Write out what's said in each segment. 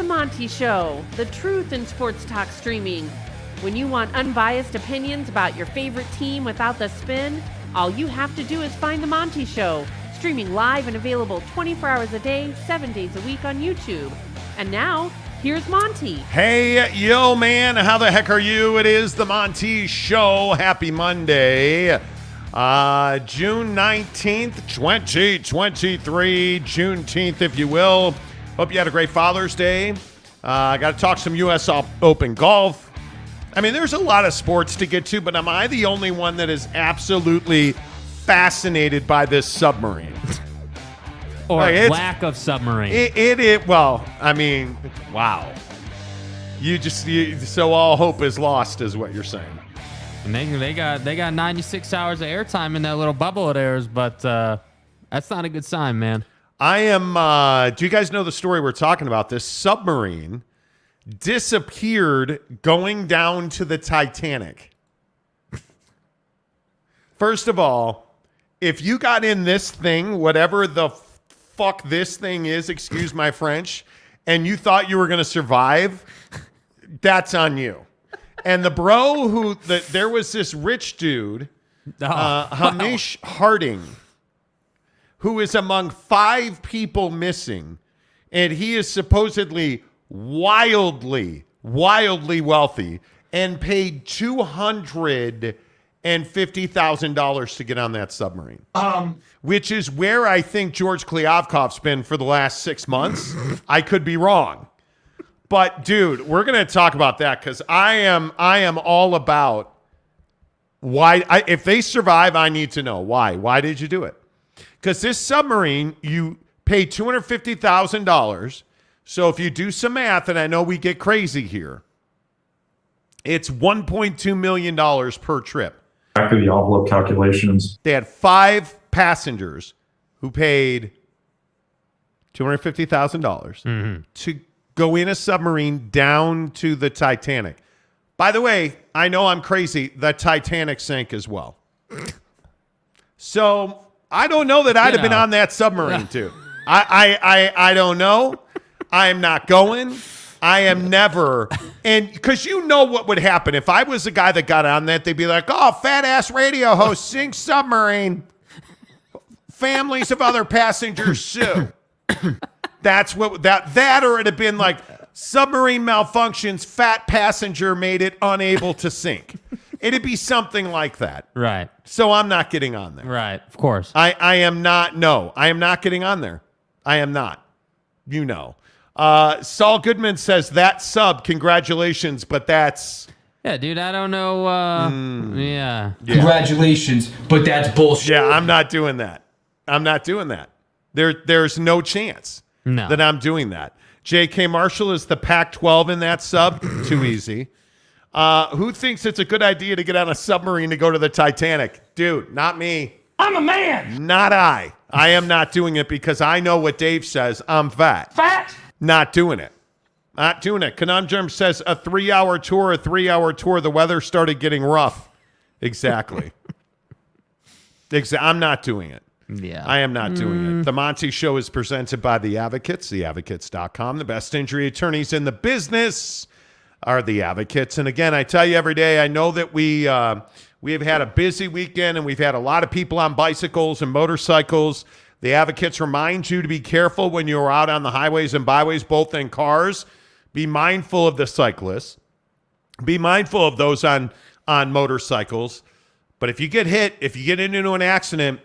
Monty Show, the truth in sports talk streaming. When you want unbiased opinions about your favorite team without the spin, all you have to do is find The Monty Show, streaming live and available 24 hours a day, 7 days a week on YouTube. And now, here's Monty. Hey, yo, man, how the heck are you? It is The Monty Show. Happy Monday. June 19th, 2023, Juneteenth, if you will. Hope you had a great Father's Day. I got to talk some U.S. Open golf. I mean, there's a lot of sports to get to, but am I the only one that is absolutely fascinated by this submarine? Or lack of submarine. Well, I mean, wow. So all hope is lost is what you're saying. And they got 96 hours of airtime in that little bubble of theirs, but that's not a good sign, man. I am, do you guys know the story we're talking about? This submarine disappeared going down to the Titanic. First of all, if you got in this thing, whatever the fuck this thing is, excuse my French, and you thought you were going to survive, that's on you. And the bro there was this rich dude, Hamish Harding, who is among 5 people missing, and he is supposedly wildly wealthy and paid $250,000 to get on that submarine. Which is where I think George Kliavkoff's been for the last 6 months. I could be wrong. But dude, we're going to talk about that because I am all about why. If they survive, I need to know why. Why did you do it? Because this submarine, you pay $250,000. So if you do some math, and I know we get crazy here, it's $1.2 million per trip. Back to the envelope calculations. They had 5 passengers who paid $250,000 to go in a submarine down to the Titanic. By the way, I know I'm crazy. The Titanic sank as well. So I don't know that I'd have been on that submarine too. I don't know. I am not going. I am never. And because you know what would happen if I was the guy that got on that, they'd be like, oh, fat ass radio host sinks submarine. Families of other passengers sue. That's what that or it'd have been like submarine malfunctions, fat passenger made it unable to sink. It'd be something like that. Right. So I'm not getting on there. Right. Of course. I am not. No, I am not getting on there. I am not. You know. Saul Goodman says that sub, congratulations, but that's. Yeah, dude, I don't know. Yeah. Congratulations, but that's bullshit. Yeah, I'm not doing that. I'm not doing that. There's no chance that I'm doing that. J.K. Marshall is the Pac-12 in that sub. Too easy. Who thinks it's a good idea to get on a submarine to go to the Titanic? Dude, not me. I'm a man. Not I. I am not doing it because I know what Dave says. I'm fat. Fat? Not doing it. Not doing it. Conundrum says a 3-hour tour, the weather started getting rough. Exactly. I'm not doing it. Yeah. I am not doing it. The Monty Show is presented by The Advocates, theadvocates.com. The best injury attorneys in the business are The Advocates. And again, I tell you every day, I know that we have had a busy weekend and we've had a lot of people on bicycles and motorcycles. The Advocates remind you to be careful when you're out on the highways and byways, both in cars. Be mindful of the cyclists. Be mindful of those on motorcycles. But if you get hit, if you get into an accident,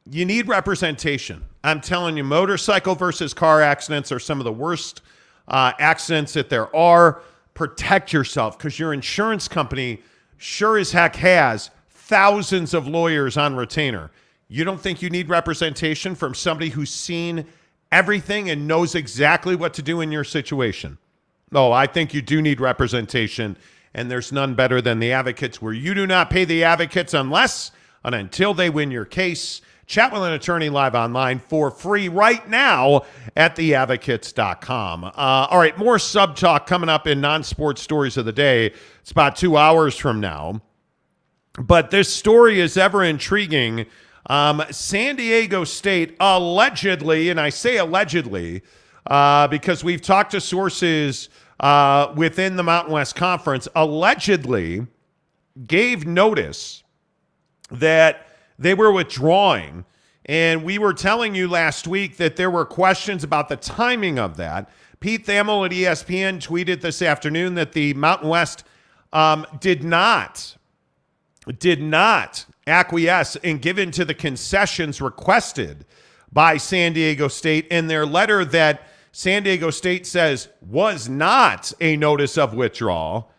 you need representation. I'm telling you, motorcycle versus car accidents are some of the worst accidents that there are. Protect yourself because your insurance company sure as heck has thousands of lawyers on retainer. You don't think you need representation from somebody who's seen everything and knows exactly what to do in your situation? No, I think you do need representation, and there's none better than The Advocates, where you do not pay The Advocates unless and until they win your case. Chat with an attorney live online for free right now at theadvocates.com. All right, more sub talk coming up in non-sports stories of the day. It's about 2 hours from now. But this story is ever intriguing. San Diego State allegedly, and I say allegedly, because we've talked to sources within the Mountain West Conference, allegedly gave notice that they were withdrawing. And we were telling you last week that there were questions about the timing of that. Pete Thamel at ESPN tweeted this afternoon that the Mountain West did not acquiesce and give in to the concessions requested by San Diego State in their letter that San Diego State says was not a notice of withdrawal.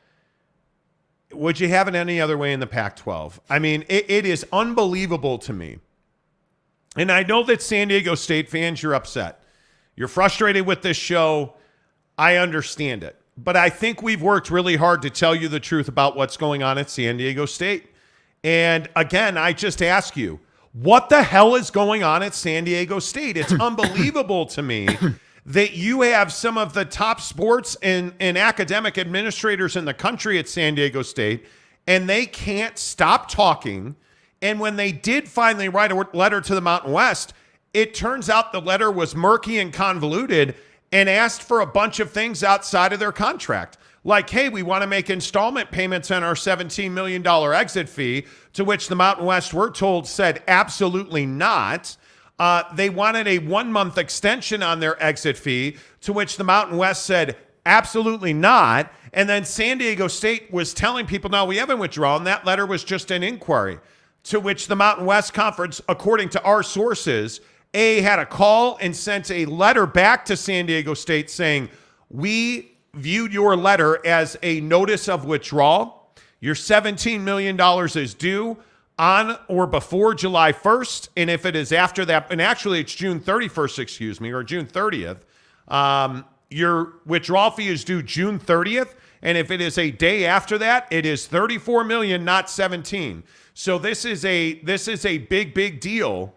Would you have it any other way in the Pac-12? I mean, it is unbelievable to me. And I know that San Diego State fans, you're upset. You're frustrated with this show. I understand it. But I think we've worked really hard to tell you the truth about what's going on at San Diego State. And again, I just ask you, what the hell is going on at San Diego State? It's unbelievable to me that you have some of the top sports and academic administrators in the country at San Diego State, and they can't stop talking. And when they did finally write a letter to the Mountain West, it turns out the letter was murky and convoluted and asked for a bunch of things outside of their contract. Like, hey, we want to make installment payments on our $17 million exit fee, to which the Mountain West, we're told, said absolutely not. They wanted a 1-month extension on their exit fee, to which the Mountain West said absolutely not. And then San Diego State was telling people, no, we haven't withdrawn. That letter was just an inquiry, to which the Mountain West Conference, according to our sources, had a call and sent a letter back to San Diego State saying, we viewed your letter as a notice of withdrawal. Your $17 million is due on or before July 1st. And if it is after that, and actually it's June 31st, or June 30th, your withdrawal fee is due June 30th. And if it is a day after that, it is $34 million, not 17. So this is a big, big deal.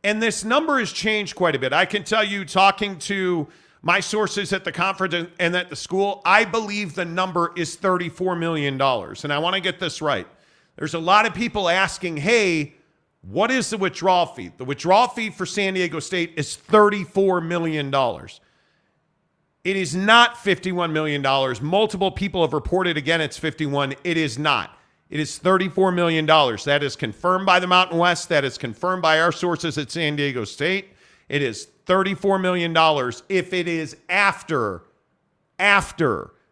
And this number has changed quite a bit. I can tell you, talking to my sources at the conference and at the school, I believe the number is $34 million. And I want to get this right. There's a lot of people asking, hey, what is the withdrawal fee? The withdrawal fee for San Diego State is $34 million. It is not $51 million. Multiple people have reported, again, it's 51. It is not. It is $34 million. That is confirmed by the Mountain West. That is confirmed by our sources at San Diego State. It is $34 million if it is after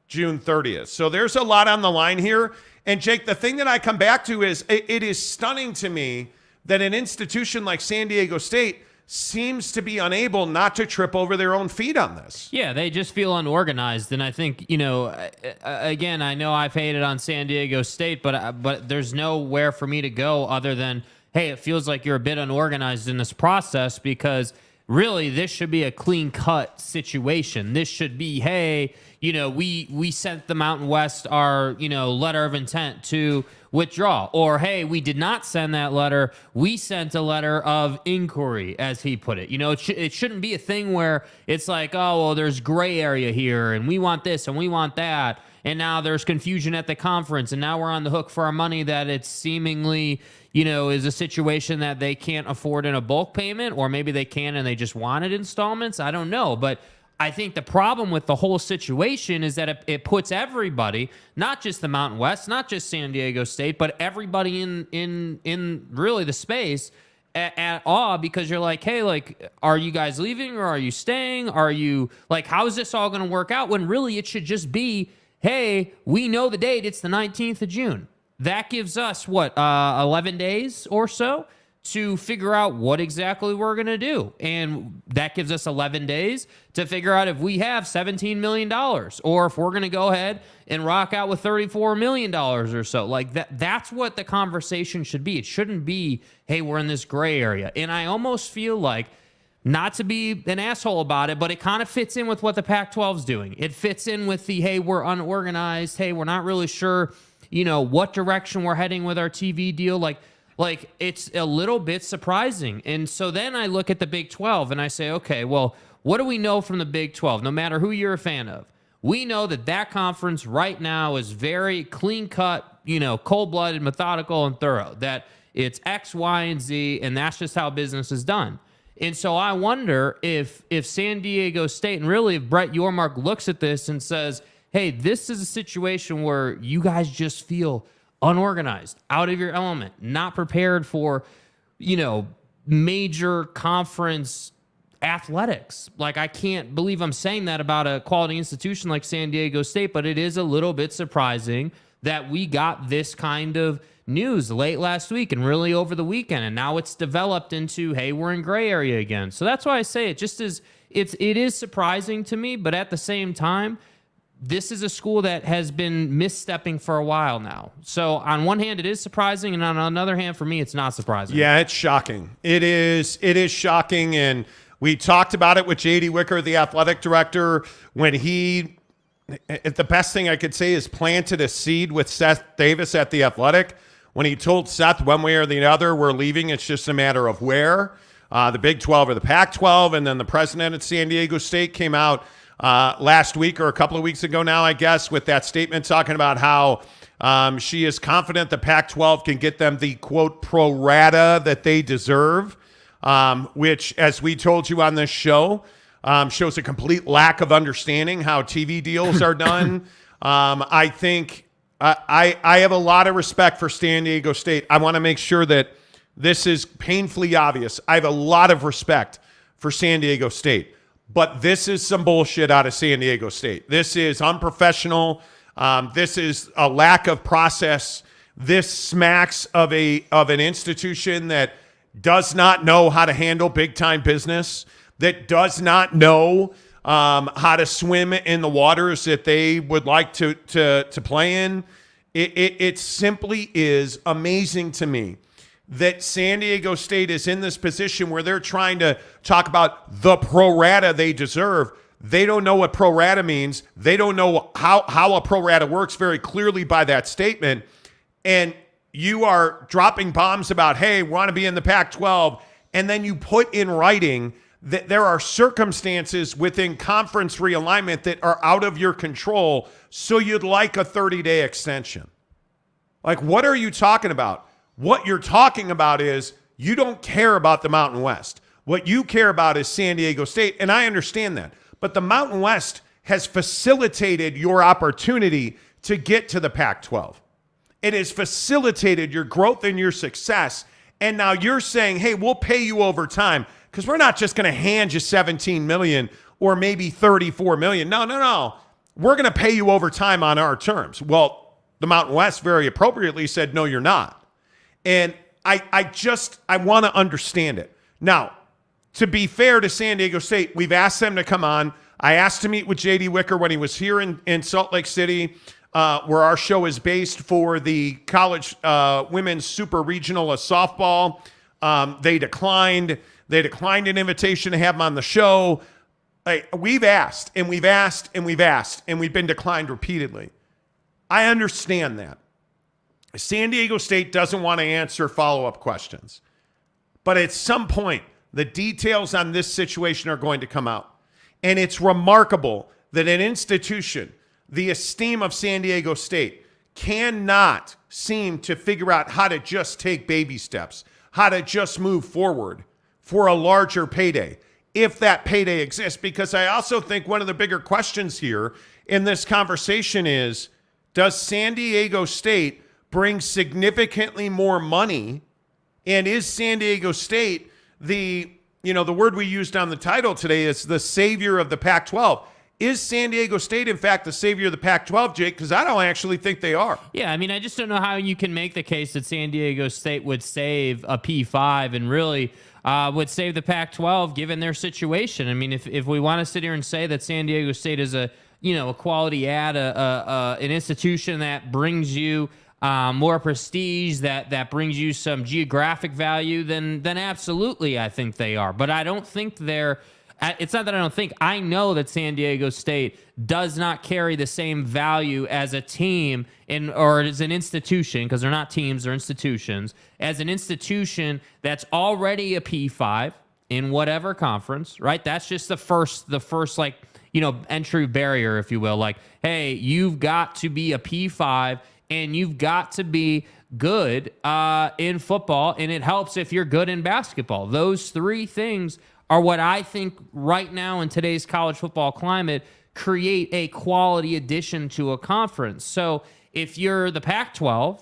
June 30th. So there's a lot on the line here. And Jake, the thing that I come back to is it is stunning to me that an institution like San Diego State seems to be unable not to trip over their own feet on this. Yeah, they just feel unorganized. And I think, again, I know I've hated on San Diego State, but there's nowhere for me to go other than, hey, it feels like you're a bit unorganized in this process, because really this should be a clean-cut situation. This should be, hey, we sent the Mountain West our, letter of intent to withdraw. Or, hey, we did not send that letter. We sent a letter of inquiry, as he put it. It shouldn't be a thing where it's like, oh, well, there's gray area here, and we want this, and we want that. And now there's confusion at the conference, and now we're on the hook for our money that it's seemingly, is a situation that they can't afford in a bulk payment, or maybe they can and they just wanted installments. I don't know. But I think the problem with the whole situation is that it puts everybody, not just the Mountain West, not just San Diego State, but everybody in really the space at awe, because you're like, hey, like, are you guys leaving or are you staying? Are you like, how is this all going to work out? When really it should just be, hey, we know the date. It's the 19th of June. That gives us, 11 days or so to figure out what exactly we're going to do. And that gives us 11 days to figure out if we have $17 million or if we're going to go ahead and rock out with $34 million or so. Like that's what the conversation should be. It shouldn't be, hey, we're in this gray area. And I almost feel like, not to be an asshole about it, but it kind of fits in with what the Pac-12 is doing. It fits in with the, hey, we're unorganized. Hey, we're not really sure, what direction we're heading with our TV deal. Like it's a little bit surprising. And so then I look at the Big 12 and I say, okay, well, what do we know from the Big 12? No matter who you're a fan of, we know that conference right now is very clean cut, cold-blooded, methodical, and thorough. That it's X, Y, and Z, and that's just how business is done. And so I wonder if San Diego State, and really if Brett Yormark looks at this and says, hey, this is a situation where you guys just feel unorganized, out of your element, not prepared for, major conference athletics. Like, I can't believe I'm saying that about a quality institution like San Diego State, but it is a little bit surprising that we got this kind of news late last week and really over the weekend, and now it's developed into, hey, we're in gray area again. So that's why I say it is surprising to me, but at the same time, this is a school that has been misstepping for a while now. So on one hand, it is surprising, and on another hand, for me, it's not surprising. Yeah, it's shocking. It is shocking, and we talked about it with J.D. Wicker, the athletic director, when the best thing I could say is planted a seed with Seth Davis at the Athletic. When he told Seth one way or the other, we're leaving, it's just a matter of where, the Big 12 or the Pac-12, and then the president at San Diego State came out last week or a couple of weeks ago now, I guess, with that statement talking about how she is confident the Pac-12 can get them the, quote, pro rata that they deserve, which, as we told you on this show, shows a complete lack of understanding how TV deals are done. I think I have a lot of respect for San Diego State. I want to make sure that this is painfully obvious. I have a lot of respect for San Diego State. But this is some bullshit out of San Diego State. This is unprofessional. This is a lack of process. This smacks of an institution that does not know how to handle big-time business, that does not know how to swim in the waters that they would like to play in. It simply is amazing to me that San Diego State is in this position where they're trying to talk about the pro rata they deserve. They don't know what pro rata means. They don't know how a pro rata works very clearly by that statement. And you are dropping bombs about, hey, we want to be in the Pac-12. And then you put in writing that there are circumstances within conference realignment that are out of your control, so you'd like a 30-day extension. Like, what are you talking about? What you're talking about is you don't care about the Mountain West. What you care about is San Diego State, and I understand that. But the Mountain West has facilitated your opportunity to get to the Pac-12. It has facilitated your growth and your success, and now you're saying, hey, we'll pay you over time because we're not just going to hand you $17 million or maybe $34 million. No. We're going to pay you over time on our terms. Well, the Mountain West very appropriately said, no, you're not. And I want to understand it. Now, to be fair to San Diego State, we've asked them to come on. I asked to meet with J.D. Wicker when he was here in Salt Lake City, where our show is based for the college women's super regional of softball. They declined. They declined an invitation to have him on the show. We've asked, and we've asked, and we've asked, and we've been declined repeatedly. I understand that. San Diego State doesn't want to answer follow-up questions. But at some point, the details on this situation are going to come out. And it's remarkable that an institution, the esteem of San Diego State, cannot seem to figure out how to just take baby steps, how to just move forward for a larger payday, if that payday exists. Because I also think one of the bigger questions here in this conversation is, does San Diego State bring significantly more money? And is San Diego State the word we used on the title today is the savior of the Pac-12? Is San Diego State, in fact, the savior of the Pac-12, Jake? Because I don't actually think they are. Yeah, I mean, I just don't know how you can make the case that San Diego State would save a P5 and really would save the Pac-12 given their situation. I mean, if we want to sit here and say that San Diego State is a quality ad, an institution that brings you more prestige, that brings you some geographic value, then absolutely I think they are. But I don't think they're it's not that I don't think. I know that San Diego State does not carry the same value as a team or as an institution, because they're not teams, they're institutions, as an institution that's already a P5 in whatever conference, right? That's just the first entry barrier, if you will. Like, hey, you've got to be a P5 and you've got to be good in football, and it helps if you're good in basketball. Those three things are what I think right now in today's college football climate create a quality addition to a conference. So if you're the Pac-12,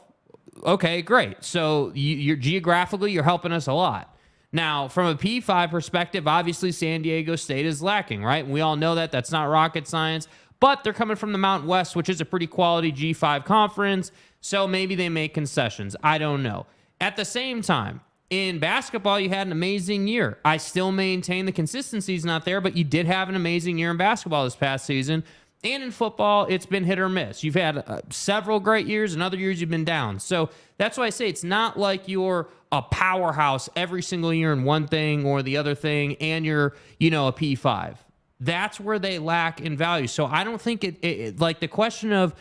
okay, great. So you're geographically, you're helping us a lot. Now, from a P5 perspective, obviously San Diego State is lacking, right? And we all know that. That's not rocket science. But they're coming from the Mountain West, which is a pretty quality G5 conference. So maybe they make concessions. I don't know. At the same time, in basketball, you had an amazing year. I still maintain the consistency's not there, but you did have an amazing year in basketball this past season. And in football, it's been hit or miss. You've had several great years, and other years you've been down. So that's why I say it's not like you're a powerhouse every single year in one thing or the other thing, and you're, a P5. That's where they lack in value. So I don't think it like the question of,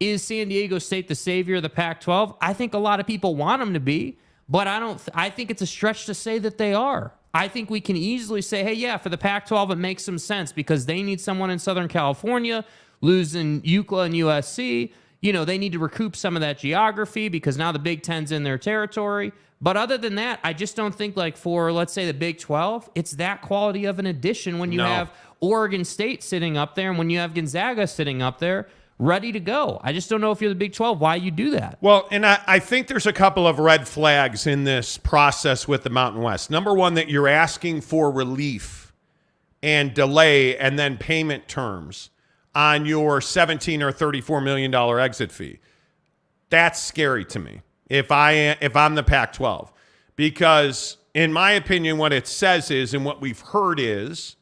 is San Diego State the savior of the Pac-12? I think a lot of people want them to be, but I think it's a stretch to say that they are. I think we can easily say, hey, yeah, for the Pac-12, it makes some sense because they need someone in Southern California, losing UCLA and USC. They need to recoup some of that geography because now the Big Ten's in their territory. But other than that, I just don't think for, let's say, the Big 12, it's that quality of an addition when you have Oregon State sitting up there and when you have Gonzaga sitting up there ready to go. I just don't know if you're the Big 12, why you do that. Well, and I think there's a couple of red flags in this process with the Mountain West. Number one, that you're asking for relief and delay and then payment terms on your $17 or $34 million exit fee. That's scary to me if I'm the Pac-12. Because in my opinion, what it says is, and what we've heard is,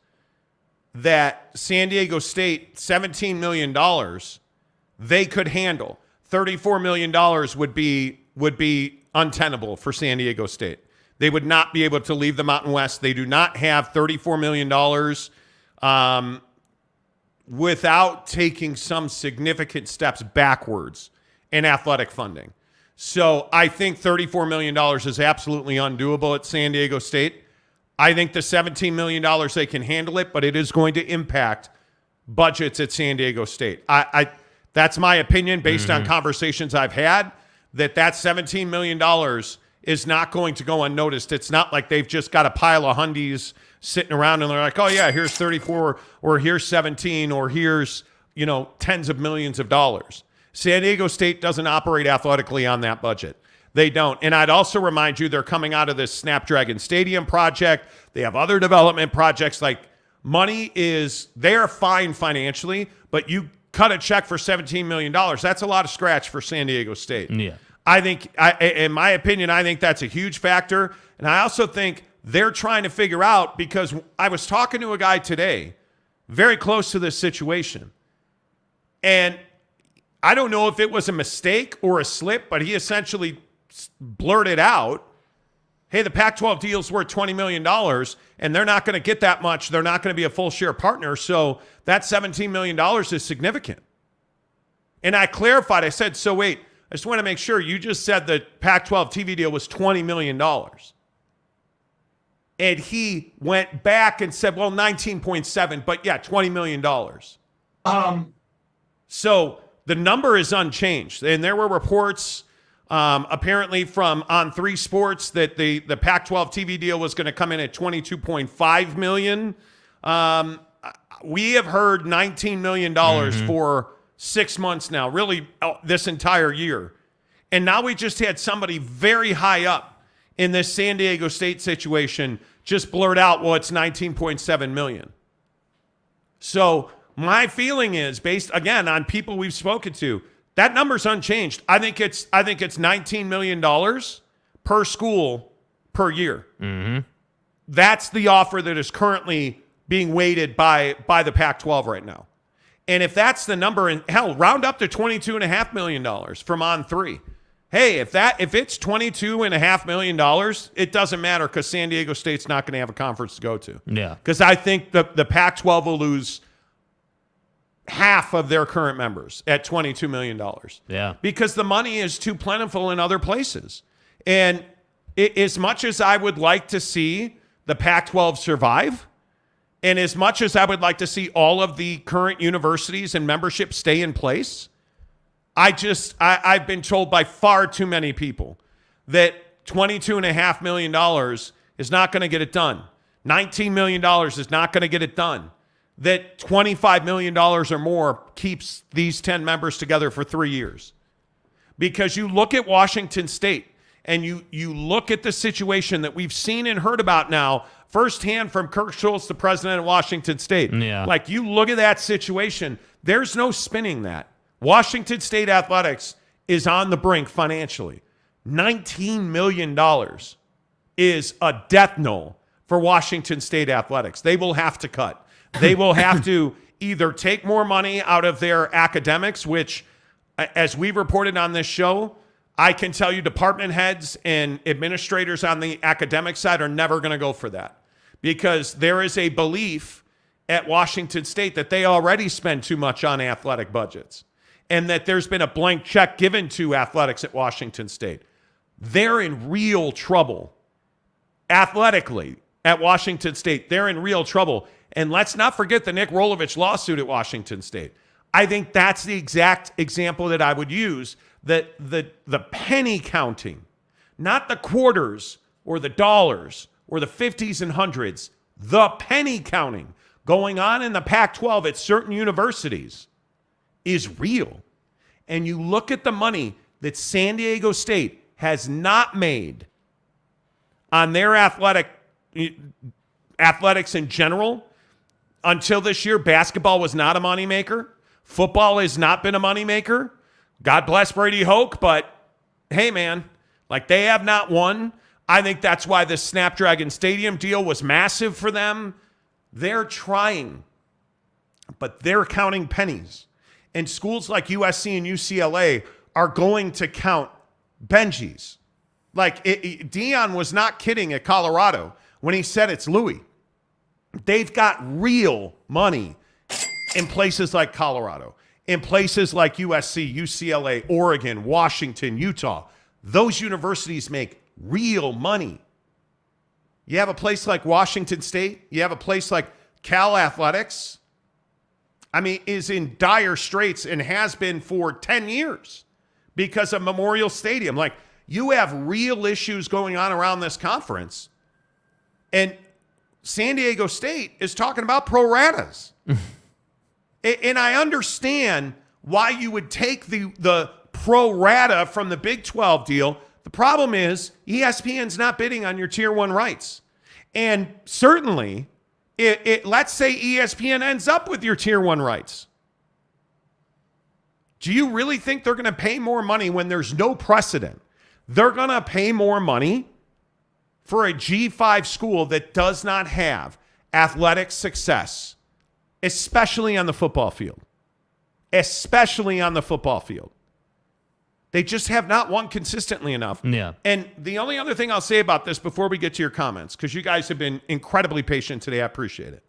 that San Diego State, $17 million, they could handle. $34 million would be untenable for San Diego State. They would not be able to leave the Mountain West. They do not have $34 million without taking some significant steps backwards in athletic funding. So I think $34 million is absolutely undoable at San Diego State. I think the $17 million, they can handle it, but it is going to impact budgets at San Diego State. That's my opinion based on conversations I've had, that $17 million is not going to go unnoticed. It's not like they've just got a pile of hundies sitting around and they're like, oh yeah, here's 34 or here's 17 or here's, tens of millions of dollars. San Diego State doesn't operate athletically on that budget. They don't. And I'd also remind you, they're coming out of this Snapdragon Stadium project. They have other development projects. They're fine financially, but you cut a check for $17 million. That's a lot of scratch for San Diego State. Yeah. I think, in my opinion, I think that's a huge factor. And I also think they're trying to figure out, because I was talking to a guy today very close to this situation. And I don't know if it was a mistake or a slip, but he essentially blurted out, hey, the Pac-12 deal's worth $20 million, and they're not going to get that much. They're not going to be a full share partner, so that $17 million is significant. And I clarified. I said, so wait, I just want to make sure. You just said the Pac-12 TV deal was $20 million. And he went back and said, well, 19.7, but yeah, $20 million. So the number is unchanged. And there were reports apparently from On3 Sports that the Pac-12 TV deal was going to come in at $22.5 million. We have heard $19 million for 6 months now, really this entire year. And now we just had somebody very high up in this San Diego State situation just blurt out, well, it's $19.7 million. So my feeling is, based, again, on people we've spoken to, that number's unchanged. I think it's $19 million per school per year. Mm-hmm. That's the offer that is currently being weighted by the Pac-12 right now. And if that's the number, and hell, round up to $22.5 million from On3. Hey, if it's $22.5 million, it doesn't matter because San Diego State's not going to have a conference to go to. Yeah. Because I think the Pac-12 will lose half of their current members at $22 million. Yeah. Because the money is too plentiful in other places. And as much as I would like to see the Pac-12 survive, and as much as I would like to see all of the current universities and membership stay in place, I've been told by far too many people that $22.5 million is not going to get it done. $19 million is not going to get it done. That $25 million or more keeps these 10 members together for 3 years. Because you look at Washington State and you look at the situation that we've seen and heard about now firsthand from Kirk Schultz, the president of Washington State. Yeah. Like, you look at that situation, there's no spinning that. Washington State athletics is on the brink financially. $19 million is a death knell for Washington State athletics. They will have to cut. They will have to either take more money out of their academics, which, as we reported on this show, I can tell you department heads and administrators on the academic side are never going to go for that, because there is a belief at Washington State that they already spend too much on athletic budgets and that there's been a blank check given to athletics at Washington State. They're in real trouble athletically at Washington State. They're in real trouble. And let's not forget the Nick Rolovich lawsuit at Washington State. I think that's the exact example that I would use, that the penny counting, not the quarters or the dollars or the 50s and hundreds, the penny counting going on in the Pac-12 at certain universities is real. And you look at the money that San Diego State has not made on their athletics in general. Until this year, basketball was not a moneymaker. Football has not been a moneymaker. God bless Brady Hoke, but hey, man, like, they have not won. I think that's why the Snapdragon Stadium deal was massive for them. They're trying, but they're counting pennies. And schools like USC and UCLA are going to count Benjis. Like, Deion was not kidding at Colorado when he said it's Louis. They've got real money in places like Colorado, in places like USC, UCLA, Oregon, Washington, Utah. Those universities make real money. You have a place like Washington State, you have a place like Cal Athletics, is in dire straits and has been for 10 years because of Memorial Stadium. Like, you have real issues going on around this conference. And San Diego State is talking about pro ratas. And I understand why you would take the pro rata from the Big 12 deal. The problem is ESPN's not bidding on your tier 1 rights. And certainly, let's say ESPN ends up with your tier 1 rights. Do you really think they're going to pay more money when there's no precedent? They're going to pay more money for a G5 school that does not have athletic success, especially on the football field. Especially on the football field. They just have not won consistently enough. Yeah. And the only other thing I'll say about this before we get to your comments, because you guys have been incredibly patient today, I appreciate it.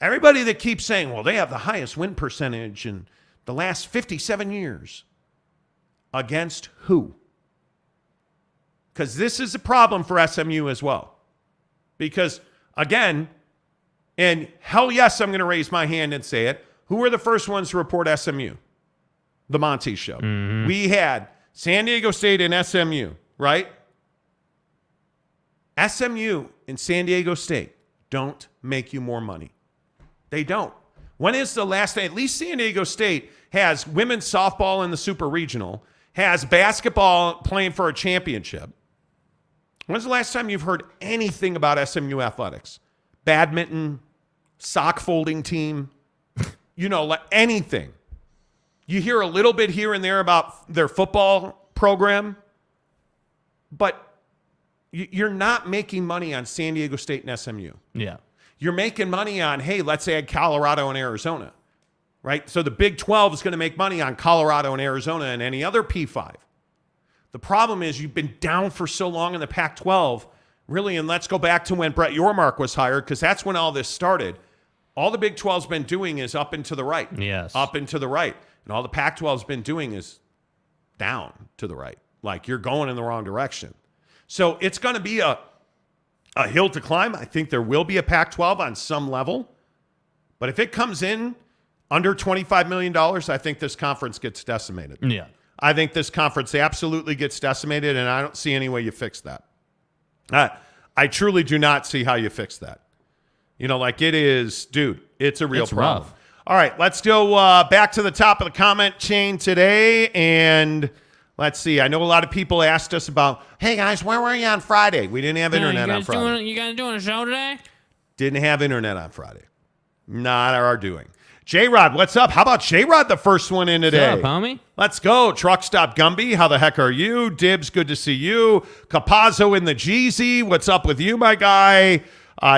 Everybody that keeps saying, well, they have the highest win percentage in the last 57 years. Against who? Because this is a problem for SMU as well. Because, again, and hell yes, I'm going to raise my hand and say it, who were the first ones to report SMU? The Monty Show. Mm-hmm. We had San Diego State and SMU, right? SMU and San Diego State don't make you more money. They don't. When is the last day? At least San Diego State has women's softball in the super regional, has basketball playing for a championship. When's the last time you've heard anything about SMU athletics? Badminton, sock folding team, anything. You hear a little bit here and there about their football program, but you're not making money on San Diego State and SMU. Yeah. You're making money on, hey, let's add Colorado and Arizona, right? So the Big 12 is going to make money on Colorado and Arizona and any other P5. The problem is you've been down for so long in the Pac-12, really, and let's go back to when Brett Yormark was hired, because that's when all this started. All the Big 12's been doing is up and to the right. Yes. Up and to the right. And all the Pac-12's been doing is down to the right. Like, you're going in the wrong direction. So it's going to be a hill to climb. I think there will be a Pac-12 on some level. But if it comes in under $25 million, I think this conference gets decimated. Yeah. I think this conference absolutely gets decimated, and I don't see any way you fix that. I truly do not see how you fix that. Like it is, dude, it's a real problem. Rough. All right, let's go back to the top of the comment chain today. And let's see. I know a lot of people asked us about, hey, guys, where were you on Friday? We didn't have internet on Friday. You guys doing a show today? Didn't have internet on Friday. Not our doing. J-Rod, what's up? How about J-Rod, the first one in today? What's up, homie? Let's go. Truck Stop Gumby, how the heck are you? Dibs, good to see you. Capazzo in the Jeezy, what's up with you, my guy?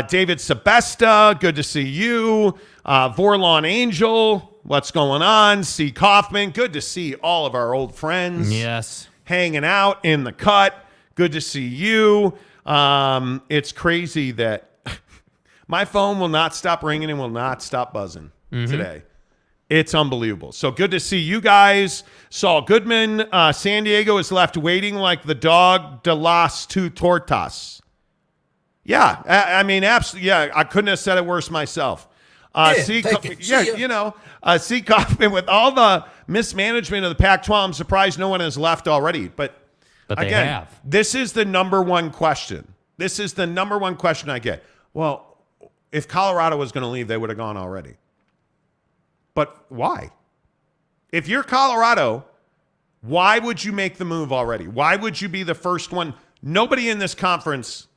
David Sebesta, good to see you. Vorlon Angel, what's going on? C. Kaufman, good to see all of our old friends. Yes. Hanging out in the cut, good to see you. It's crazy that my phone will not stop ringing and will not stop buzzing today. It's unbelievable. So good to see you guys. Saul Goodman, San Diego is left waiting like the dog de las two tortas. Yeah, I mean, absolutely. Yeah, I couldn't have said it worse myself. C. Kaufman, with all the mismanagement of the Pac-12, I'm surprised no one has left already. But they again, have. this is the number one question. This is the number one question I get. Well, if Colorado was going to leave, they would have gone already. But why? If you're Colorado, why would you make the move already? Why would you be the first one? Nobody in this conference,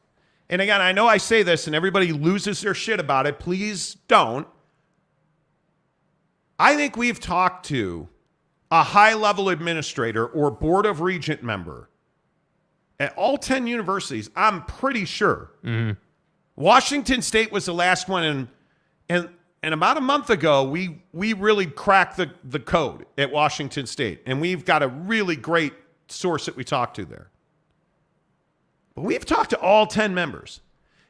and again, I know I say this and everybody loses their shit about it. Please don't. I think we've talked to a high-level administrator or board of regent member at all 10 universities, I'm pretty sure. Washington State was the last one, and about a month ago, we really cracked the code at Washington State, and we've got a really great source that we talked to there. But we've talked to all 10 members,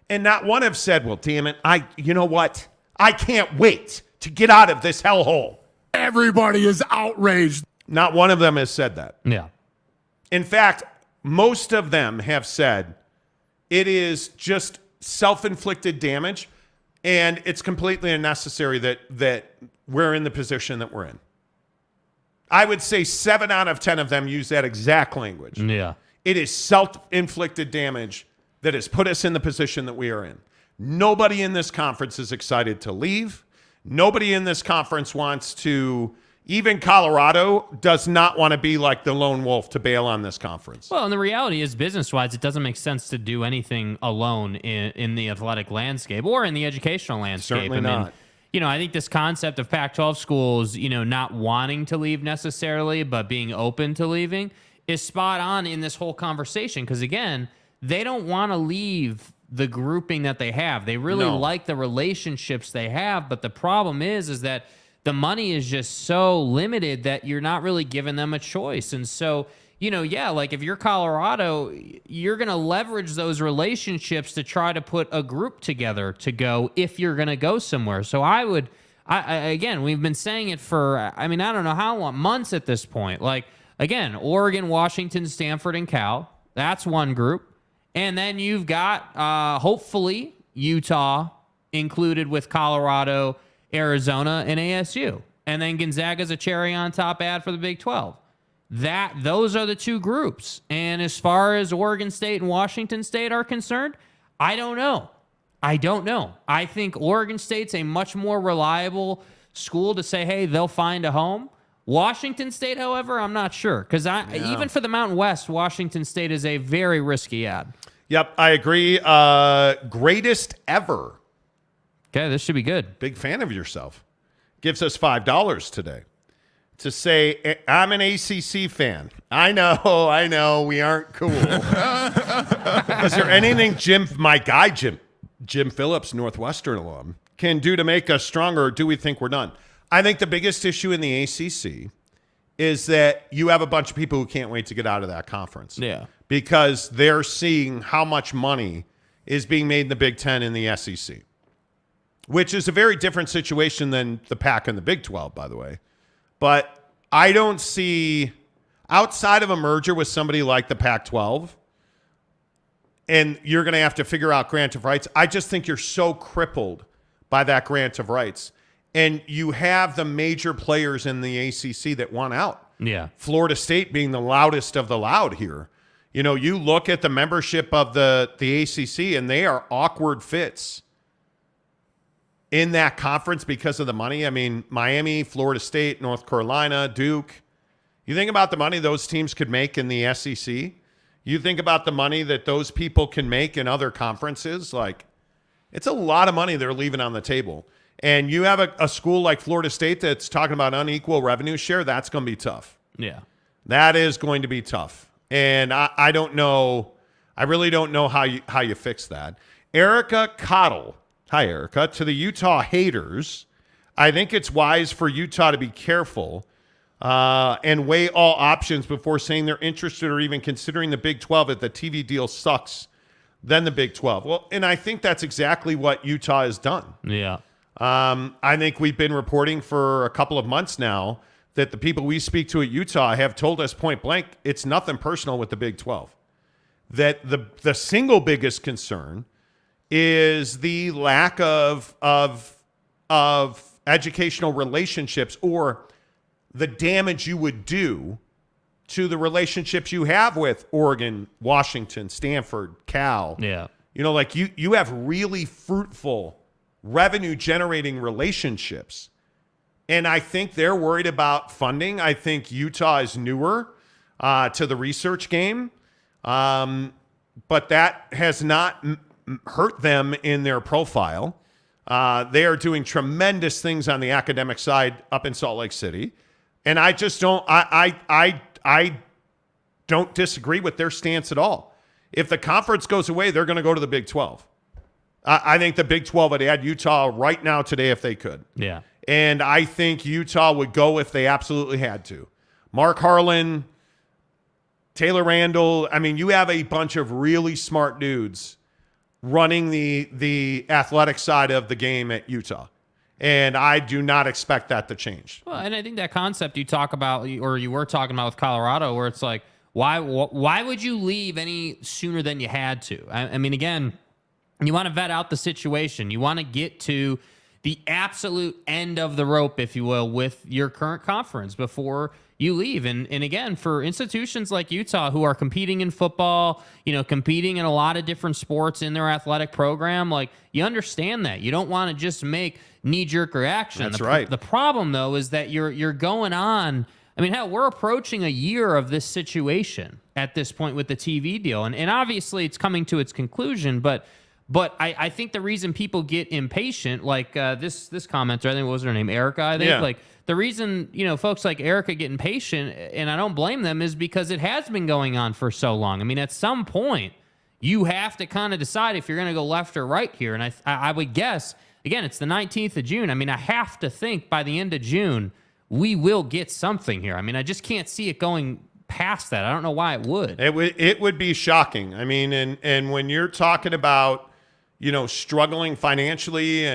and not one have said, well, damn it, you know what? I can't wait to get out of this hellhole. Everybody is outraged. Not one of them has said that. Yeah. In fact, most of them have said it is just self-inflicted damage, and it's completely unnecessary that we're in the position that we're in. I would say 7 out of 10 of them use that exact language. Yeah. It is self-inflicted damage that has put us in the position that we are in. Nobody in this conference is excited to leave. Nobody in this conference wants to, even Colorado does not want to be like the lone wolf to bail on this conference. Well, and the reality is, business-wise, it doesn't make sense to do anything alone in the athletic landscape or in the educational landscape. Certainly not. I think this concept of Pac-12 schools, not wanting to leave necessarily, but being open to leaving is spot on in this whole conversation. Because, again, they don't want to leave the grouping that they have. They really like the relationships they have, but the problem is that the money is just so limited that you're not really giving them a choice. And so, like if you're Colorado, you're going to leverage those relationships to try to put a group together to go if you're going to go somewhere. So again, we've been saying it for, I don't know how long, months at this point. Like, again, Oregon, Washington, Stanford, and Cal, that's one group. And then you've got, hopefully, Utah included with Colorado, Arizona, and ASU. And then Gonzaga's a cherry on top ad for the Big 12. Those are the two groups. And as far as Oregon State and Washington State are concerned, I don't know. I think Oregon State's a much more reliable school to say, hey, they'll find a home. Washington State, however, I'm not sure. Because even for the Mountain West, Washington State is a very risky ad. Yep, I agree. Greatest ever. Okay, this should be good. Big fan of yourself. Gives us $5 today to say, I'm an ACC fan. I know, we aren't cool. Is there anything my guy Jim Phillips, Northwestern alum, can do to make us stronger, or do we think we're done? I think the biggest issue in the ACC is that you have a bunch of people who can't wait to get out of that conference. Yeah. Because they're seeing how much money is being made in the Big Ten and the SEC, which is a very different situation than the PAC and the Big 12, by the way. But I don't see, outside of a merger with somebody like the Pac-12, and you're going to have to figure out grant of rights, I just think you're so crippled by that grant of rights. And you have the major players in the ACC that want out. Yeah. Florida State being the loudest of the loud here. You know, you look at the membership of the ACC, and they are awkward fits in that conference because of the money. I mean, Miami, Florida State, North Carolina, Duke. You think about the money those teams could make in the SEC. You think about the money that those people can make in other conferences. Like, it's a lot of money they're leaving on the table. And you have a school like Florida State that's talking about unequal revenue share. That's going to be tough. Yeah. That is going to be tough. And I don't know. I really don't know how you fix that. Erica Cottle. Hi, Erica. To the Utah haters, I think it's wise for Utah to be careful and weigh all options before saying they're interested or even considering the Big 12 if the TV deal sucks than the Big 12. Well, and I think that's exactly what Utah has done. Yeah. I think we've been reporting for a couple of months now that the people we speak to at Utah have told us point blank, it's nothing personal with the Big 12. That the single biggest concern is the lack of educational relationships, or the damage you would do to the relationships you have with Oregon, Washington, Stanford, Cal. Yeah. You know, like you have really fruitful revenue generating relationships. And I think they're worried about funding. I think Utah is newer to the research game. But that has not hurt them in their profile. They are doing tremendous things on the academic side up in Salt Lake City. And I just don't, I don't disagree with their stance at all. If the conference goes away, they're going to go to the Big 12. I think the Big 12 would add Utah right now today if they could. Yeah. And I think Utah would go if they absolutely had to. Mark Harlan, Taylor Randall. I mean, you have a bunch of really smart dudes running the athletic side of the game at Utah. And I do not expect that to change. Well, and I think that concept you talk about, or you were talking about with Colorado, where it's like, why would you leave any sooner than you had to? I mean, again, you want to vet out the situation. You want to get to the absolute end of the rope, if you will, with your current conference before you leave. And again, for institutions like Utah who are competing in football, competing in a lot of different sports in their athletic program, like, you understand that. You don't want to just make knee-jerk reaction. That's right. The problem, though, is that you're going on. I mean, hell, we're approaching a year of this situation at this point with the TV deal. And obviously it's coming to its conclusion, but I think the reason people get impatient, like this commenter, I think, what was her name? Erica, I think. Yeah. Like, the reason, folks like Erica get impatient, and I don't blame them, is because it has been going on for so long. I mean, at some point, you have to kind of decide if you're going to go left or right here. And I would guess, again, it's the 19th of June. I mean, I have to think by the end of June, we will get something here. I mean, I just can't see it going past that. I don't know why it would. It would be shocking. I mean, and when you're talking about, struggling financially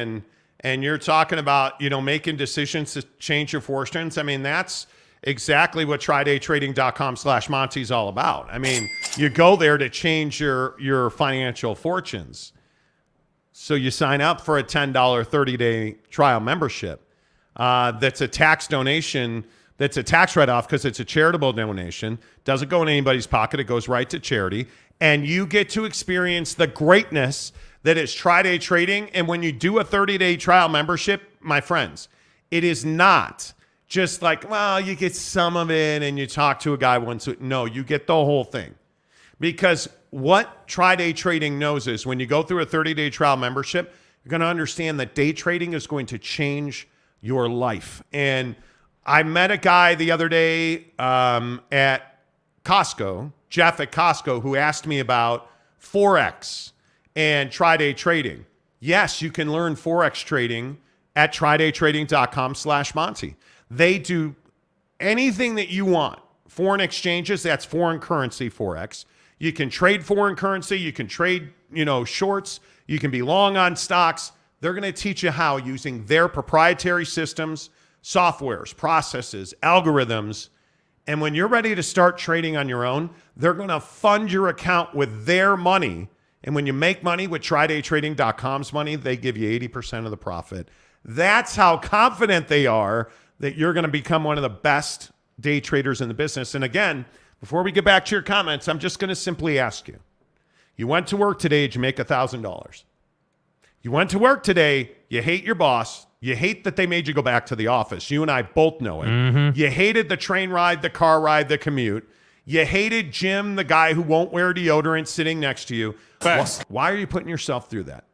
and you're talking about, making decisions to change your fortunes, I mean, that's exactly what TryDayTrading.com/Monty is all about. I mean, you go there to change your financial fortunes. So you sign up for a $10 30-day trial membership. That's a tax donation. That's a tax write-off because it's a charitable donation. Doesn't go in anybody's pocket. It goes right to charity. And you get to experience the greatness that is Tri-Day Trading. And when you do a 30-day trial membership, my friends, it is not just like, well, you get some of it and you talk to a guy once. No, you get the whole thing. Because what Tri-Day Trading knows is when you go through a 30-day trial membership, you're going to understand that day trading is going to change your life. And I met a guy the other day at Costco, Jeff at Costco, who asked me about Forex and Tri-Day Trading. Yes, you can learn Forex trading at TryDayTrading.com/Monty. They do anything that you want. Foreign exchanges, that's foreign currency Forex. You can trade foreign currency. You can trade, shorts. You can be long on stocks. They're going to teach you how using their proprietary systems, softwares, processes, algorithms. And when you're ready to start trading on your own, they're going to fund your account with their money. And when you make money with TryDayTrading.com's money, they give you 80% of the profit. That's how confident they are that you're going to become one of the best day traders in the business. And again, Before we get back to your comments, I'm just going to simply ask you. You went to work today, did you make $1,000? You went to work today, you hate your boss, you hate that they made you go back to the office. You and I both know it. Mm-hmm. You hated the train ride, the car ride, the commute. You hated Jim, the guy who won't wear deodorant sitting next to you. Why are you putting yourself through that?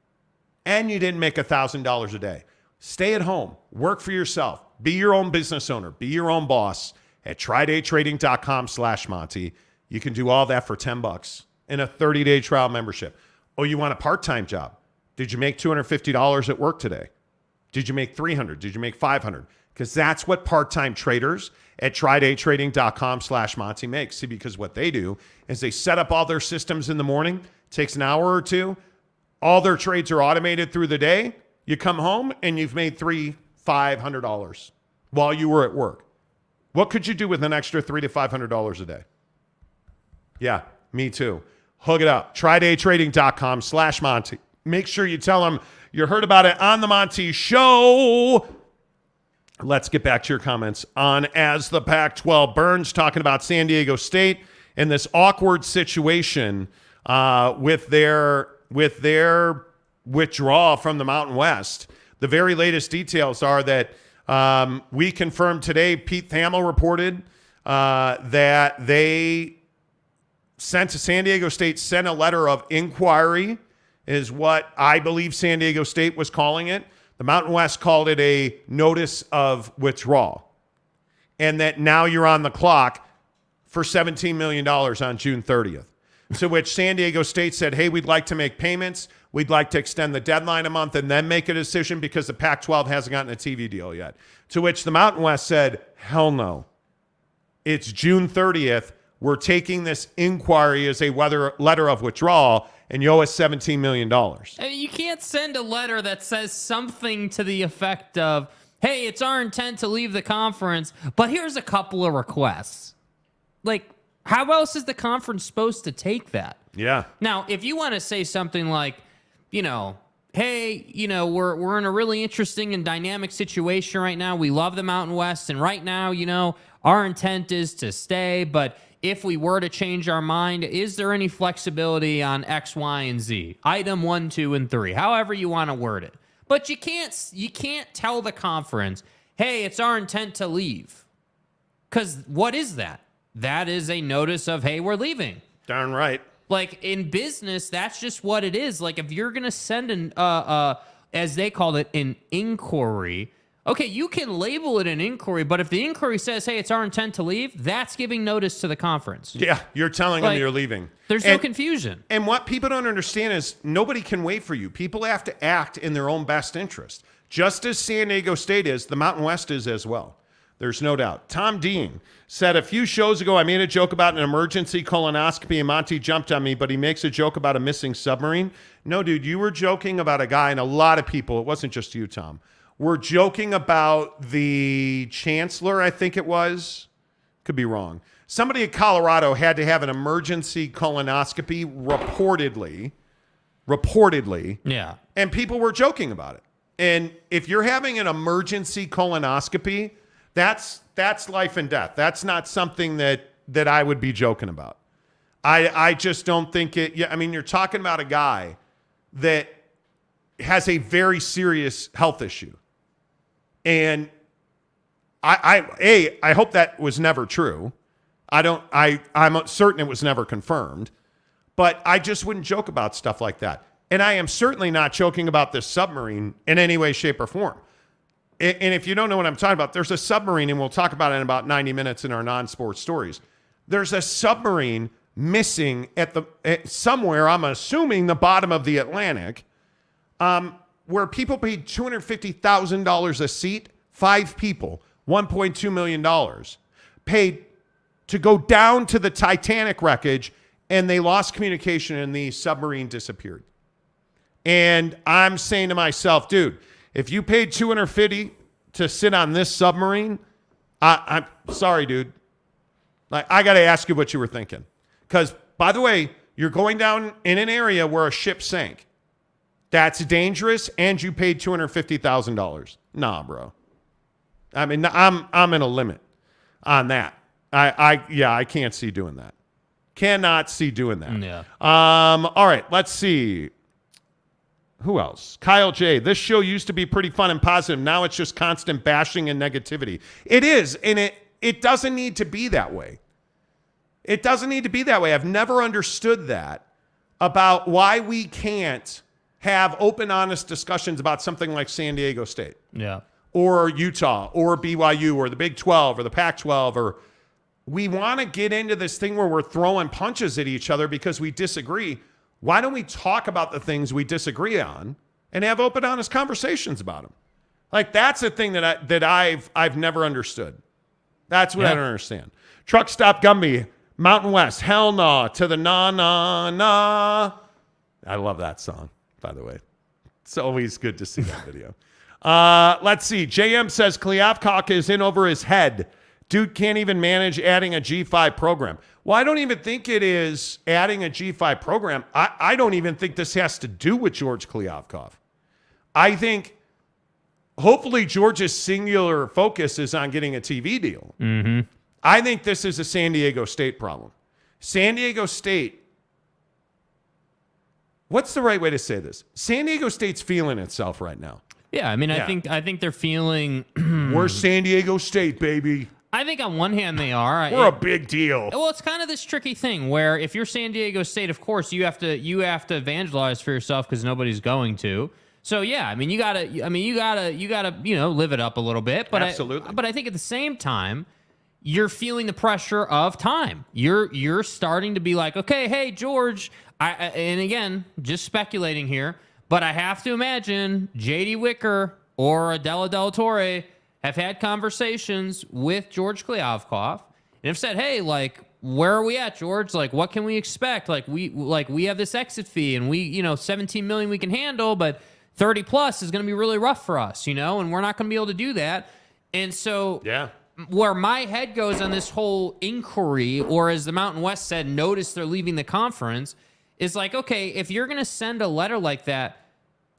And you didn't make $1,000 a day. Stay at home. Work for yourself. Be your own business owner. Be your own boss at trydaytrading.com/Monty. You can do all that for $10 in a 30-day trial membership. Oh, you want a part-time job? Did you make $250 at work today? Did you make $300? Did you make $500? Because that's what part-time traders at trydaytrading.com/Monty make. See, because what they do is they set up all their systems in the morning. It takes an hour or two. All their trades are automated through the day. You come home and you've made $500 while you were at work. What could you do with an extra $300 to $500 a day? Yeah, me too. Hook it up. trydaytrading.com/Monty. Make sure you tell them you heard about it on the Monty Show. Let's get back to your comments on As the Pac-12 Burns, talking about San Diego State and this awkward situation with their withdrawal from the Mountain West. The very latest details are that we confirmed today, Pete Thamel reported that they San Diego State sent a letter of inquiry, is what I believe San Diego State was calling it. The Mountain West called it a notice of withdrawal. And that now you're on the clock for $17 million on June 30th. To which San Diego State said, hey, we'd like to make payments. We'd like to extend the deadline a month and then make a decision because the Pac-12 hasn't gotten a TV deal yet. To which the Mountain West said, hell no. It's June 30th. We're taking this inquiry as a letter of withdrawal, and you owe us $17 million. You can't send a letter that says something to the effect of, hey, it's our intent to leave the conference, but here's a couple of requests. Like, how else is the conference supposed to take that? Yeah. Now, if you want to say something like, hey, we're in a really interesting and dynamic situation right now. We love the Mountain West, and right now, our intent is to stay, but if we were to change our mind, is there any flexibility on X, Y, and Z? Item 1, 2, and 3, however you want to word it. But you can't tell the conference, hey, it's our intent to leave. Because what is that? That is a notice of, hey, we're leaving. Darn right. Like, in business, that's just what it is. Like, if you're going to send as they called it, an inquiry, okay, you can label it an inquiry, but if the inquiry says, hey, it's our intent to leave, that's giving notice to the conference. Yeah, you're telling them you're leaving. There's no confusion. And what people don't understand is nobody can wait for you. People have to act in their own best interest. Just as San Diego State is, the Mountain West is as well. There's no doubt. Tom Dean said a few shows ago, I made a joke about an emergency colonoscopy and Monty jumped on me, but he makes a joke about a missing submarine. No, dude, you were joking about a guy, and a lot of people, it wasn't just you, Tom, were joking about the chancellor, I think it was. Could be wrong. Somebody in Colorado had to have an emergency colonoscopy, reportedly. Yeah. And people were joking about it. And if you're having an emergency colonoscopy, that's life and death. That's not something that I would be joking about. I just don't think it. Yeah, I mean, you're talking about a guy that has a very serious health issue. And I hope that was never true. I'm certain it was never confirmed, but I just wouldn't joke about stuff like that. And I am certainly not joking about this submarine in any way, shape, or form. And if you don't know what I'm talking about, there's a submarine, and we'll talk about it in about 90 minutes in our non-sports stories. There's a submarine missing at somewhere, I'm assuming the bottom of the Atlantic, where people paid $250,000 a seat, 5 people, $1.2 million, paid to go down to the Titanic wreckage, and they lost communication and the submarine disappeared. And I'm saying to myself, dude, if you paid $250 to sit on this submarine, I'm sorry, dude. Like, I got to ask you what you were thinking. Because, by the way, you're going down in an area where a ship sank. That's dangerous, and you paid $250,000. Nah, bro. I mean, I'm in a limit on that. I can't see doing that. Cannot see doing that. Yeah. All right, let's see. Who else? Kyle J. This show used to be pretty fun and positive. Now it's just constant bashing and negativity. It is, and it doesn't need to be that way. It doesn't need to be that way. I've never understood that about why we can't have open, honest discussions about something like San Diego State. Yeah. Or Utah, or BYU, or the Big 12, or the Pac-12, or we want to get into this thing where we're throwing punches at each other because we disagree. Why don't we talk about the things we disagree on and have open, honest conversations about them? Like, that's the thing that I've never understood. That's what I don't understand. Truck Stop Gumby, Mountain West, hell no, to the na. I love that song, by the way. It's always good to see that video. Let's see. JM says Kliavkoff is in over his head. Dude can't even manage adding a G5 program. Well, I don't even think it is adding a G5 program. I don't even think this has to do with George Kliavkoff. I think hopefully George's singular focus is on getting a TV deal. Mm-hmm. I think this is a San Diego State problem. San Diego State, what's the right way to say this? San Diego State's feeling itself right now. Yeah, I mean, I think they're feeling we're San Diego State, baby. I think on one hand they are. We're a big deal. Well, it's kind of this tricky thing where if you're San Diego State, of course you have to evangelize for yourself because nobody's going to. So yeah, I mean you gotta live it up a little bit. But absolutely. But I think at the same time, you're feeling the pressure of time. You're starting to be like, okay, hey George, and again, just speculating here, but I have to imagine J.D. Wicker or Adela Del Torre have had conversations with George Kliavkoff and have said, hey, like, where are we at, George? Like, what can we expect? Like, we have this exit fee and we, 17 million we can handle, but 30 plus is going to be really rough for us, and we're not going to be able to do that. And so where my head goes on this whole inquiry, or as the Mountain West said, notice they're leaving the conference, is like, okay, if you're going to send a letter like that,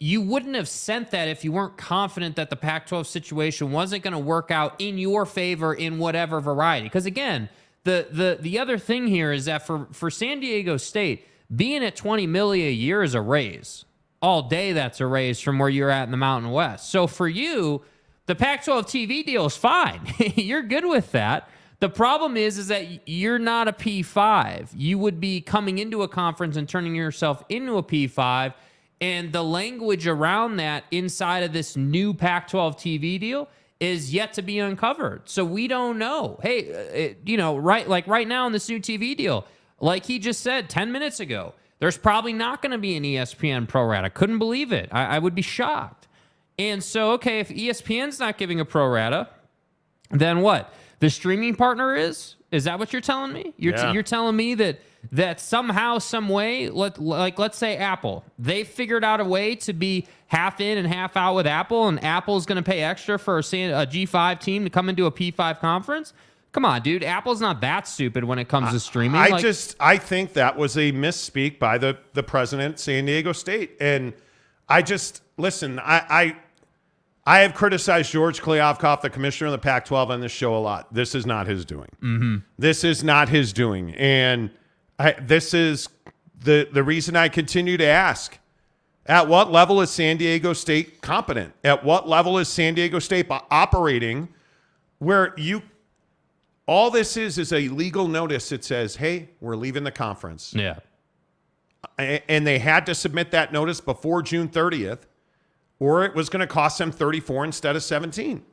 you wouldn't have sent that if you weren't confident that the Pac-12 situation wasn't going to work out in your favor in whatever variety. Because again, the other thing here is that for San Diego State, being at $20 million a year is a raise. All day that's a raise from where you're at in the Mountain West. So for you, the Pac-12 TV deal is fine. You're good with that. The problem is that you're not a P5. You would be coming into a conference and turning yourself into a P5. And the language around that inside of this new Pac-12 TV deal is yet to be uncovered. So we don't know. Hey, right now in this new TV deal, like he just said 10 minutes ago, there's probably not going to be an ESPN pro rata. Couldn't believe it. I would be shocked. And so, okay, if ESPN's not giving a pro rata, then what? The streaming partner is? Is that what you're telling me? You're telling me that somehow, some way, let's say Apple, they figured out a way to be half in and half out with Apple, and Apple's going to pay extra for a G5 team to come into a P5 conference? Come on, dude. Apple's not that stupid when it comes to streaming. I think that was a misspeak by the president of San Diego State. And listen, I have criticized George Kliavkoff, the commissioner of the Pac-12, on this show a lot. This is not his doing. Mm-hmm. This is not his doing. And this is the reason I continue to ask, at what level is San Diego State competent? At what level is San Diego State operating where all this is a legal notice that says, hey, we're leaving the conference. Yeah. And they had to submit that notice before June 30th, or it was going to cost them 34 instead of 17.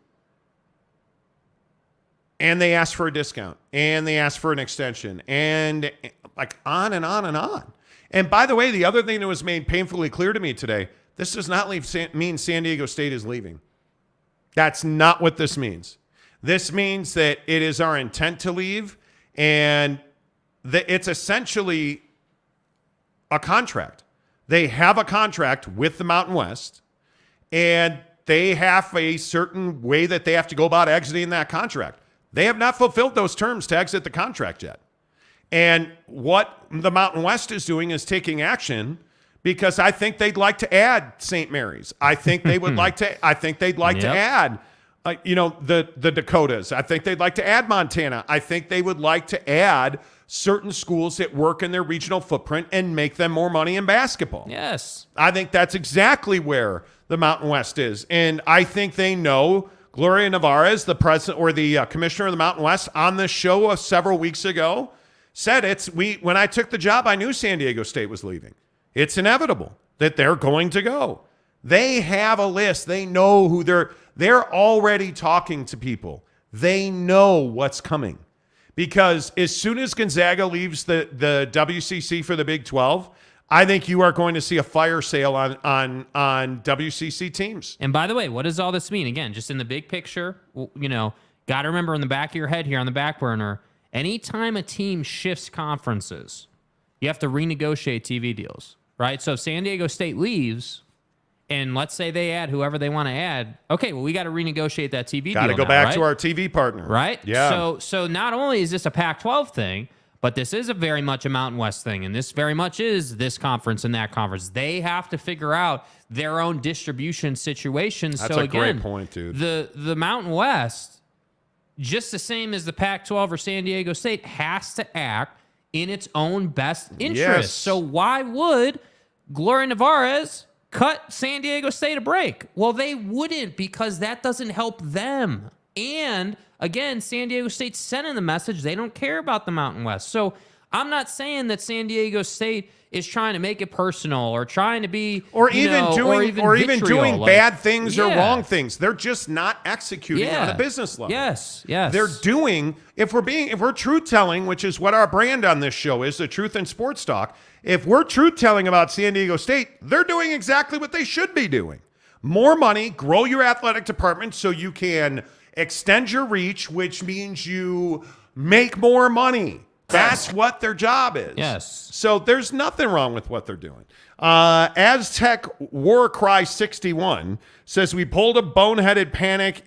And they asked for a discount, and they asked for an extension, and like on and on and on. And by the way, the other thing that was made painfully clear to me today, this does not mean San Diego State is leaving. That's not what this means. This means that it is our intent to leave, and it's essentially a contract. They have a contract with the Mountain West, and they have a certain way that they have to go about exiting that contract. They have not fulfilled those terms to exit the contract yet. And what the Mountain West is doing is taking action, because I think they'd like to add St. Mary's. I think they would like to. I think they'd like to add the Dakotas. I think they'd like to add Montana. I think they would like to add certain schools that work in their regional footprint and make them more money in basketball. Yes. I think that's exactly where the Mountain West is. And I think they know Gloria Nevarez, the president or the commissioner of the Mountain West, on the show several weeks ago, said when I took the job, I knew San Diego State was leaving. It's inevitable that they're going to go. They have a list. They know who they're already talking to people. They know what's coming. Because as soon as Gonzaga leaves the WCC for the Big 12, I think you are going to see a fire sale on WCC teams. And by the way, what does all this mean? Again, just in the big picture, got to remember in the back of your head here on the back burner, anytime a team shifts conferences, you have to renegotiate TV deals, right? So if San Diego State leaves, and let's say they add whoever they want to add, okay, well, we got to renegotiate that TV deal. Got to go back to our TV partner. Right? Yeah. So not only is this a Pac-12 thing, but this is a very much a Mountain West thing, and this very much is this conference and that conference. They have to figure out their own distribution situations. That's so a great point, dude. The Mountain West, just the same as the Pac-12 or San Diego State, has to act in its own best interest. Yes. So why would Gloria Nevarez cut San Diego State a break? Well, they wouldn't, because that doesn't help them. And again, San Diego State's sending the message they don't care about the Mountain West. So I'm not saying that San Diego State is trying to make it personal or trying to be even doing bad things or wrong things. They're just not executing on a business level. Yes. They're doing, if we're truth telling, which is what our brand on this show is, the truth in sports talk. If we're truth telling about San Diego State, they're doing exactly what they should be doing. More money, grow your athletic department so you can extend your reach, which means you make more money. That's what their job is. Yes. So there's nothing wrong with what they're doing. Aztec Warcry 61 says we pulled a boneheaded panic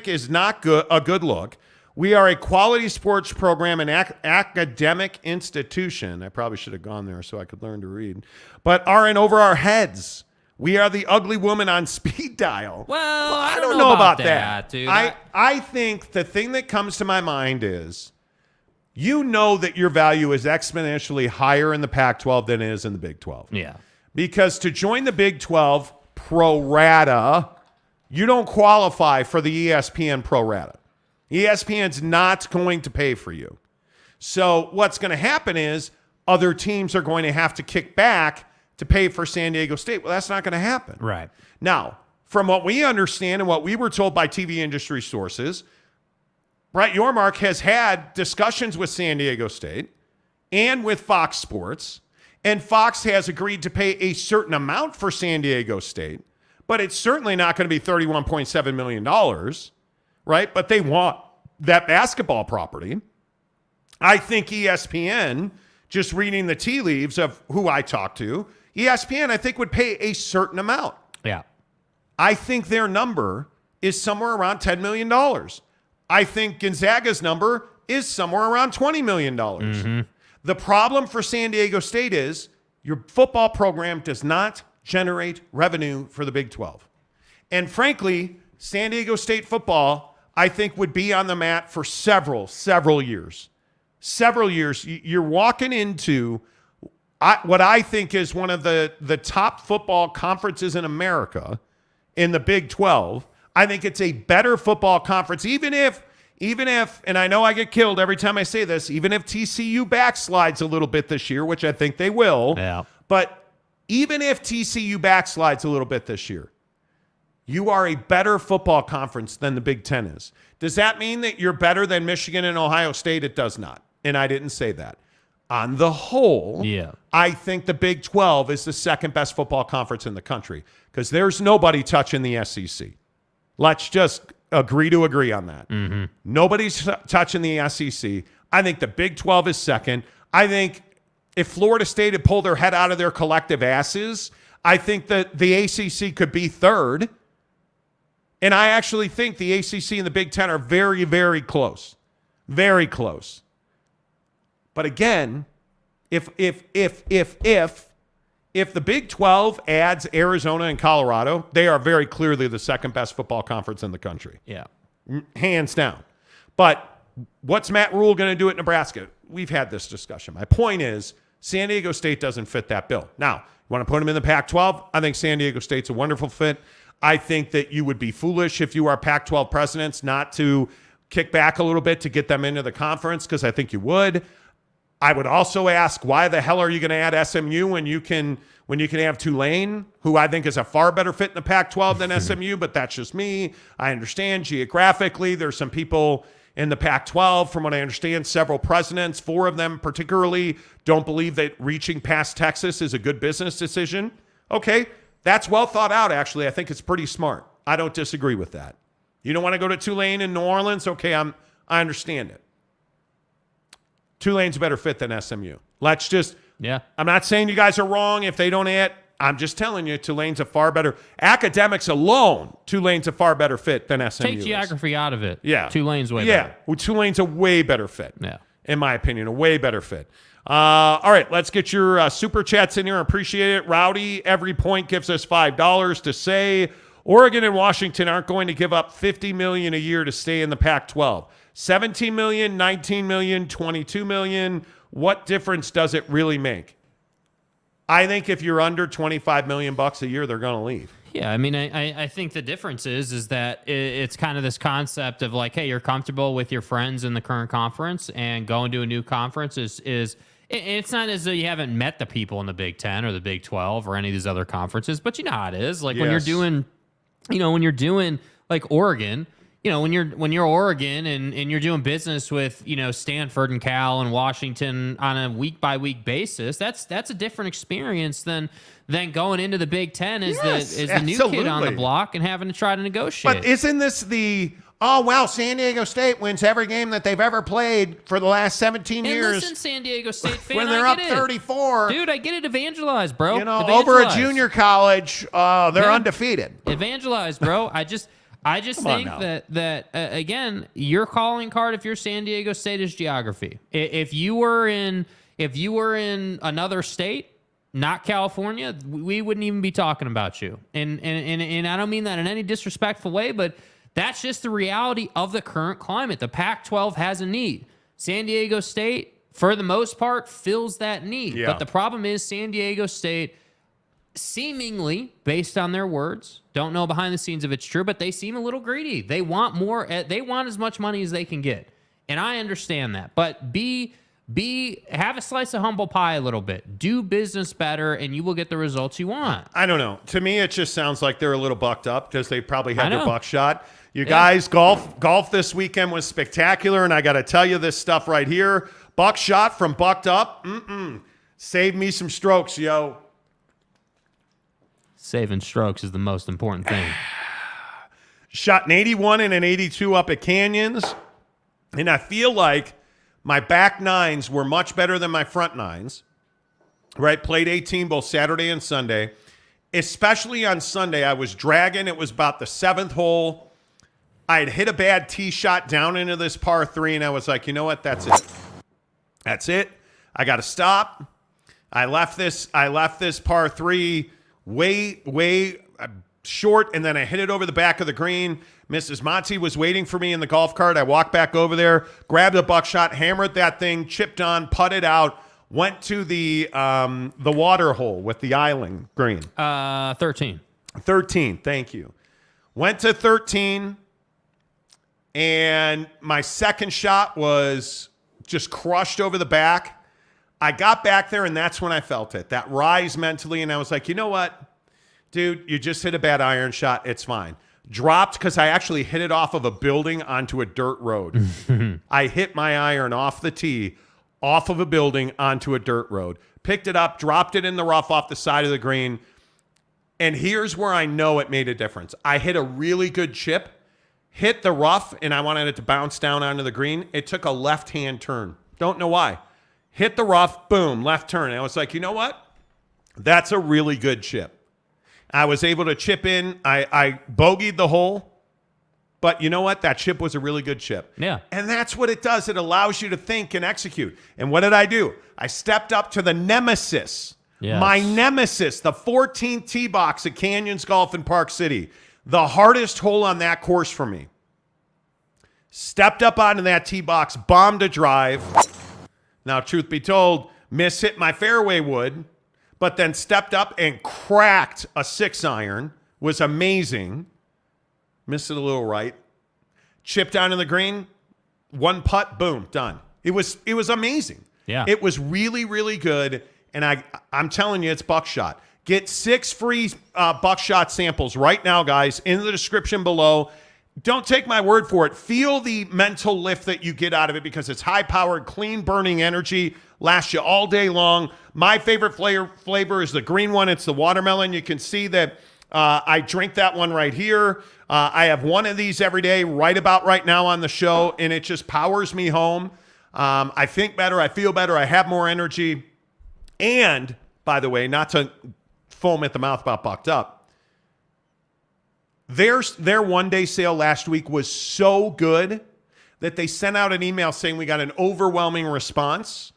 is not a good look. We are a quality sports program and academic institution. I probably should have gone there so I could learn to read. But are in over our heads. We are the ugly woman on speed dial. Well, I don't know about that, dude. I think the thing that comes to my mind is, you know that your value is exponentially higher in the Pac-12 than it is in the Big 12. Yeah. Because to join the Big 12 pro rata, you don't qualify for the ESPN pro rata. ESPN's not going to pay for you. So what's going to happen is other teams are going to have to kick back to pay for San Diego State. Well, that's not going to happen. Right. Now, from what we understand and what we were told by TV industry sources, Brett Yormark has had discussions with San Diego State and with Fox Sports, and Fox has agreed to pay a certain amount for San Diego State, but it's certainly not going to be $31.7 million, right? But they want that basketball property. I think ESPN, just reading the tea leaves of who I talked to, ESPN, I think, would pay a certain amount. Yeah. I think their number is somewhere around $10 million. I think Gonzaga's number is somewhere around $20 million. Mm-hmm. The problem for San Diego State is your football program does not generate revenue for the Big 12. And frankly, San Diego State football, I think, would be on the mat for several years. Several years. You're walking into what I think is one of the top football conferences in America in the Big 12. I think it's a better football conference, even if, and I know I get killed every time I say this, even if TCU backslides a little bit this year, which I think they will. Yeah. But even if TCU backslides a little bit this year, you are a better football conference than the Big Ten is. Does that mean that you're better than Michigan and Ohio State? It does not. And I didn't say that. On the whole, I think the Big 12 is the second best football conference in the country because there's nobody touching the SEC. Let's just agree to agree on that. Mm-hmm. Nobody's touching the SEC. I think the Big 12 is second. I think if Florida State had pulled their head out of their collective asses, I think that the ACC could be third. And I actually think the ACC and the Big 10 are very, very close. Very close. But again, if If the Big 12 adds Arizona and Colorado, they are very clearly the second best football conference in the country. Yeah. Hands down. But what's Matt Rule going to do at Nebraska? We've had this discussion. My point is San Diego State doesn't fit that bill. Now, you want to put them in the Pac-12? I think San Diego State's a wonderful fit. I think that you would be foolish if you are Pac-12 presidents not to kick back a little bit to get them into the conference, because I think you would. I would also ask, why the hell are you going to add SMU when you can have Tulane, who I think is a far better fit in the Pac-12 than SMU, but that's just me. I understand geographically there's some people in the Pac-12, from what I understand, several presidents, 4 of them particularly, don't believe that reaching past Texas is a good business decision. Okay, that's well thought out, actually. I think it's pretty smart. I don't disagree with that. You don't want to go to Tulane in New Orleans? Okay, I understand it. Tulane's a better fit than SMU. Let's just, I'm not saying you guys are wrong if they don't add. I'm just telling you, Tulane's a far better, academics alone, Tulane's a far better fit than SMU. Take geography out of it. Yeah. Tulane's way better. Well, Tulane's a way better fit. Yeah. In my opinion, a way better fit. All right, let's get your super chats in here. I appreciate it. Rowdy, every point gives us $5 to say Oregon and Washington aren't going to give up $50 million a year to stay in the Pac-12. 17 million, 19 million, 22 million. What difference does it really make? I think if you're under 25 million bucks a year, they're going to leave. Yeah, I mean, I think the difference is that it's kind of this concept of like, hey, you're comfortable with your friends in the current conference, and going to a new conference is it's not as though you haven't met the people in the Big 10 or the Big 12 or any of these other conferences, but you know how it is. Like when you're doing like Oregon. When you're Oregon and you're doing business with, Stanford and Cal and Washington on a week by week basis, that's a different experience than going into the Big Ten as the new kid on the block and having to try to negotiate. But isn't this San Diego State wins every game that they've ever played for the last 17 years. Listen, San Diego State fan, when they're up 34. Dude, I get it. Evangelize, bro. Over a junior college, they're undefeated. Evangelize, bro. I just think that again, your calling card if you're San Diego State is geography. If you were in another state, not California, we wouldn't even be talking about you. And I don't mean that in any disrespectful way, but that's just the reality of the current climate. The Pac-12 has a need. San Diego State, for the most part, fills that need. Yeah. But the problem is San Diego State, seemingly, based on their words, don't know behind the scenes if it's true, but they seem a little greedy. They want more. They want as much money as they can get. And I understand that. But have a slice of humble pie a little bit. Do business better, and you will get the results you want. I don't know. To me, it just sounds like they're a little bucked up because they probably had their buckshot. You guys, golf this weekend was spectacular, and I got to tell you this stuff right here. Buckshot from bucked up. Save me some strokes, yo. Saving strokes is the most important thing. Shot an 81 and an 82 up at Canyons, and I feel like my back nines were much better than my front nines. Right? Played 18 both Saturday and Sunday. Especially on Sunday, I was dragging. It was about the 7th hole. I had hit a bad tee shot down into this par 3, and I was like, you know what? That's it. That's it. I got to stop. I left this par 3 way short, and then I hit it over the back of the green. Mrs. Monty was waiting for me in the golf cart. I walked back over there, grabbed a buckshot, hammered that thing, chipped on, putted out, went to the water hole with the island green. 13. 13, thank you. Went to 13, and my second shot was just crushed over the back. I got back there, and that's when I felt it, that rise mentally, and I was like, you know what? Dude, you just hit a bad iron shot. It's fine. Dropped because I actually hit it off of a building onto a dirt road. I hit my iron off the tee, off of a building onto a dirt road. Picked it up, dropped it in the rough off the side of the green. And here's where I know it made a difference. I hit a really good chip, hit the rough, and I wanted it to bounce down onto the green. It took a left-hand turn. Don't know why. Hit the rough, boom, left turn. And I was like, you know what? That's a really good chip. I was able to chip in. I bogeyed the hole. But you know what? That chip was a really good chip. Yeah. And that's what it does. It allows you to think and execute. And what did I do? I stepped up to the nemesis Yes. My nemesis, the 14th tee box at Canyons Golf in Park City. The hardest hole on that course for me. Stepped up onto that tee box, bombed a drive. Now, truth be told, hit my fairway wood, but then stepped up and cracked a 6-iron. Was amazing. Missed it a little right. Chipped onto the green. One putt, boom, done. It was amazing. Yeah. It was really, really good. And I'm telling you, it's buckshot. Get 6 free buckshot samples right now, guys, in the description below. Don't take my word for it. Feel the mental lift that you get out of it because it's high-powered, clean-burning energy. Lasts you all day long. My favorite flavor is the green one. It's the watermelon. You can see that I drink that one right here. I have one of these every day, right about right now on the show, and it just powers me home. I think better. I feel better. I have more energy. And, by the way, not to foam at the mouth about Bucked Up, their one-day sale last week was so good that they sent out an email saying we got an overwhelming response,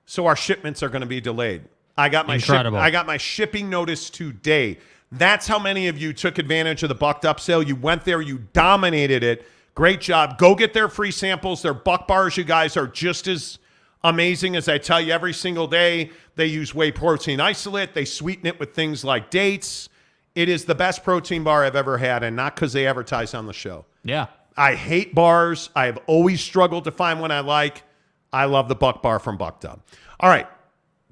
so our shipments are going to be delayed. I got my shipping notice today. That's how many of you took advantage of the Bucked Up sale. You went there, you dominated it. Great job. Go get their free samples. Their Buck Bars, you guys, are just as amazing as I tell you every single day. They use whey protein isolate. They sweeten it with things like dates. It is the best protein bar I've ever had, and not because they advertise on the show. Yeah. I hate bars. I have always struggled to find one I like. I love the Buck Bar from Bucked Up. All right.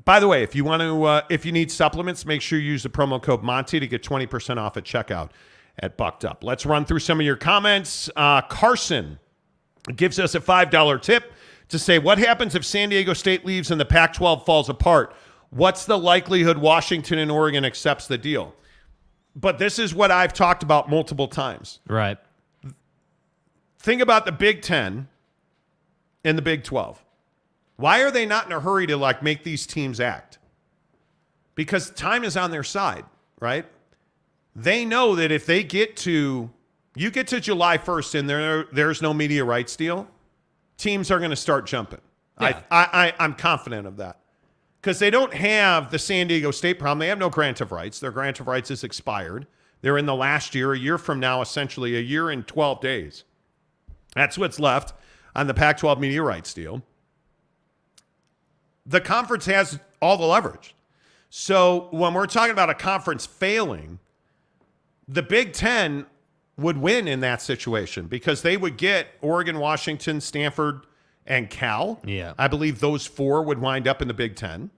By the way, if you want to, if you need supplements, make sure you use the promo code Monty to get 20% off at checkout at Bucked Up. Let's run through some of your comments. Carson gives us a $5 tip to say, what happens if San Diego State leaves and the Pac-12 falls apart? What's the likelihood Washington and Oregon accepts the deal? But this is what I've talked about multiple times. Right. Think about the Big Ten and the Big 12. Why are they not in a hurry to make these teams act? Because time is on their side, right? They know that if they get to July 1st and there's no media rights deal, teams are going to start jumping. Yeah. I'm confident of that. Because they don't have the San Diego State problem. They have no grant of rights. Their grant of rights is expired. They're in the last year, a year from now, essentially a year and 12 days. That's what's left on the Pac-12 media rights deal. The conference has all the leverage. So when we're talking about a conference failing, the Big Ten would win in that situation because they would get Oregon, Washington, Stanford, and Cal. Yeah. I believe those 4 would wind up in the Big Ten.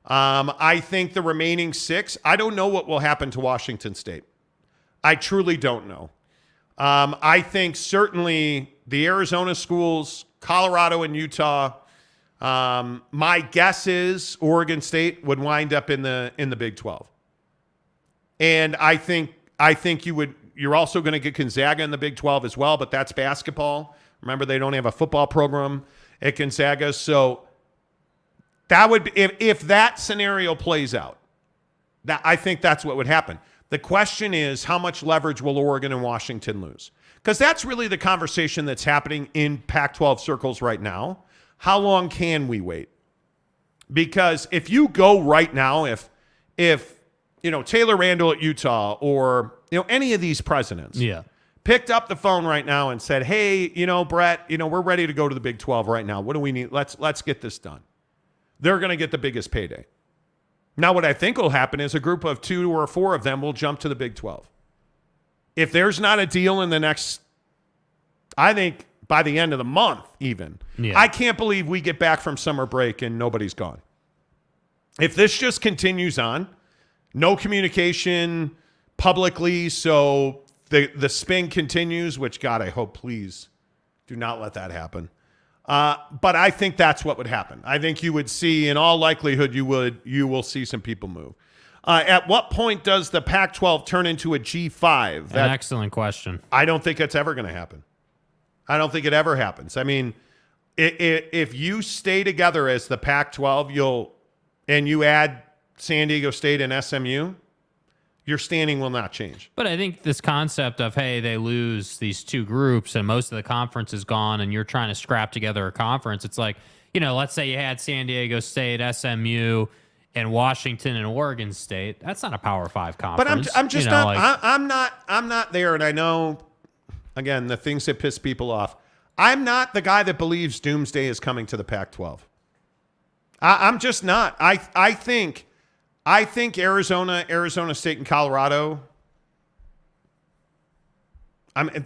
I think the remaining 6, I don't know what will happen to Washington State. I truly don't know. I think certainly the Arizona schools, Colorado and Utah, my guess is Oregon State would wind up in the Big 12. And I think you're also going to get Gonzaga in the Big 12 as well, but that's basketball. Remember, they don't have a football program at Gonzaga. So that would be, if that scenario plays out, I think that's what would happen. The question is, how much leverage will Oregon and Washington lose? Because that's really the conversation that's happening in Pac-12 circles right now. How long can we wait? Because if you go right now, if Taylor Randall at Utah or any of these presidents picked up the phone right now and said, hey, Brett, we're ready to go to the Big 12 right now. What do we need? Let's get this done. They're going to get the biggest payday. Now, what I think will happen is a group of 2 or 4 of them will jump to the Big 12. If there's not a deal in the next, I think by the end of the month even, I can't believe we get back from summer break and nobody's gone. If this just continues on, no communication publicly, so the spin continues, which, God, I hope, please do not let that happen. But I think that's what would happen. I think you would see, in all likelihood, you will see some people move. At what point does the Pac-12 turn into a G5? An excellent question. I don't think it's ever going to happen. I don't think it ever happens. I mean, if you stay together as the Pac-12, and you add San Diego State and SMU, your standing will not change. But I think this concept of, hey, they lose these 2 groups and most of the conference is gone and you're trying to scrap together a conference. It's like, let's say you had San Diego State, SMU, and Washington and Oregon State. That's not a Power 5 But conference. I'm just You know, not. I'm not there. And I know, again, the things that piss people off. I'm not the guy that believes doomsday is coming to the Pac-12. I'm just not. I think Arizona State, and Colorado.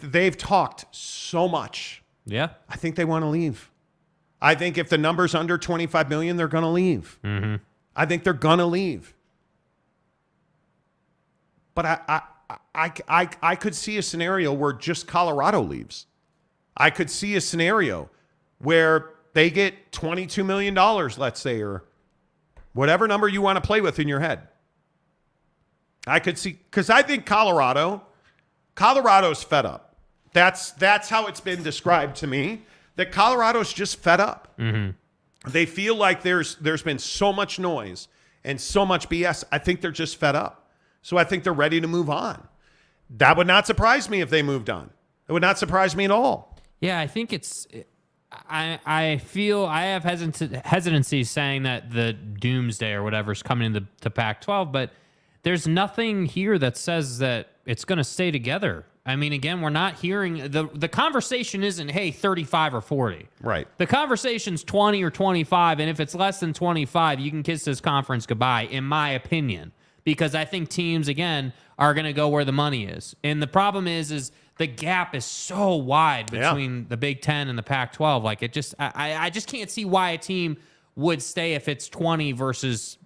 They've talked so much. Yeah. I think they want to leave. I think if the number's under 25 million, they're going to leave. Mm-hmm. I think they're going to leave. But I could see a scenario where just Colorado leaves. I could see a scenario where they get $22 million, let's say, or whatever number you want to play with in your head. I could see, because I think Colorado's fed up. That's how it's been described to me, that Colorado's just fed up. Mm-hmm. They feel like there's been so much noise and so much BS. I think they're just fed up. So I think they're ready to move on. That would not surprise me if they moved on. It would not surprise me at all. Yeah, I think I feel I have hesitancy saying that the doomsday or whatever is coming into the Pac-12, but there's nothing here that says that it's going to stay together. I mean, again, we're not hearing the conversation isn't, hey, 35 or 40. Right. The conversation's 20 or 25, and if it's less than 25, you can kiss this conference goodbye, in my opinion, because I think teams, again, are going to go where the money is. And the problem is the gap is so wide between the Big Ten and the Pac-12. Like, it just, I just can't see why a team would stay if it's 20 versus,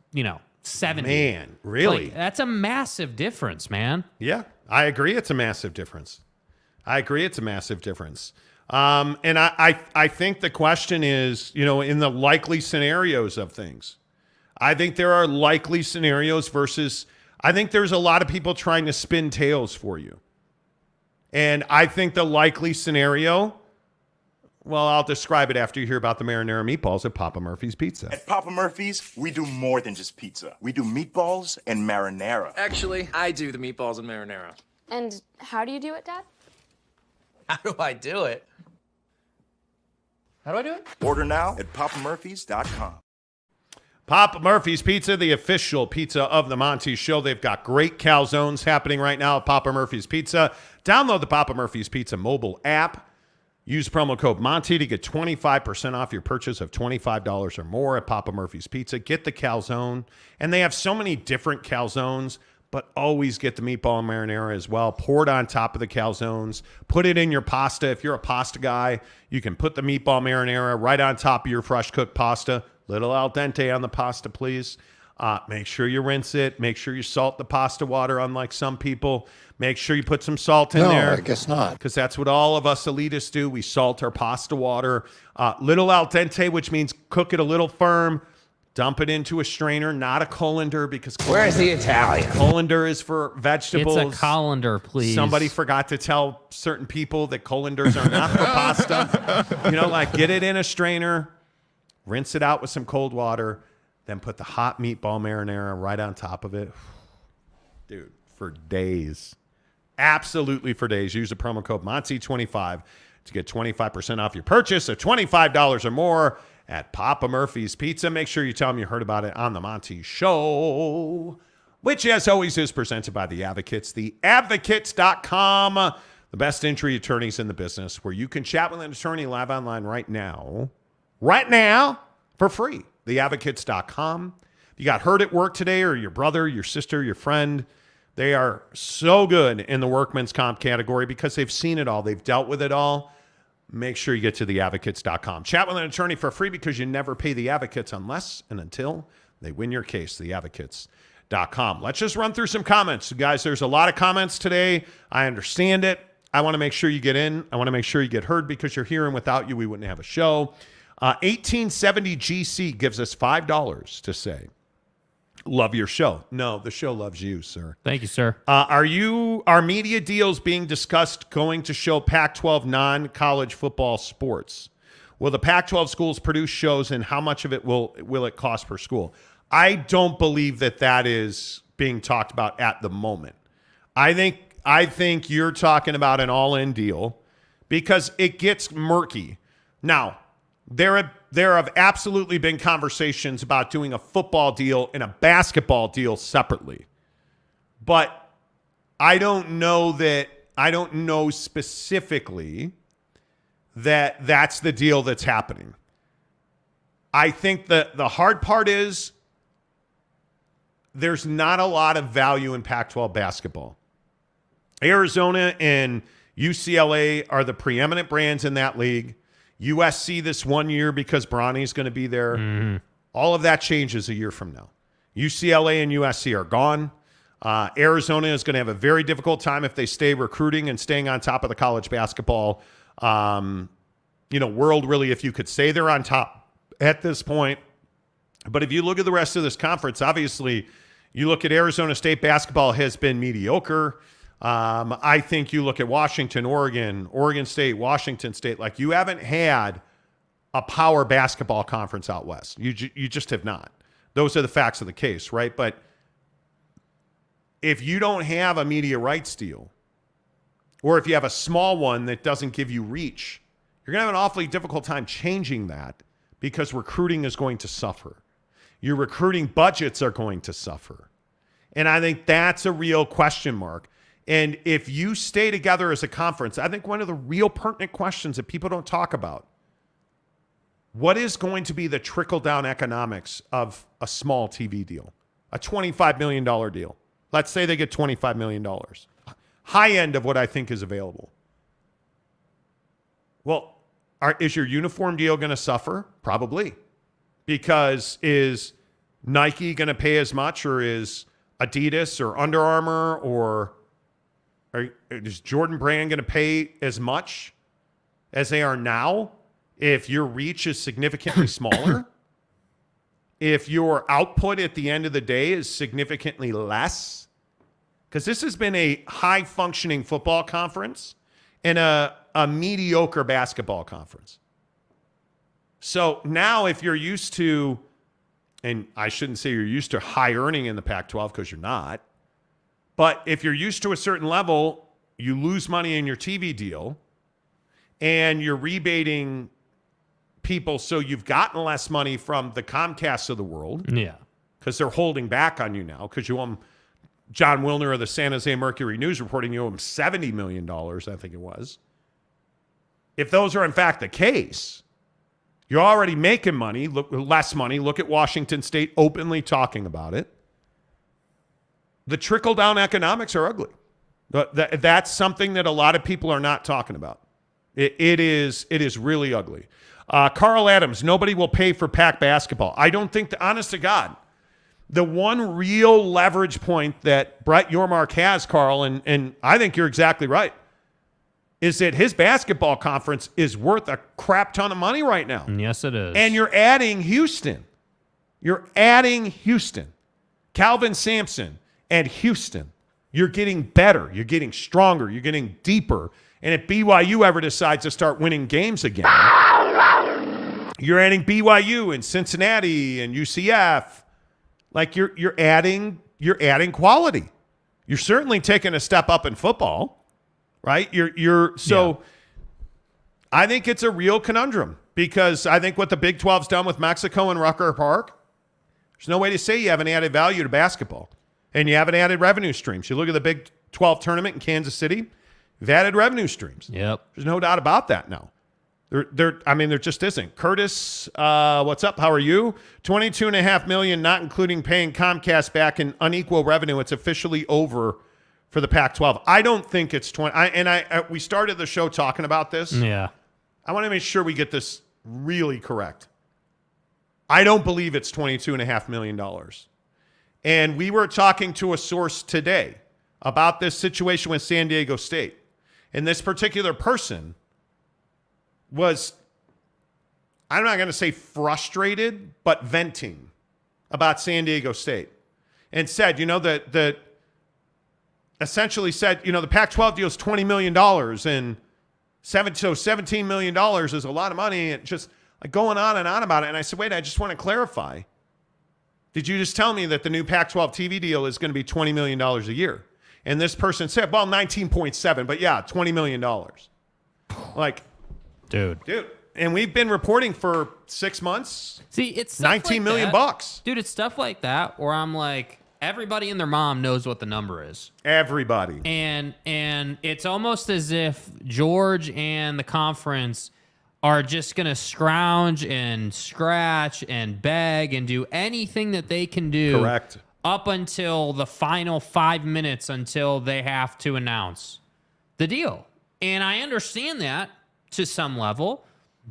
70. Man, really? Like, that's a massive difference, man. Yeah, I agree. It's a massive difference. And I think the question is, in the likely scenarios of things, I think there are likely scenarios versus, I think there's a lot of people trying to spin tails for you. And I think the likely scenario, well, I'll describe it after you hear about the marinara meatballs at Papa Murphy's Pizza. At Papa Murphy's, we do more than just pizza. We do meatballs and marinara. Actually, I do the meatballs and marinara. And how do you do it, Dad? How do I do it? Order now at papamurphys.com. Papa Murphy's Pizza, the official pizza of the Monty Show. They've got great calzones happening right now at Papa Murphy's Pizza. Download the Papa Murphy's Pizza mobile app. Use promo code Monty to get 25% off your purchase of $25 or more at Papa Murphy's Pizza. Get the calzone. And they have so many different calzones, but always get the meatball and marinara as well. Pour it on top of the calzones. Put it in your pasta. If you're a pasta guy, you can put the meatball marinara right on top of your fresh cooked pasta. Little al dente on the pasta, please. Make sure you rinse it. Make sure you salt the pasta water, unlike some people. Make sure you put some salt in there. No, I guess not. Because that's what all of us elitists do. We salt our pasta water. Little al dente, which means cook it a little firm. Dump it into a strainer, not a colander, because Where's the Italian? colander is for vegetables. It's a colander, please. Somebody forgot to tell certain people that colanders are not for pasta. Get it in a strainer, rinse it out with some cold water, then put the hot meatball marinara right on top of it. Dude, for days. Absolutely for days. Use the promo code Monty25 to get 25% off your purchase of $25 or more at Papa Murphy's Pizza. Make sure you tell them you heard about it on the Monty Show, which, as always, is presented by The Advocates. TheAdvocates.com, the best injury attorneys in the business, where you can chat with an attorney live online right now, for free. TheAdvocates.com. If you got hurt at work today, or your brother, your sister, your friend, they are so good in the workman's comp category because they've seen it all. They've dealt with it all. Make sure you get to theadvocates.com. Chat with an attorney for free because you never pay the advocates unless and until they win your case. Theadvocates.com. Let's just run through some comments. Guys, there's a lot of comments today. I understand it. I want to make sure you get in. I want to make sure you get heard because you're here, and without you, we wouldn't have a show. 1870 GC gives us $5 to say, love your show. No, the show loves you, sir. Thank you, sir. Are media deals being discussed going to show Pac-12 non-college football sports? Will the Pac-12 schools produce shows, and how much of it will it cost per school? I don't believe that is being talked about at the moment. I think you're talking about an all-in deal because it gets murky. Now, There have absolutely been conversations about doing a football deal and a basketball deal separately. But I don't know specifically that that's the deal that's happening. I think that the hard part is there's not a lot of value in Pac-12 basketball. Arizona and UCLA are the preeminent brands in that league. USC this 1 year because Bronny's going to be there. Mm-hmm. All of that changes a year from now. UCLA and USC are gone. Arizona is going to have a very difficult time if they stay recruiting and staying on top of the college basketball world, really, if you could say they're on top at this point. But if you look at the rest of this conference, obviously, you look at Arizona State basketball has been mediocre. I think you look at Washington, Oregon State, Washington State, like you haven't had a power basketball conference out west. You just have not. Those are the facts of the case, right? But if you don't have a media rights deal, or if you have a small one that doesn't give you reach, you're going to have an awfully difficult time changing that because recruiting is going to suffer. Your recruiting budgets are going to suffer. And I think that's a real question mark. And if you stay together as a conference, I think one of the real pertinent questions that people don't talk about, what is going to be the trickle-down economics of a small TV deal, a $25 million deal? Let's say they get $25 million. High end of what I think is available. Well, is your uniform deal going to suffer? Probably. Because is Nike going to pay as much, or is Adidas or Under Armour or is Jordan Brand going to pay as much as they are now if your reach is significantly smaller? If your output at the end of the day is significantly less? Because this has been a high-functioning football conference and a mediocre basketball conference. So now if you're used to, and I shouldn't say you're used to high earning in the Pac-12 because you're not, but if you're used to a certain level, you lose money in your TV deal and you're rebating people so you've gotten less money from the Comcasts of the world. Yeah. Because they're holding back on you now because you owe them, John Wilner of the San Jose Mercury News reporting you owe him $70 million, I think it was. If those are in fact the case, you're already making money, less money. Look at Washington State openly talking about it. The trickle-down economics are ugly. That's something that a lot of people are not talking about. It is really ugly. Carl Adams, nobody will pay for PAC basketball. I don't think, honest to God, the one real leverage point that Brett Yormark has, Carl, and I think you're exactly right, is that his basketball conference is worth a crap ton of money right now. Yes, it is. And you're adding Houston. Calvin Sampson and Houston. You're getting better. You're getting stronger. You're getting deeper. And if BYU ever decides to start winning games again, you're adding BYU and Cincinnati and UCF. Like you're adding quality. You're certainly taking a step up in football, right? I think it's a real conundrum because I think what the Big 12's done with Mexico and Rucker Park, there's no way to say you haven't added value to basketball and you haven't added revenue streams. You look at the Big 12 tournament in Kansas City, you've added revenue streams. Yep. There's no doubt about that now. There just isn't. Curtis, what's up? How are you? $22.5 million, not including paying Comcast back in unequal revenue. It's officially over for the Pac-12. I don't think it's 20. We started the show talking about this. Yeah. I want to make sure we get this really correct. I don't believe it's $22.5 million. And we were talking to a source today about this situation with San Diego State. And this particular person was, I'm not going to say frustrated, but venting about San Diego State and said, that essentially said, the Pac-12 deal is $20 million and $17 million is a lot of money, and just like going on and on about it. And I said, wait, I just want to clarify. Did you just tell me that the new Pac-12 TV deal is going to be $20 million a year? And this person said, well, 19.7, but yeah, $20 million. Like, Dude. and we've been reporting for 6 months. See, it's stuff 19 like million that. bucks. Dude, it's stuff like that where I'm like, everybody and their mom knows what the number is. Everybody. And it's almost as if George and the conference are just going to scrounge and scratch and beg and do anything that they can do. Correct. Up until the final 5 minutes until they have to announce the deal. And I understand that to some level,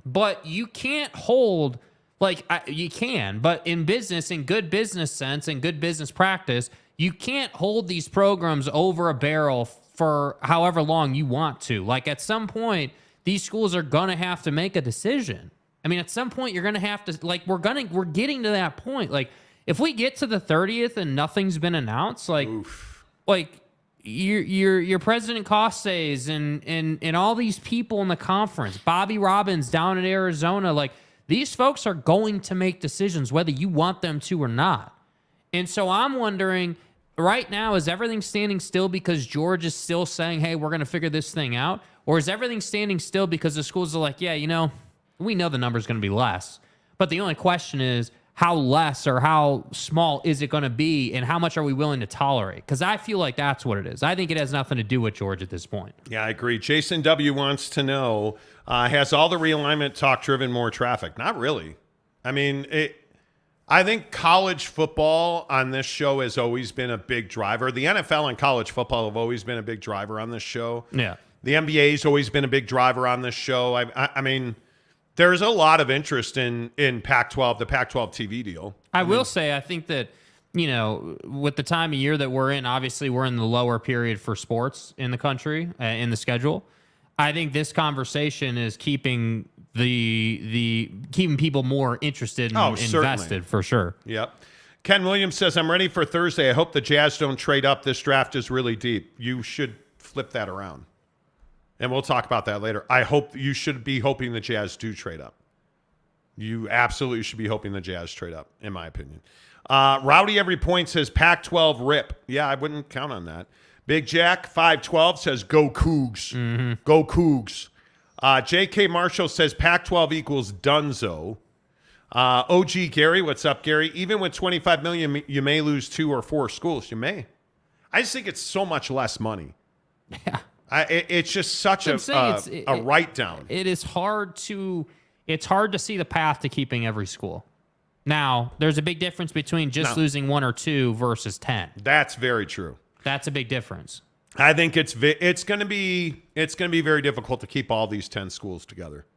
but you can't hold, you can, but in business, in good business sense and good business practice, you can't hold these programs over a barrel for however long you want to. Like at some point, these schools are going to have to make a decision. I mean, at some point you're going to have to, we're getting to that point. Like if we get to the 30th and nothing's been announced, your President Costes and all these people in the conference, Bobby Robbins down in Arizona, like these folks are going to make decisions whether you want them to or not. And so I'm wondering right now, is everything standing still because George is still saying, hey, we're going to figure this thing out? Or is everything standing still because the schools are like, yeah, we know the number's going to be less. But the only question is, how less or how small is it going to be, and how much are we willing to tolerate? Because I feel like that's what it is. I think it has nothing to do with George at this point. Yeah, I agree. Jason W. wants to know, has all the realignment talk driven more traffic? Not really. I mean, I think college football on this show has always been a big driver. The NFL and college football have always been a big driver on this show. Yeah. The NBA has always been a big driver on this show. I mean, there's a lot of interest in Pac-12, the Pac-12 TV deal. I will say, I think that, with the time of year that we're in, obviously we're in the lower period for sports in the country, in the schedule. I think this conversation is keeping keeping people more interested and invested for sure. Yep. Ken Williams says, I'm ready for Thursday. I hope the Jazz don't trade up. This draft is really deep. You should flip that around. And we'll talk about that later. I hope you should be hoping the Jazz do trade up. You absolutely should be hoping the Jazz trade up, in my opinion. Rowdy Every Point says Pac-12 rip. Yeah, I wouldn't count on that. Big Jack 512 says go Cougs. Mm-hmm. Go Cougs. J.K. Marshall says Pac-12 equals Dunzo. OG Gary, what's up, Gary? Even with $25 million, you may lose 2 or 4 schools. You may. I just think it's so much less money. Yeah. It's just such a write-down. It's hard to see the path to keeping every school. Now, there's a big difference between losing 1 or 2 versus 10. That's very true. That's a big difference. I think it's going to be very difficult to keep all these 10 schools together.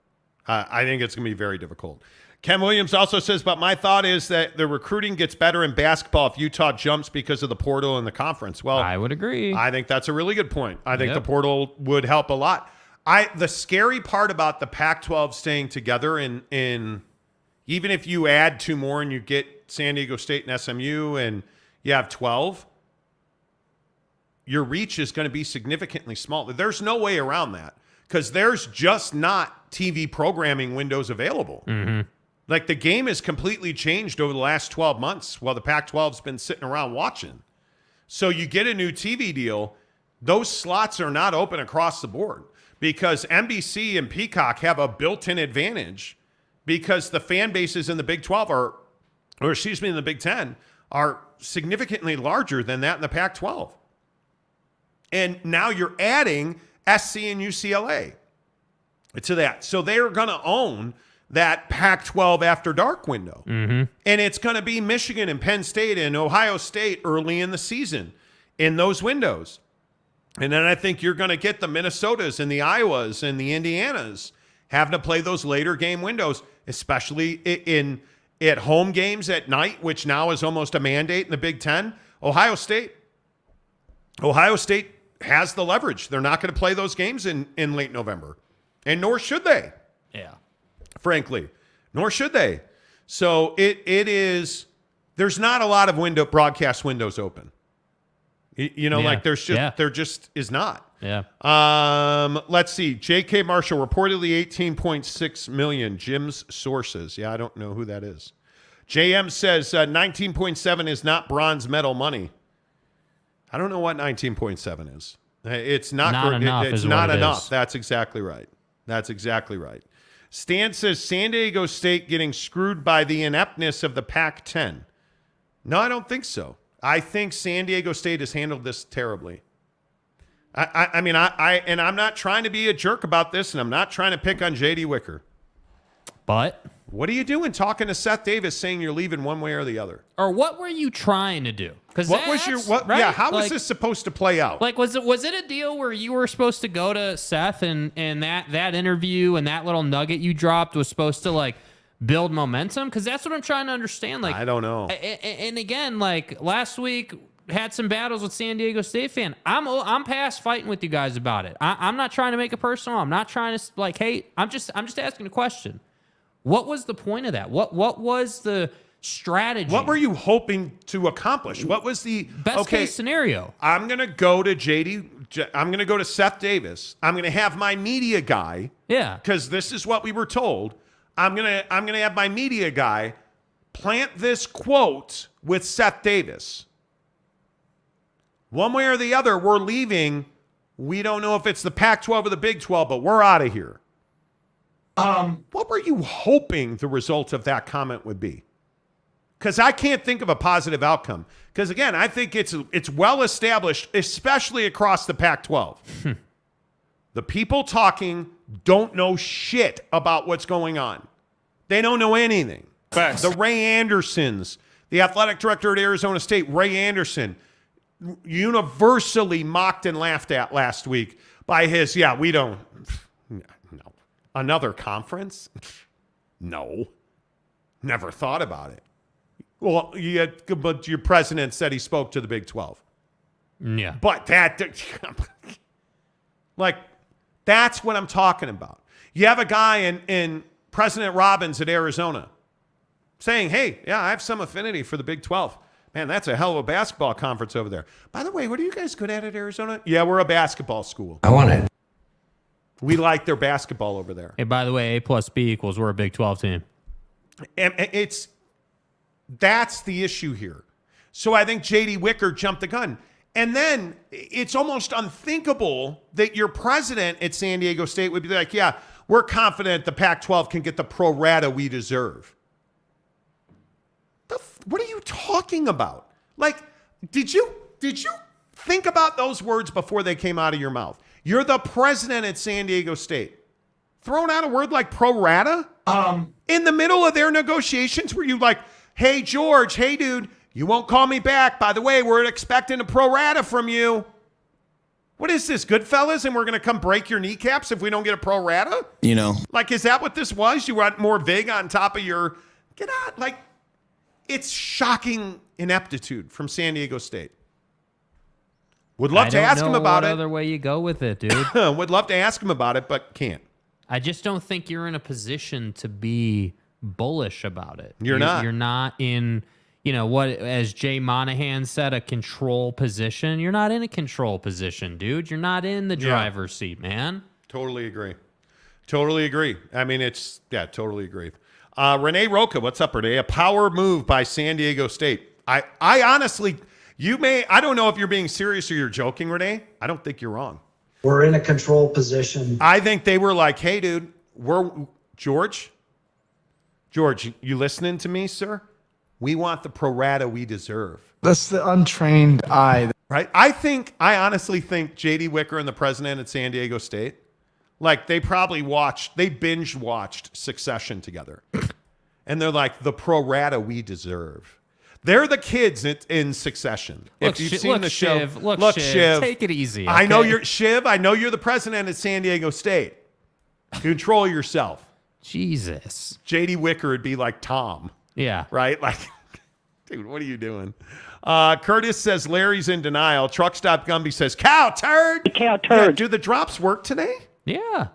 I think it's going to be very difficult. Ken Williams also says, but my thought is that the recruiting gets better in basketball if Utah jumps because of the portal and the conference. Well, I would agree. I think that's a really good point. I think the portal would help a lot. The scary part about the Pac-12 staying together in even if you add 2 more and you get San Diego State and SMU and you have 12, your reach is going to be significantly smaller. There's no way around that because there's just not TV programming windows available. Mm-hmm. Like the game has completely changed over the last 12 months while the Pac-12's been sitting around watching. So you get a new TV deal, those slots are not open across the board because NBC and Peacock have a built-in advantage because the fan bases in the Big 12 in the Big 10 are significantly larger than that in the Pac-12. And now you're adding SC and UCLA to that. So they're going to own that Pac-12 after dark window. Mm-hmm. And it's going to be Michigan and Penn State and Ohio State early in the season in those windows. And then I think you're going to get the Minnesotas and the Iowas and the Indianas having to play those later game windows, especially at home games at night, which now is almost a mandate in the Big Ten. Ohio State has the leverage. They're not going to play those games in late November, and nor should they. Yeah. Frankly, nor should they. So there's not a lot of broadcast windows open. There just is not. Yeah. Let's see. J.K. Marshall reportedly 18.6 million. Jim's sources. Yeah, I don't know who that is. JM says 19.7 is not bronze medal money. I don't know what 19.7 is. It's not enough. It's not enough. That's exactly right. Stan says San Diego State getting screwed by the ineptness of the Pac-10. No, I don't think so. I think San Diego State has handled this terribly. I mean, I'm not trying to be a jerk about this, and I'm not trying to pick on J.D. Wicker. But what are you doing talking to Seth Davis saying you're leaving one way or the other? or what were you trying to do? Because Right? Yeah, how was this supposed to play out? Like, was it a deal where you were supposed to go to Seth and that interview and that little nugget you dropped was supposed to like build momentum? Because that's what I'm trying to understand. Like, I don't know. And again, like last week had some battles with San Diego State fan. I'm past fighting with you guys about it. I'm not trying to make it personal. I'm not trying to like hate. I'm just asking a question. What was the point of that? What was the strategy? What were you hoping to accomplish? What was the best case scenario? I'm going to go to I'm going to go to Seth Davis. I'm going to have my media guy. Yeah. Because this is what we were told. I'm going to have my media guy plant this quote with Seth Davis. One way or the other, we're leaving. We don't know if it's the Pac-12 or the Big 12, but we're out of here. What were you hoping the result of that comment would be? Because I can't think of a positive outcome. Because, again, I think it's well established, especially across the Pac-12. The people talking don't know shit about what's going on. They don't know anything. Facts. The Ray Andersons, the athletic director at Arizona State, Ray Anderson, universally mocked and laughed at last week by his, we don't, no. Another conference? No. Never thought about it. Well, but your president said he spoke to the Big 12. Yeah. But that's what I'm talking about. You have a guy in President Robbins at Arizona saying, hey, I have some affinity for the Big 12. Man, that's a hell of a basketball conference over there. By the way, what are you guys good at Arizona? Yeah, we're a basketball school. I want it. We like their basketball over there. Hey, by the way, A plus B equals we're a Big 12 team. And that's the issue here. So I think J.D. Wicker jumped the gun. And then it's almost unthinkable that your president at San Diego State would be like, we're confident the Pac-12 can get the pro rata we deserve. What are you talking about? Like, did you think about those words before they came out of your mouth? You're the president at San Diego State. Throwing out a word like pro rata? In the middle of their negotiations, were you like, hey, George, hey, dude, you won't call me back. By the way, we're expecting a pro rata from you. What is this, Goodfellas, and we're going to come break your kneecaps if we don't get a pro rata? You know. Like, is that what this was? You want more vig on top of your... Get out. Like, it's shocking ineptitude from San Diego State. Would love to ask him about it. Other way you go with it, dude. Would love to ask him about it, but can't. I just don't think you're in a position to be bullish about it. You're not. You're not in, what, as Jay Monahan said, a control position. You're not in a control position, dude. You're not in the driver's seat, man. Totally agree. I mean, totally agree. Renee Roca, what's up, Renee? A power move by San Diego State. I honestly... I don't know if you're being serious or you're joking, Renee. I don't think you're wrong. We're in a control position. I think they were like, hey, dude, George, you listening to me, sir? We want the pro rata we deserve. That's the untrained eye. Right? I honestly think J.D. Wicker and the president at San Diego State, like they binge watched Succession together. And they're like, the pro rata we deserve. They're the kids in Succession. If you've seen the show, look, Shiv, take it easy. Okay? I know you're Shiv. I know you're the president at San Diego State. Control yourself. Jesus. J.D. Wicker would be like Tom. Yeah. Right? Like, dude, what are you doing? Curtis says Larry's in denial. Truck Stop Gumby says cow turd. Cow turd. Yeah, do the drops work today? Yeah.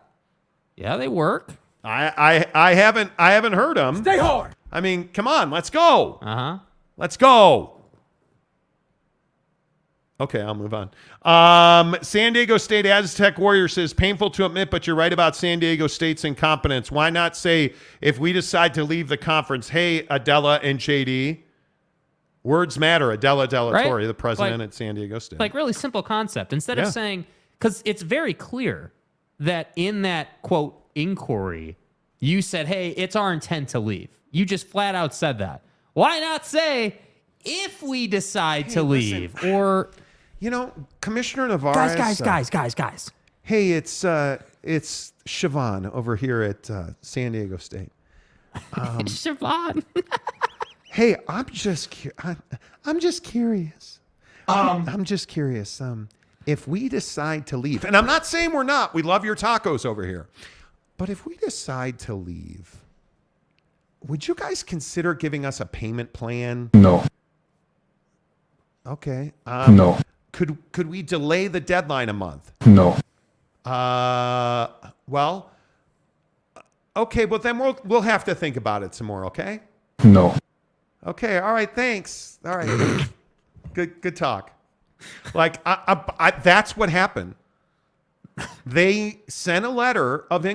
Yeah, they work. I haven't heard them. Stay hard. I mean, come on, let's go. Uh-huh. Let's go. Okay, I'll move on. San Diego State Aztec Warrior says, painful to admit, but you're right about San Diego State's incompetence. Why not say, if we decide to leave the conference, hey, Adela and JD, words matter. Adela Della Torre, the president at San Diego State. Like, really simple concept. Instead of saying, because it's very clear that in that, quote, inquiry, You said, hey, it's our intent to leave. You just flat out said that. Why not say, if we decide to leave? Listen, or, Commissioner Navarez. Guys. Hey, it's Siobhan over here at San Diego State. Siobhan. Hey, I'm just curious. I'm just curious. If we decide to leave, and I'm not saying we're not. We love your tacos over here. But if we decide to leave, would you guys consider giving us a payment plan? No. Okay. No. Could we delay the deadline a month? No. Well, okay, but then we'll have to think about it some more, okay? No. Okay, all right, thanks. All right. Good talk. Like that's what happened. They sent a letter of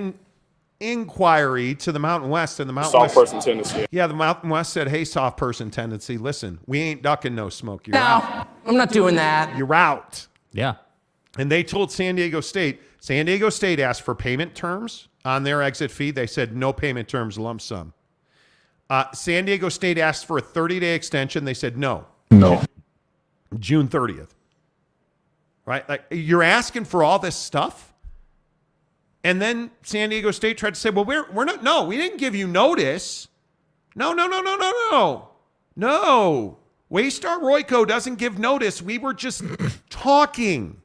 inquiry to the Mountain West, and the Mountain West, person tendency. Yeah, the Mountain West said, "Hey, soft person tendency, listen, we ain't ducking no smoke. You're out. I'm not doing that. You're out." Yeah. And they told San Diego State. San Diego State asked for payment terms on their exit fee. They said no payment terms, lump sum. San Diego State asked for a 30-day extension. They said no. No. June 30th. Right? Like, you're asking for all this stuff? And then San Diego State tried to say, well, we're not, no, we didn't give you notice. No. Waystar Royco doesn't give notice. We were just talking.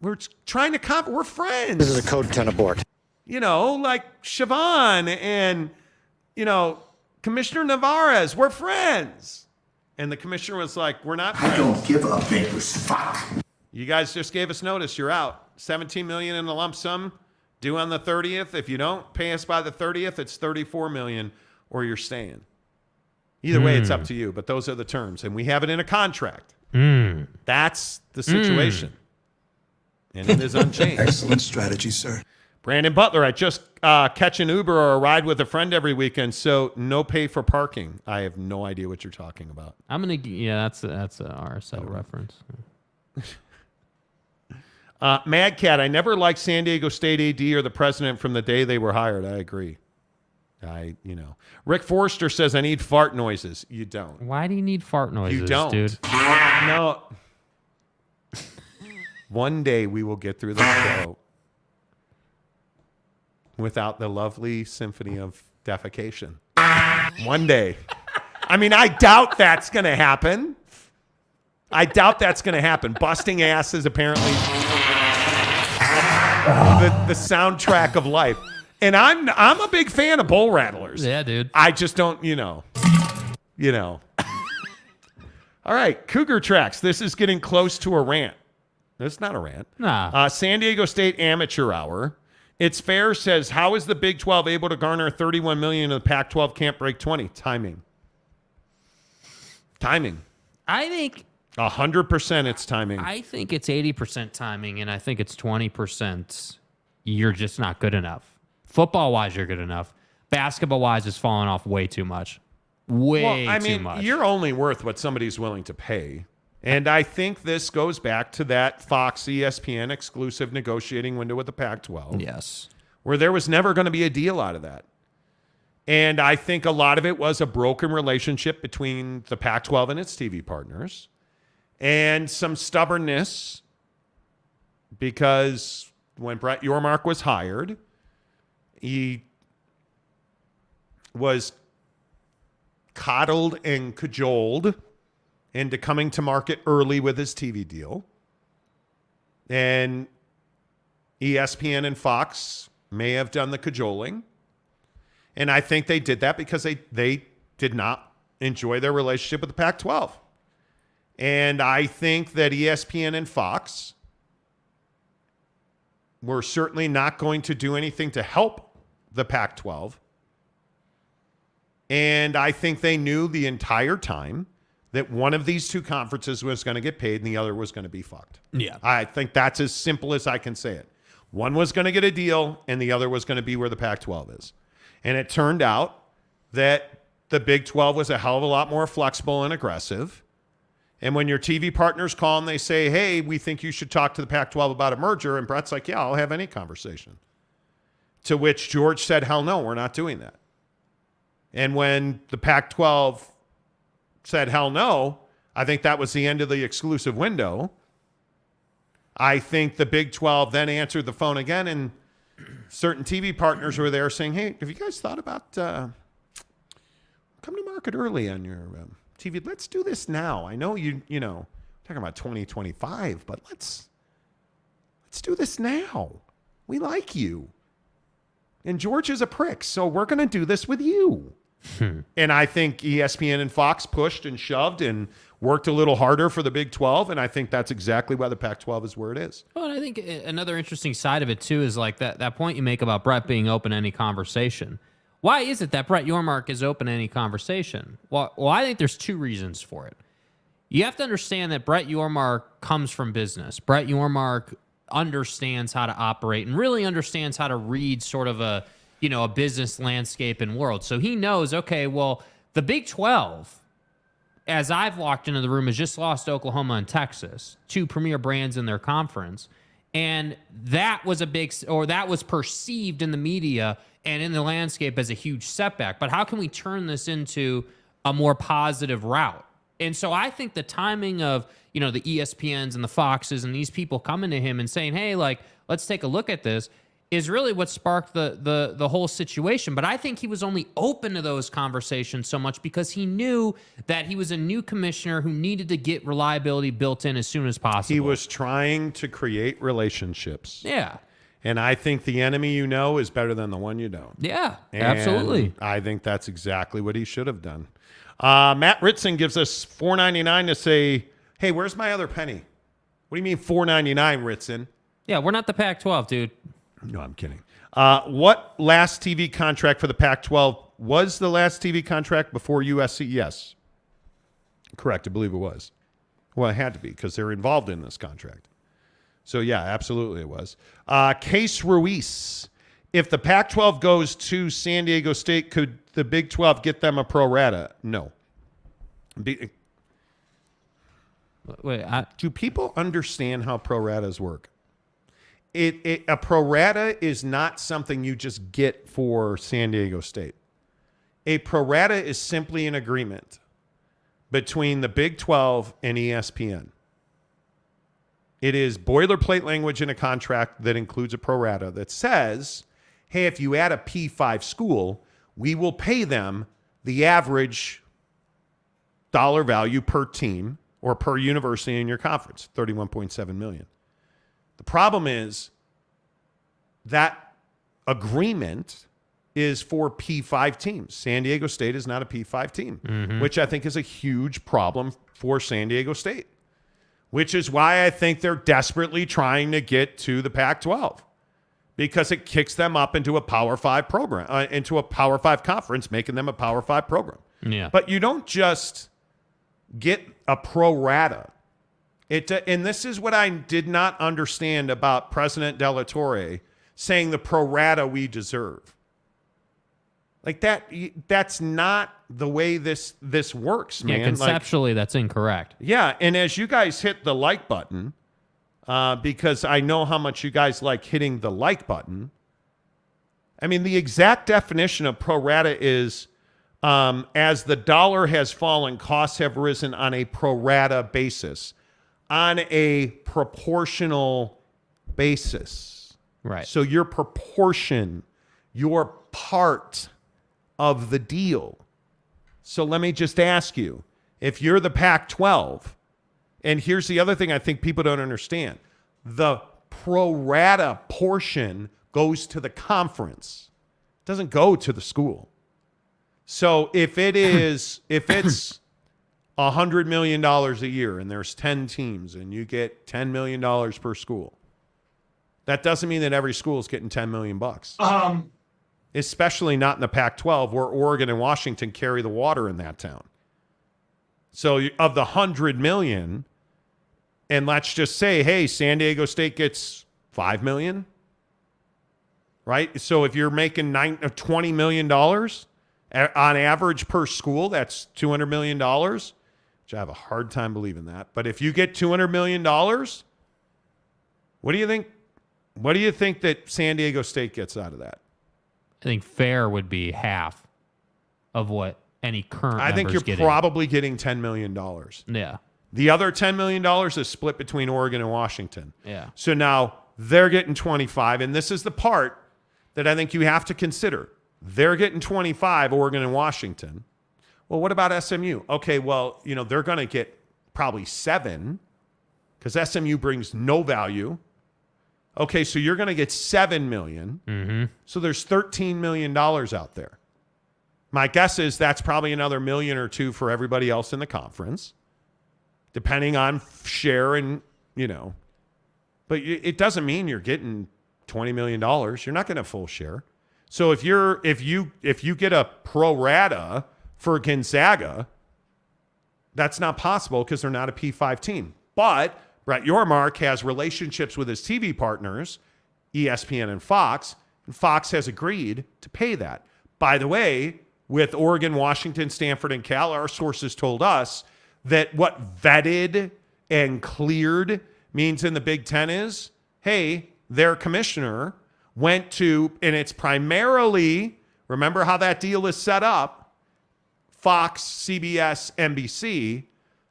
We're trying to we're friends. This is a code 10 abort. Like Siobhan and, Commissioner Navarez, we're friends. And the commissioner was like, we're not friends. I don't give a baker's fuck. You guys just gave us notice. You're out. $17 million in a lump sum due on the 30th. If you don't pay us by the 30th, it's $34 million or you're staying. Either way, it's up to you. But those are the terms. And we have it in a contract. That's the situation. And it is unchanged. Excellent strategy, sir. Brandon Butler, I just catch an Uber or a ride with a friend every weekend, so no pay for parking. I have no idea what you're talking about. That's a RSL reference. Mad Cat, I never liked San Diego State AD or the president from the day they were hired. I agree. Rick Forrester says, I need fart noises. You don't. Why do you need fart noises, You don't. dude? No. One day we will get through the show without the lovely symphony of defecation. One day. I mean, I doubt that's going to happen. Busting ass is apparently the soundtrack of life. And I'm a big fan of bull rattlers. Yeah, dude. I just don't, All right, Cougar Tracks. This is getting close to a rant. It's not a rant. Nah. San Diego State Amateur Hour. It's Fair says, how is the Big 12 able to garner $31 million and the Pac-12 can't break 20? Timing. I think 100% it's timing. I think it's 80% timing, and I think it's 20% you're just not good enough. Football-wise, you're good enough. Basketball-wise, it's fallen off way too much. Too much. You're only worth what somebody's willing to pay. And I think this goes back to that Fox ESPN exclusive negotiating window with the Pac-12. Yes. Where there was never going to be a deal out of that. And I think a lot of it was a broken relationship between the Pac-12 and its TV partners and some stubbornness because when Brett Yormark was hired, he was coddled and cajoled into coming to market early with his TV deal. And ESPN and Fox may have done the cajoling. And I think they did that because they did not enjoy their relationship with the Pac-12. And I think that ESPN and Fox were certainly not going to do anything to help the Pac-12. And I think they knew the entire time that one of these two conferences was going to get paid and the other was going to be fucked. Yeah. I think that's as simple as I can say it. One was going to get a deal and the other was going to be where the Pac-12 is. And it turned out that the Big 12 was a hell of a lot more flexible and aggressive. And when your TV partners call and they say, hey, we think you should talk to the Pac-12 about a merger, and Brett's like, yeah, I'll have any conversation. To which George said, hell no, we're not doing that. And when the Pac-12 said hell no, I think that was the end of the exclusive window. I think the Big 12 then answered the phone again, and certain TV partners were there saying, hey, have you guys thought about come to market early on your TV? Let's do this now. I know you know, talking about 2025, but let's do this now. We like you. And George is a prick, so we're going to do this with you. And I think ESPN and Fox pushed and shoved and worked a little harder for the Big 12, and I think that's exactly why the Pac-12 is where it is. Well, and I think another interesting side of it, too, is like that point you make about Brett being open to any conversation. Why is it that Brett Yormark is open to any conversation? Well, I think there's two reasons for it. You have to understand that Brett Yormark comes from business. Brett Yormark understands how to operate and really understands how to read sort of a business landscape and world. So he knows, okay, well, the Big 12, as I've walked into the room, has just lost Oklahoma and Texas, two premier brands in their conference. And that was that was perceived in the media and in the landscape as a huge setback. But how can we turn this into a more positive route? And so I think the timing of, the ESPNs and the Foxes and these people coming to him and saying, hey, like, let's take a look at this, is really what sparked the whole situation. But I think he was only open to those conversations so much because he knew that he was a new commissioner who needed to get reliability built in as soon as possible. He was trying to create relationships. Yeah. And I think the enemy you know is better than the one you don't. Yeah, and absolutely. I think that's exactly what he should have done. Matt Ritson gives us $4.99 to say, hey, where's my other penny? What do you mean $4.99, Ritson? Yeah, we're not the Pac-12, dude. No, I'm kidding. What last TV contract for the Pac-12 was the last TV contract before USC? Yes. Correct. I believe it was. Well, it had to be because they're involved in this contract. So, yeah, absolutely it was. Case Ruiz. If the Pac-12 goes to San Diego State, could the Big 12 get them a pro rata? No. Wait, do people understand how pro ratas work? A pro rata is not something you just get for San Diego State. A pro rata is simply an agreement between the Big 12 and ESPN. It is boilerplate language in a contract that includes a pro rata that says, hey, if you add a P5 school, we will pay them the average dollar value per team or per university in your conference, $31.7 million. The problem is that agreement is for P5 teams. San Diego State is not a P5 team, which I think is a huge problem for San Diego State, which is why I think they're desperately trying to get to the Pac-12 because it kicks them up into a Power 5 program, into a Power 5 conference, making them a Power 5 program. Yeah. But you don't just get a pro rata. And this is what I did not understand about President De La Torre saying the pro rata we deserve. Like that's not the way this works, man. Yeah, conceptually, that's incorrect. Yeah, and as you guys hit the like button, because I know how much you guys like hitting the like button, I mean, the exact definition of pro rata is as the dollar has fallen, costs have risen on a pro rata basis, on a proportional basis. Right. So your proportion, your part of the deal. So let me just ask you, if you're the Pac-12, and here's the other thing I think people don't understand, the pro rata portion goes to the conference. It doesn't go to the school. So if it's $100 million a year and there's 10 teams and you get $10 million per school, that doesn't mean that every school is getting $10 million. Especially not in the Pac-12 where Oregon and Washington carry the water in that town. So of the $100 million, and let's just say, hey, San Diego State gets $5 million, right? So if you're making $20 million on average per school, that's $200 million, which I have a hard time believing that. But if you get $200 million, what do you think? What do you think that San Diego State gets out of that? I think fair would be half of what any current I think member's you're getting. probably getting $10 million. Yeah. The other $10 million is split between Oregon and Washington. Yeah. So now they're getting 25, and this is the part that I think you have to consider. They're getting 25, Oregon and Washington. Well, what about SMU? Okay, well, they're going to get probably 7 because SMU brings no value. Okay, so you're going to get $7 million. Mm-hmm. So there's $13 million out there. My guess is that's probably another $1 million or $2 million for everybody else in the conference, depending on share and, But it doesn't mean you're getting $20 million. You're not getting a full share. So if you get a pro rata for Gonzaga, that's not possible because they're not a P5 team. But Brett Yormark has relationships with his TV partners, ESPN and Fox has agreed to pay that. By the way, with Oregon, Washington, Stanford, and Cal, our sources told us that what vetted and cleared means in the Big Ten is, hey, their commissioner went to, and it's primarily, remember how that deal is set up, Fox, CBS, NBC.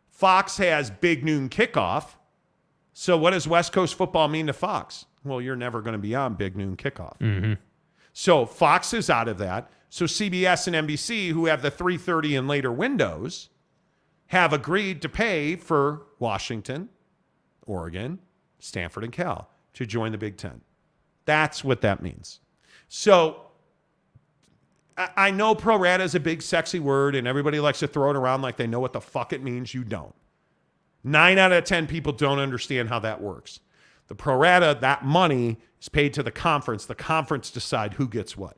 Fox has Big Noon Kickoff. So what does West Coast football mean to Fox? Well, you're never going to be on Big Noon Kickoff. Mm-hmm. So Fox is out of that. So CBS and NBC, who have the 3:30 and later windows, have agreed to pay for Washington, Oregon, Stanford, and Cal to join the Big Ten. That's what that means. So I know pro rata is a big, sexy word, and everybody likes to throw it around like they know what the fuck it means. You don't. 9 out of 10 people don't understand how that works. The pro rata, that money is paid to the conference. The conference decide who gets what.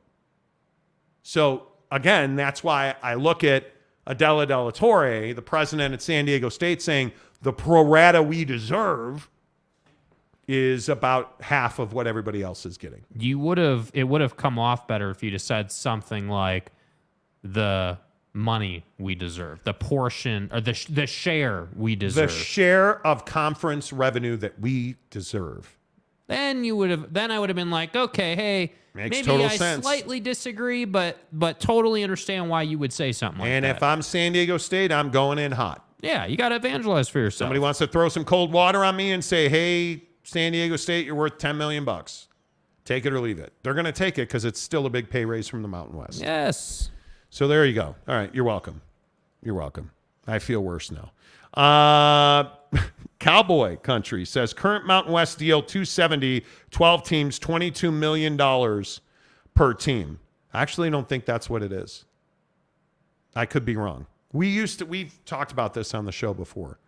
So, again, that's why I look at Adela De La Torre, the president at San Diego State, saying the pro rata we deserve is about half of what everybody else is getting. It would have come off better if you'd have said something like the money we deserve, the portion or the share we deserve. The share of conference revenue that we deserve. Then I would have been like, okay, hey, Makes maybe total I sense. slightly disagree, but totally understand why you would say something like that. And if I'm San Diego State, I'm going in hot. Yeah, you got to evangelize for yourself. Somebody wants to throw some cold water on me and say, hey, San Diego State, you're worth $10 million. Take it or leave it. They're going to take it because it's still a big pay raise from the Mountain West. Yes. So there you go. All right, you're welcome. You're welcome. I feel worse now. Cowboy Country says, current Mountain West deal, $270, 12 teams, $22 million per team. I actually don't think that's what it is. I could be wrong. We've talked about this on the show before.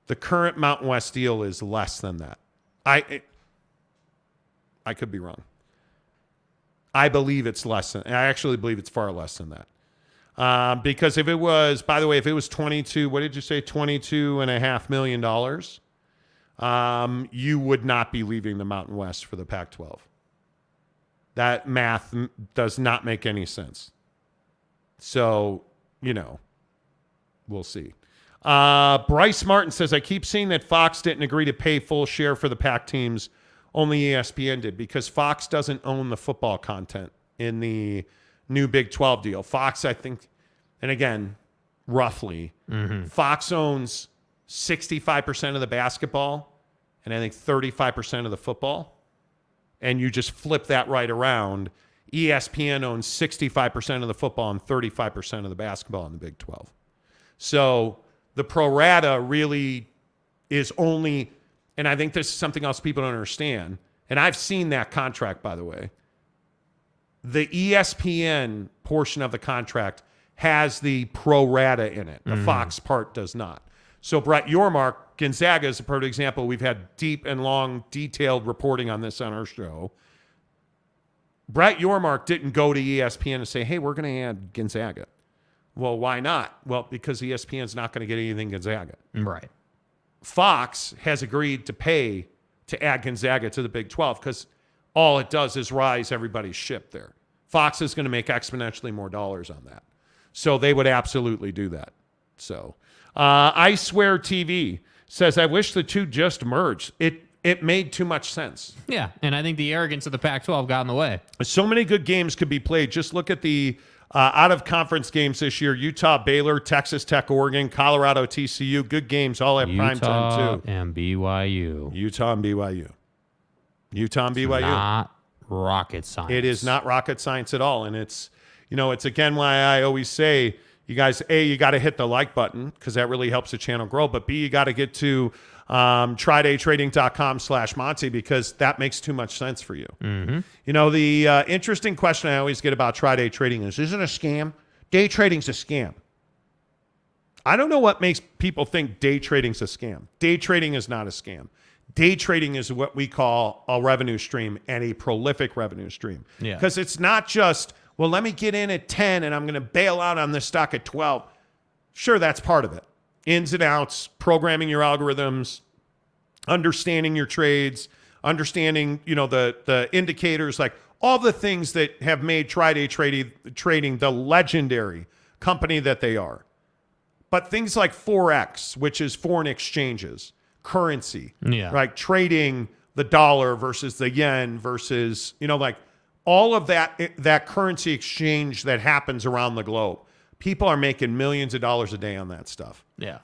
The current Mountain West deal is less than that. I could be wrong. I believe it's less than, I actually believe it's far less than that. Because if it was, by the way, if it was 22, what did you say? $22.5 million, you would not be leaving the Mountain West for the Pac-12. That math does not make any sense. So, we'll see. Bryce Martin says, I keep seeing that Fox didn't agree to pay full share for the Pac teams. Only ESPN did because Fox doesn't own the football content in the new Big 12 deal. Fox, I think, and again, roughly, Fox owns 65% of the basketball and I think 35% of the football. And you just flip that right around. ESPN owns 65% of the football and 35% of the basketball in the Big 12. So the pro rata really is only, and I think this is something else people don't understand, and I've seen that contract, by the way. The ESPN portion of the contract has the pro rata in it. The Fox part does not. So Brett Yormark, Gonzaga is a perfect example. We've had deep and long, detailed reporting on this on our show. Brett Yormark didn't go to ESPN and say, hey, we're going to add Gonzaga. Well, why not? Well, because ESPN's not going to get anything Gonzaga. Right. Fox has agreed to pay to add Gonzaga to the Big 12 because all it does is rise everybody's ship there. Fox is going to make exponentially more dollars on that. So they would absolutely do that. So I Swear TV says, I wish the two just merged. it made too much sense. Yeah, and I think the arrogance of the Pac-12 got in the way. So many good games could be played. Just look at the out-of-conference games this year. Utah, Baylor, Texas Tech, Oregon, Colorado, TCU. Good games all at prime time, too. And BYU. Utah and BYU. Not rocket science. It is not rocket science at all. And it's, it's again why I always say, you guys, A, you got to hit the like button because that really helps the channel grow. But B, you got to get to tridaytrading.com/Monty because that makes too much sense for you. Mm-hmm. The interesting question I always get about tri-day trading is it a scam? Day trading's a scam. I don't know what makes people think day trading's a scam. Day trading is not a scam. Day trading is what we call a revenue stream and a prolific revenue stream. Yeah. Because it's not just, well, let me get in at 10 and I'm going to bail out on this stock at 12. Sure, that's part of it. Ins and outs, programming your algorithms, understanding your trades, understanding, the indicators, like all the things that have made tri-day trading the legendary company that they are. But things like Forex, which is foreign exchanges, currency, like trading the dollar versus the yen versus, like all of that currency exchange that happens around the globe. People are making millions of dollars a day on that stuff. Yeah.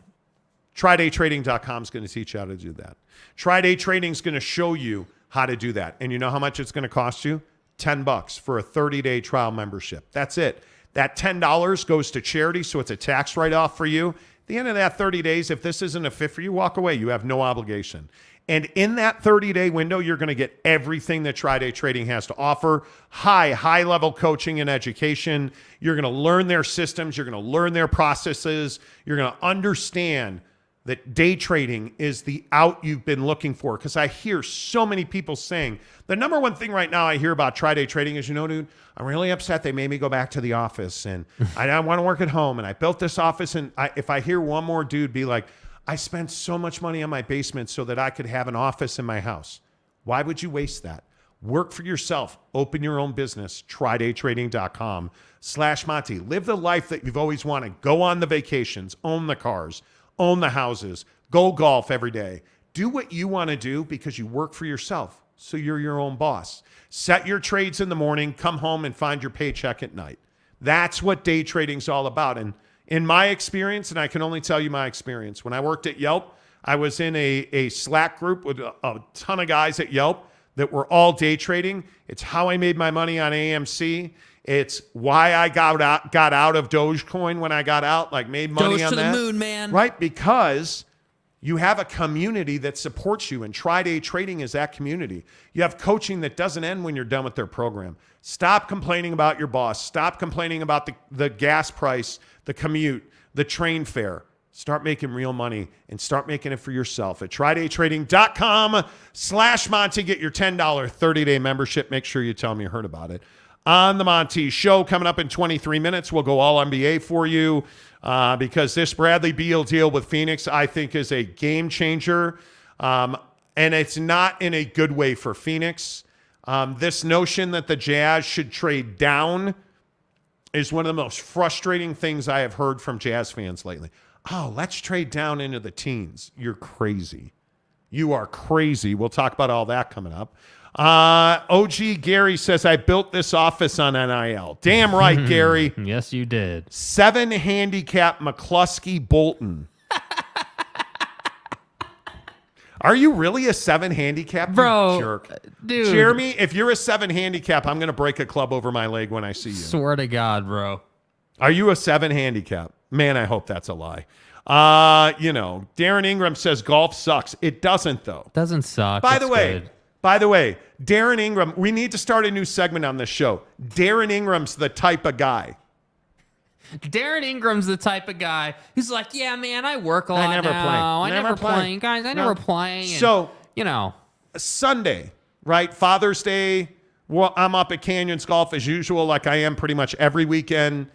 TridayTrading.com is going to teach you how to do that. Tri-Day Trading is going to show you how to do that. And you know how much it's going to cost you? $10 for a 30-day trial membership. That's it. That $10 goes to charity, so it's a tax write-off for you. At the end of that 30 days, if this isn't a fit for you, walk away. You have no obligation. And in that 30-day window, you're going to get everything that Tri-Day Trading has to offer. High-level coaching and education. You're going to learn their systems. You're going to learn their processes. You're going to understand that day trading is the out you've been looking for. Because I hear so many people saying, the number one thing right now I hear about Tri-Day Trading is, dude, I'm really upset they made me go back to the office. And I want to work at home. And I built this office. And if I hear one more dude be like, I spent so much money on my basement so that I could have an office in my house. Why would you waste that? Work for yourself. Open your own business. TridayTrading.com/Monty. Live the life that you've always wanted. Go on the vacations. Own the cars. Own the houses. Go golf every day. Do what you want to do because you work for yourself. So you're your own boss. Set your trades in the morning. Come home and find your paycheck at night. That's what day trading's all about. And in my experience, and I can only tell you my experience, when I worked at Yelp, I was in a Slack group with a ton of guys at Yelp that were all day trading. It's how I made my money on AMC. It's why I got out of Dogecoin when I got out, like made money Doge on to that. the moon, man. Right, because you have a community that supports you, and Tri-Day Trading is that community. You have coaching that doesn't end when you're done with their program. Stop complaining about your boss. Stop complaining about the gas price, the commute, the train fare. Start making real money and start making it for yourself at TridayTrading.com/Monty. Get your $10 30-day membership. Make sure you tell me you heard about it. On the Monty Show, coming up in 23 minutes, we'll go all NBA for you because this Bradley Beal deal with Phoenix, I think, is a game changer. And it's not in a good way for Phoenix. This notion that the Jazz should trade down is one of the most frustrating things I have heard from Jazz fans lately. Oh, let's trade down into the teens. You're crazy. You are crazy. We'll talk about all that coming up. OG Gary says, I built this office on NIL. Damn right, Gary. Yes, you did. 7 handicap McCluskey Bolton. Are you really a 7 handicap? Bro, you jerk. Dude. Jeremy, if you're a 7 handicap, I'm going to break a club over my leg when I see you. Swear to God, bro. Are you a 7 handicap? Man, I hope that's a lie. Darren Ingram says golf sucks. It doesn't, though. Doesn't suck. By the way, Darren Ingram, we need to start a new segment on this show. Darren Ingram's the type of guy. Darren Ingram's the type of guy who's like, yeah, man, I work a lot I never now. play. I never play. Guys, I never play. And, So, you Sunday, right? Father's Day. Well, I'm up at Canyons Golf as usual, like I am pretty much every weekend.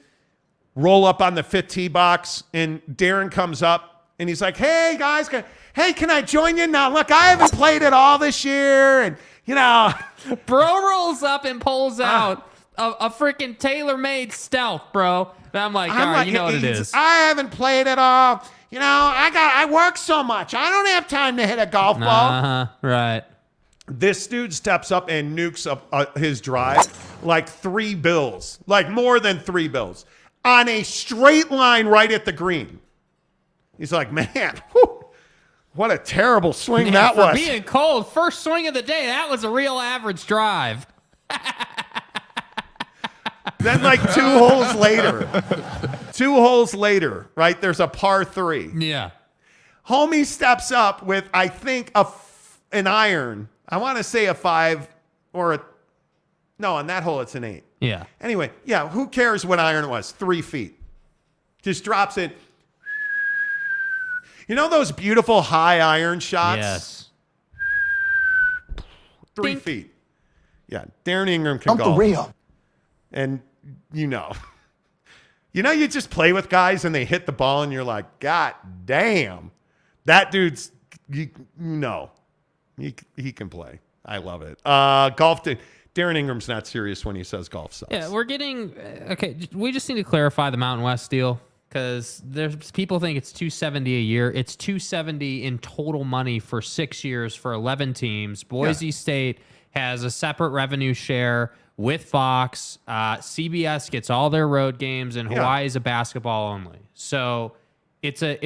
Roll up on the 5th tee box, and Darren comes up, and he's like, hey, guys, can I join you? Now, look, I haven't played at all this year, and, Bro rolls up and pulls out a freaking tailor-made stealth, bro. And I'm like, all right, you know what it is. I haven't played at all. You know, I work so much. I don't have time to hit a golf ball. Right. This dude steps up and nukes up his drive like 3 bills, like more than 3 bills, on a straight line right at the green. He's like, man, whew, what a terrible swing that was. For being cold, first swing of the day, that was a real average drive. Then like 2 holes later, right, there's a par 3. Yeah. Homie steps up with, I think, an iron. I want to say a 5 or no, on that hole it's an 8. Yeah. Anyway, yeah, who cares what iron it was? 3 feet. Just drops it. You know those beautiful high iron shots? Yes. 3 Dink. feet. Yeah, Darren Ingram can Uncle go. Rio. And you know, you just play with guys and they hit the ball and you're like, God damn, that dude's, he can play. I love it. Golf. Darren Ingram's not serious when he says golf sucks. Yeah, we're getting okay. We just need to clarify the Mountain West deal because there's people think it's $270 a year. It's $270 in total money for 6 years for 11 teams. Boise State has a separate revenue share with Fox. CBS gets all their road games, and Hawaii is a basketball only. So it's not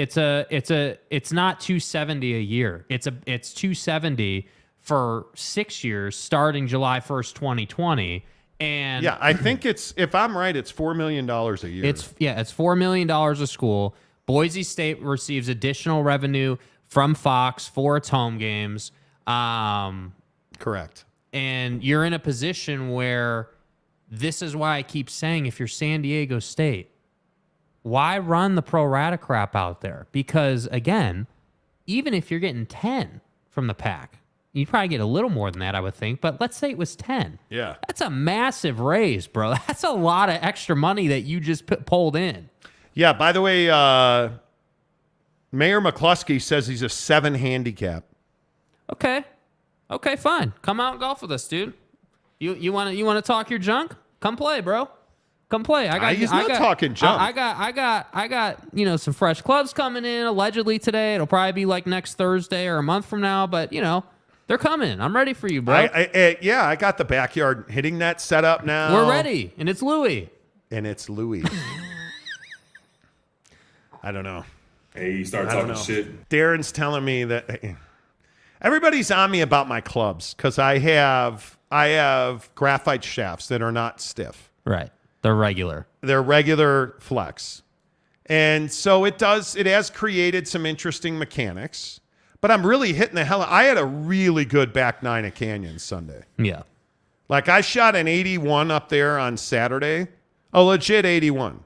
$270 a year. It's $270 for 6 years, starting July 1st, 2020. And yeah, I think if I'm right, it's $4 million a year. It's $4 million a school. Boise State receives additional revenue from Fox for its home games. Correct. And you're in a position where this is why I keep saying, if you're San Diego State, why run the pro rata crap out there? Because again, even if you're getting 10 from the PAC, you'd probably get a little more than that, I would think. But let's say it was 10. Yeah. That's a massive raise, bro. That's a lot of extra money that you just pulled in. Yeah, by the way, Mayor McCluskey says he's a 7 handicap. Okay, fine. Come out and golf with us, dude. You want to talk your junk? Come play, bro. Come play. He's not talking junk. I got some fresh clubs coming in allegedly today. It'll probably be like next Thursday or a month from now, but they're coming. I'm ready for you, bro. I got the backyard hitting net set up now. We're ready, and it's Louis. I don't know. Hey, you start talking shit. Darren's telling me that everybody's on me about my clubs because I have graphite shafts that are not stiff. Right. They're regular. They're regular flex. And so it has created some interesting mechanics, but I'm really hitting the hell. I had a really good back 9 at Canyon Sunday. Yeah. Like I shot an 81 up there on Saturday, a legit 81.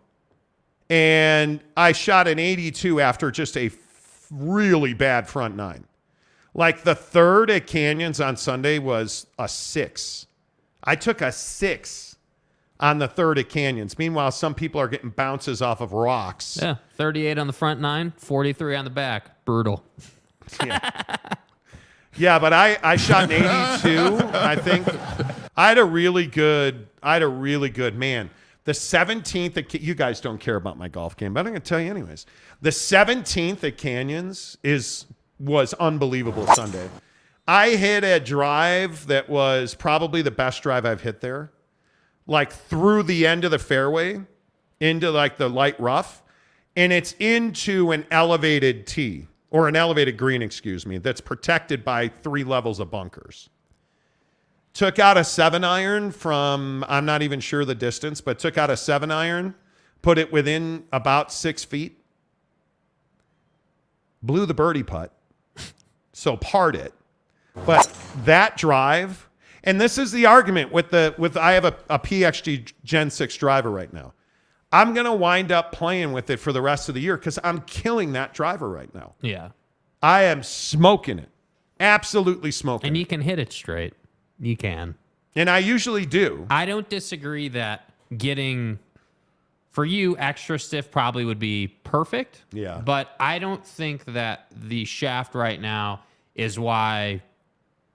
And I shot an 82 after just a really bad front 9. Like the 3rd at Canyons on Sunday was a 6. I took a 6 on the 3rd at Canyons. Meanwhile, some people are getting bounces off of rocks. Yeah, 38 on the front 9, 43 on the back. Brutal. Yeah, but I shot an 82, I think. I had a really good man. The 17th, you guys don't care about my golf game, but I'm going to tell you anyways. The 17th at Canyons was unbelievable Sunday. I hit a drive that was probably the best drive I've hit there. Like through the end of the fairway into like the light rough, and it's into an elevated tee or an elevated green, excuse me, that's protected by 3 levels of bunkers. Took out a 7-iron from, I'm not even sure the distance, but took out a 7-iron, put it within about 6 feet, blew the birdie putt, so parred it. But that drive, and this is the argument with I have a PXG Gen 6 driver right now. I'm going to wind up playing with it for the rest of the year because I'm killing that driver right now. Yeah. I am smoking it. Absolutely smoking And it. you can hit it straight. You can. And I usually do. I don't disagree that getting, for you, extra stiff probably would be perfect. Yeah. But I don't think that the shaft right now is why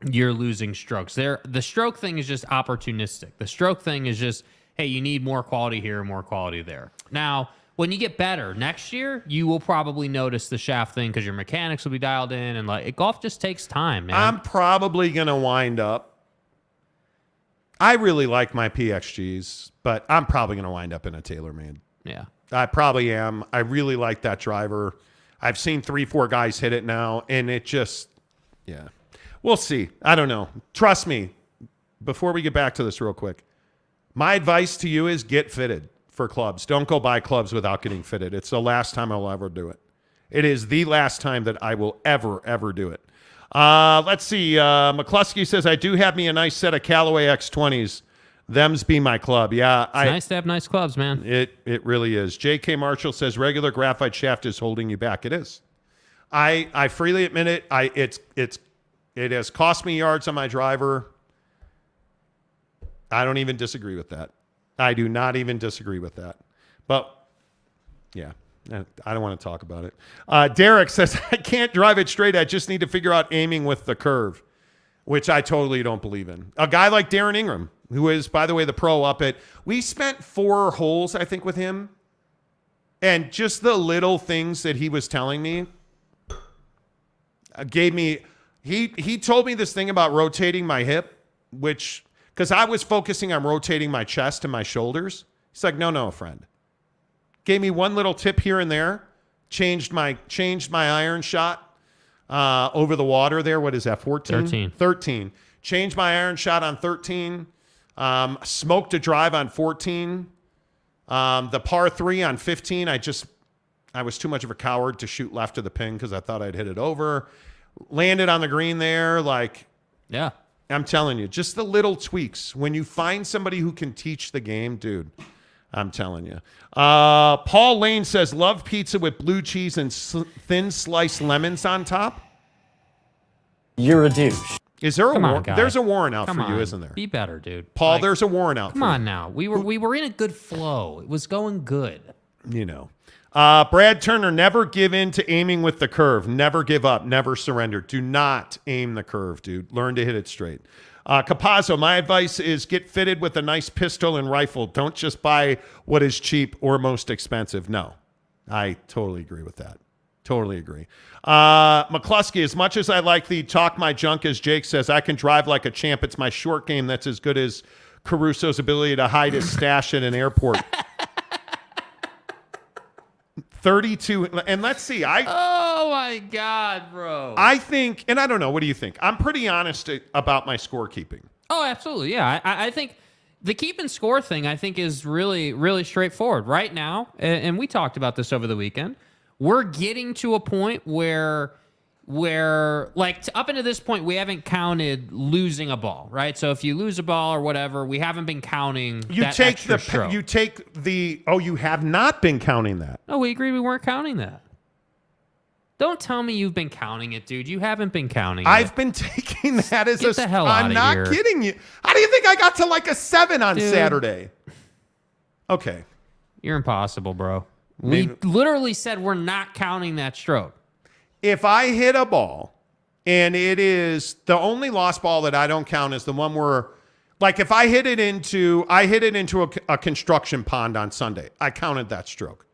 you're losing strokes. The stroke thing is just opportunistic. The stroke thing is just, hey, you need more quality here, more quality there. Now, when you get better next year, you will probably notice the shaft thing because your mechanics will be dialed in, and like golf just takes time, man. I'm probably going to wind up. I really like my PXGs, but I'm probably going to wind up in a TaylorMade. Yeah. I probably am. I really like that driver. I've seen 3-4 guys hit it now, and it just, yeah. We'll see. I don't know. Trust me, before we get back to this real quick, my advice to you is get fitted for clubs. Don't go buy clubs without getting fitted. It's the last time I'll ever do it. It is the last time that I will ever do it. Let's see. McCluskey says, I do have me a nice set of Callaway X20s. Them's be my club. Yeah. It's nice to have nice clubs, man. It really is. J.K. Marshall says, regular graphite shaft is holding you back. It is. I freely admit it. It has cost me yards on my driver. I don't even disagree with that. I do not even disagree with that. But, yeah, I don't want to talk about it. Derek says, I can't drive it straight. I just need to figure out aiming with the curve, which I totally don't believe in. A guy like Darren Ingram, who is, by the way, the pro up at, we spent 4 holes, I think, with him. And just the little things that he was telling me gave me, he told me this thing about rotating my hip, which, because I was focusing on rotating my chest and my shoulders. He's like, no, friend. Gave me one little tip here and there. Changed my iron shot over the water there. What is that, 14? 13. Changed my iron shot on 13. Smoked a drive on 14. The par 3 on 15. I was too much of a coward to shoot left of the pin because I thought I'd hit it over. Landed on the green there. Yeah. I'm telling you, just the little tweaks. When you find somebody who can teach the game, dude, I'm telling you. Paul Lane says, love pizza with blue cheese and thin sliced lemons on top. You're a douche. Is there a warrant? There's a warrant out for you, isn't there? Be better, dude. Paul, there's a warrant out for you. Come on now. We were in a good flow. It was going good. You know. Brad Turner, never give in to aiming with the curve. Never give up. Never surrender. Do not aim the curve, dude. Learn to hit it straight. Capazzo, my advice is get fitted with a nice pistol and rifle. Don't just buy what is cheap or most expensive. No, I totally agree with that. Totally agree. McCluskey, as much as I like the talk my junk, as Jake says, I can drive like a champ. It's my short game that's as good as Caruso's ability to hide his stash at an airport. 32, and let's see. Oh my God, bro. I think, and I don't know, what do you think? I'm pretty honest about my scorekeeping. Oh, absolutely. Yeah. I think the keep and score thing, I think, is really, really straightforward. Right now, and we talked about this over the weekend, we're getting to a point where like up until this point, we haven't counted losing a ball, right? So if you lose a ball or whatever, we haven't been counting that extra stroke. You have not been counting that. No, we agreed we weren't counting that. Don't tell me you've been counting it, dude. You haven't been counting it. I've been taking that as Get the hell out I'm of not here. kidding you. How do you think I got to like a 7 on Saturday? Okay. You're impossible, bro. We literally said we're not counting that stroke. If I hit a ball, and it is the only lost ball that I don't count is the one where, like if I hit it into a construction pond on Sunday, I counted that stroke.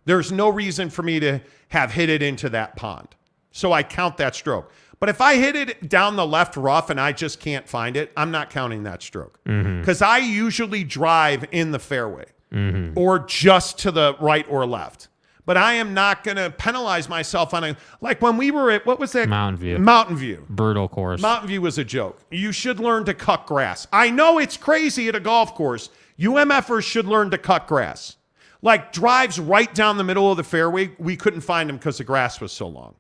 There's no reason for me to have hit it into that pond. So I count that stroke. But if I hit it down the left rough and I just can't find it, I'm not counting that stroke. Because I usually drive in the fairway or just to the right or left. But I am not going to penalize myself on like when we were at, what was that? Mountain View. Brutal course. Mountain View was a joke. You should learn to cut grass. I know it's crazy at a golf course. UMFers should learn to cut grass. Like drives right down the middle of the fairway, we couldn't find them because the grass was so long.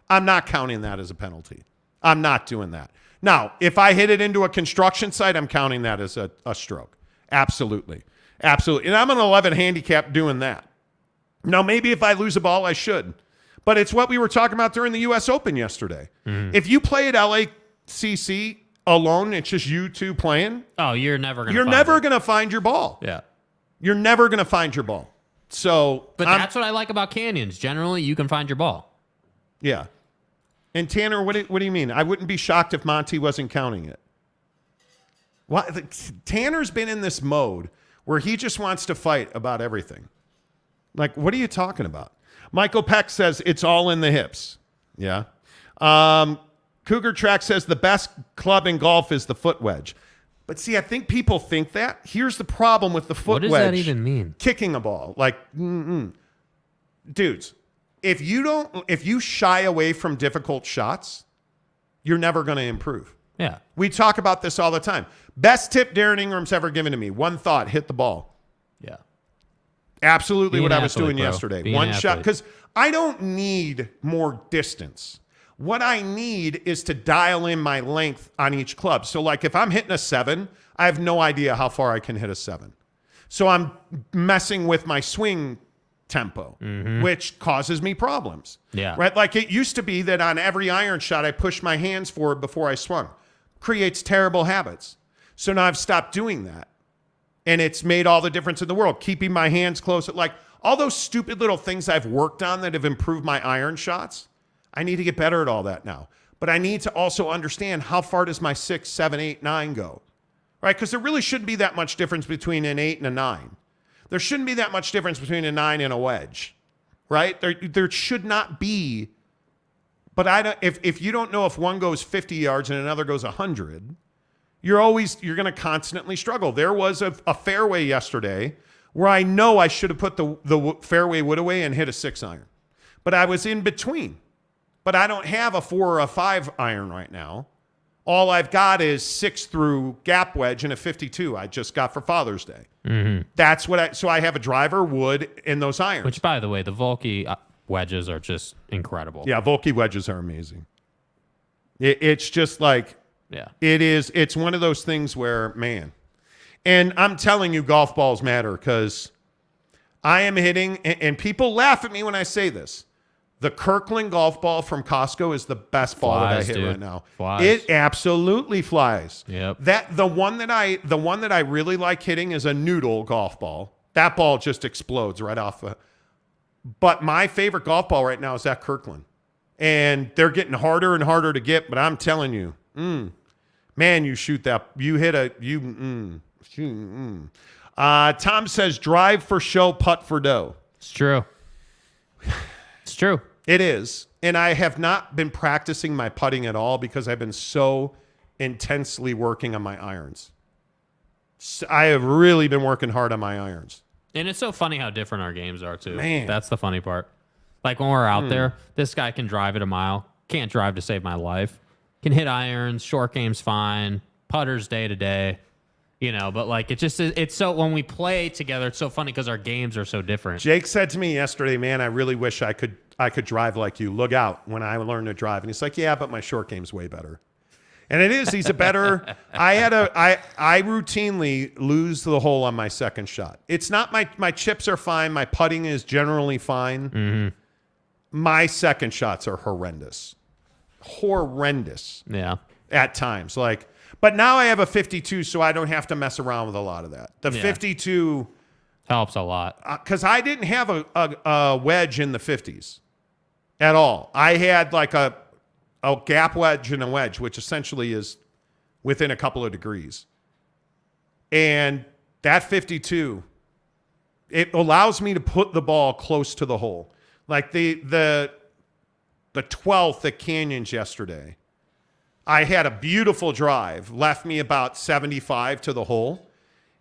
I'm not counting that as a penalty. I'm not doing that. Now, if I hit it into a construction site, I'm counting that as a stroke. Absolutely. Absolutely. And I'm an 11 handicap doing that. Now, maybe if I lose a ball, I should. But it's what we were talking about during the U.S. Open yesterday. If you play at LACC alone, it's just you two playing. Oh, you're never going to find your ball. Yeah. You're never going to find your ball. So, but that's what I like about canyons. Generally, you can find your ball. Yeah. And Tanner, what do you mean? I wouldn't be shocked if Monty wasn't counting it. Tanner's been in this mode where he just wants to fight about everything. Like, what are you talking about? Michael Peck says it's all in the hips. Yeah. Cougar Track says the best club in golf is the foot wedge. But see, I think people think that. Here's the problem with the foot wedge. What does that even mean? Kicking a ball. Like, dudes, if you shy away from difficult shots, you're never going to improve. Yeah. We talk about this all the time. Best tip Darren Ingram's ever given to me. One thought, hit the ball. Yeah. Absolutely what I was doing bro. yesterday. One shot. Because I don't need more distance. What I need is to dial in my length on each club. So like if I'm hitting a 7, I have no idea how far I can hit a 7. So I'm messing with my swing tempo, which causes me problems. Yeah. Right? Like it used to be that on every iron shot, I pushed my hands forward before I swung. Creates terrible habits. So now I've stopped doing that. And it's made all the difference in the world. Keeping my hands close. Like all those stupid little things I've worked on that have improved my iron shots. I need to get better at all that now. But I need to also understand how far does my 6, 7, 8, 9 go? Right? Because there really shouldn't be that much difference between an 8 and a 9. There shouldn't be that much difference between a 9 and a wedge. Right? There should not be. But if you don't know if one goes 50 yards and another goes 100, you're going to constantly struggle. There was a fairway yesterday where I know I should have put the fairway wood away and hit a 6 iron. But I was in between. But I don't have a 4 or a 5 iron right now. All I've got is 6 through gap wedge and a 52 I just got for Father's Day. That's what so I have a driver, wood, and those irons. Which, by the way, the Volkey wedges are just incredible. Yeah, Volkey wedges are amazing. It's just like, yeah, it's one of those things where, man, and I'm telling you, golf balls matter because I am hitting, and people laugh at me when I say this. The Kirkland golf ball from Costco is the best ball that I hit right now. Flies. It absolutely flies. Yep. The one that I really like hitting is a noodle golf ball. That ball just explodes right off. But my favorite golf ball right now is that Kirkland, and they're getting harder and harder to get. But I'm telling you, man, you shoot that. You hit a Tom says drive for show, putt for dough. It's true. It's true. It is. And I have not been practicing my putting at all because I've been so intensely working on my irons. So I have really been working hard on my irons. And it's so funny how different our games are, too. Man. That's the funny part. Like when we're out there, this guy can drive it a mile. Can't drive to save my life. Can hit irons. Short game's fine. Putters day to day. You know, but like it's so when we play together, it's so funny because our games are so different. Jake said to me yesterday, man, I really wish I could drive like you. Look out when I learn to drive. And he's like, yeah, but my short game's way better. And it is. He's a better. I routinely lose the hole on my second shot. It's not my chips are fine. My putting is generally fine. My second shots are horrendous. Yeah. At times, like. But now I have a 52, so I don't have to mess around with a lot of that. The 52 helps a lot. Because I didn't have a wedge in the 50s at all. I had like a gap wedge and a wedge, which essentially is within a couple of degrees. And that 52, it allows me to put the ball close to the hole. Like the 12th at Canyons yesterday. I had a beautiful drive, left me about 75 to the hole.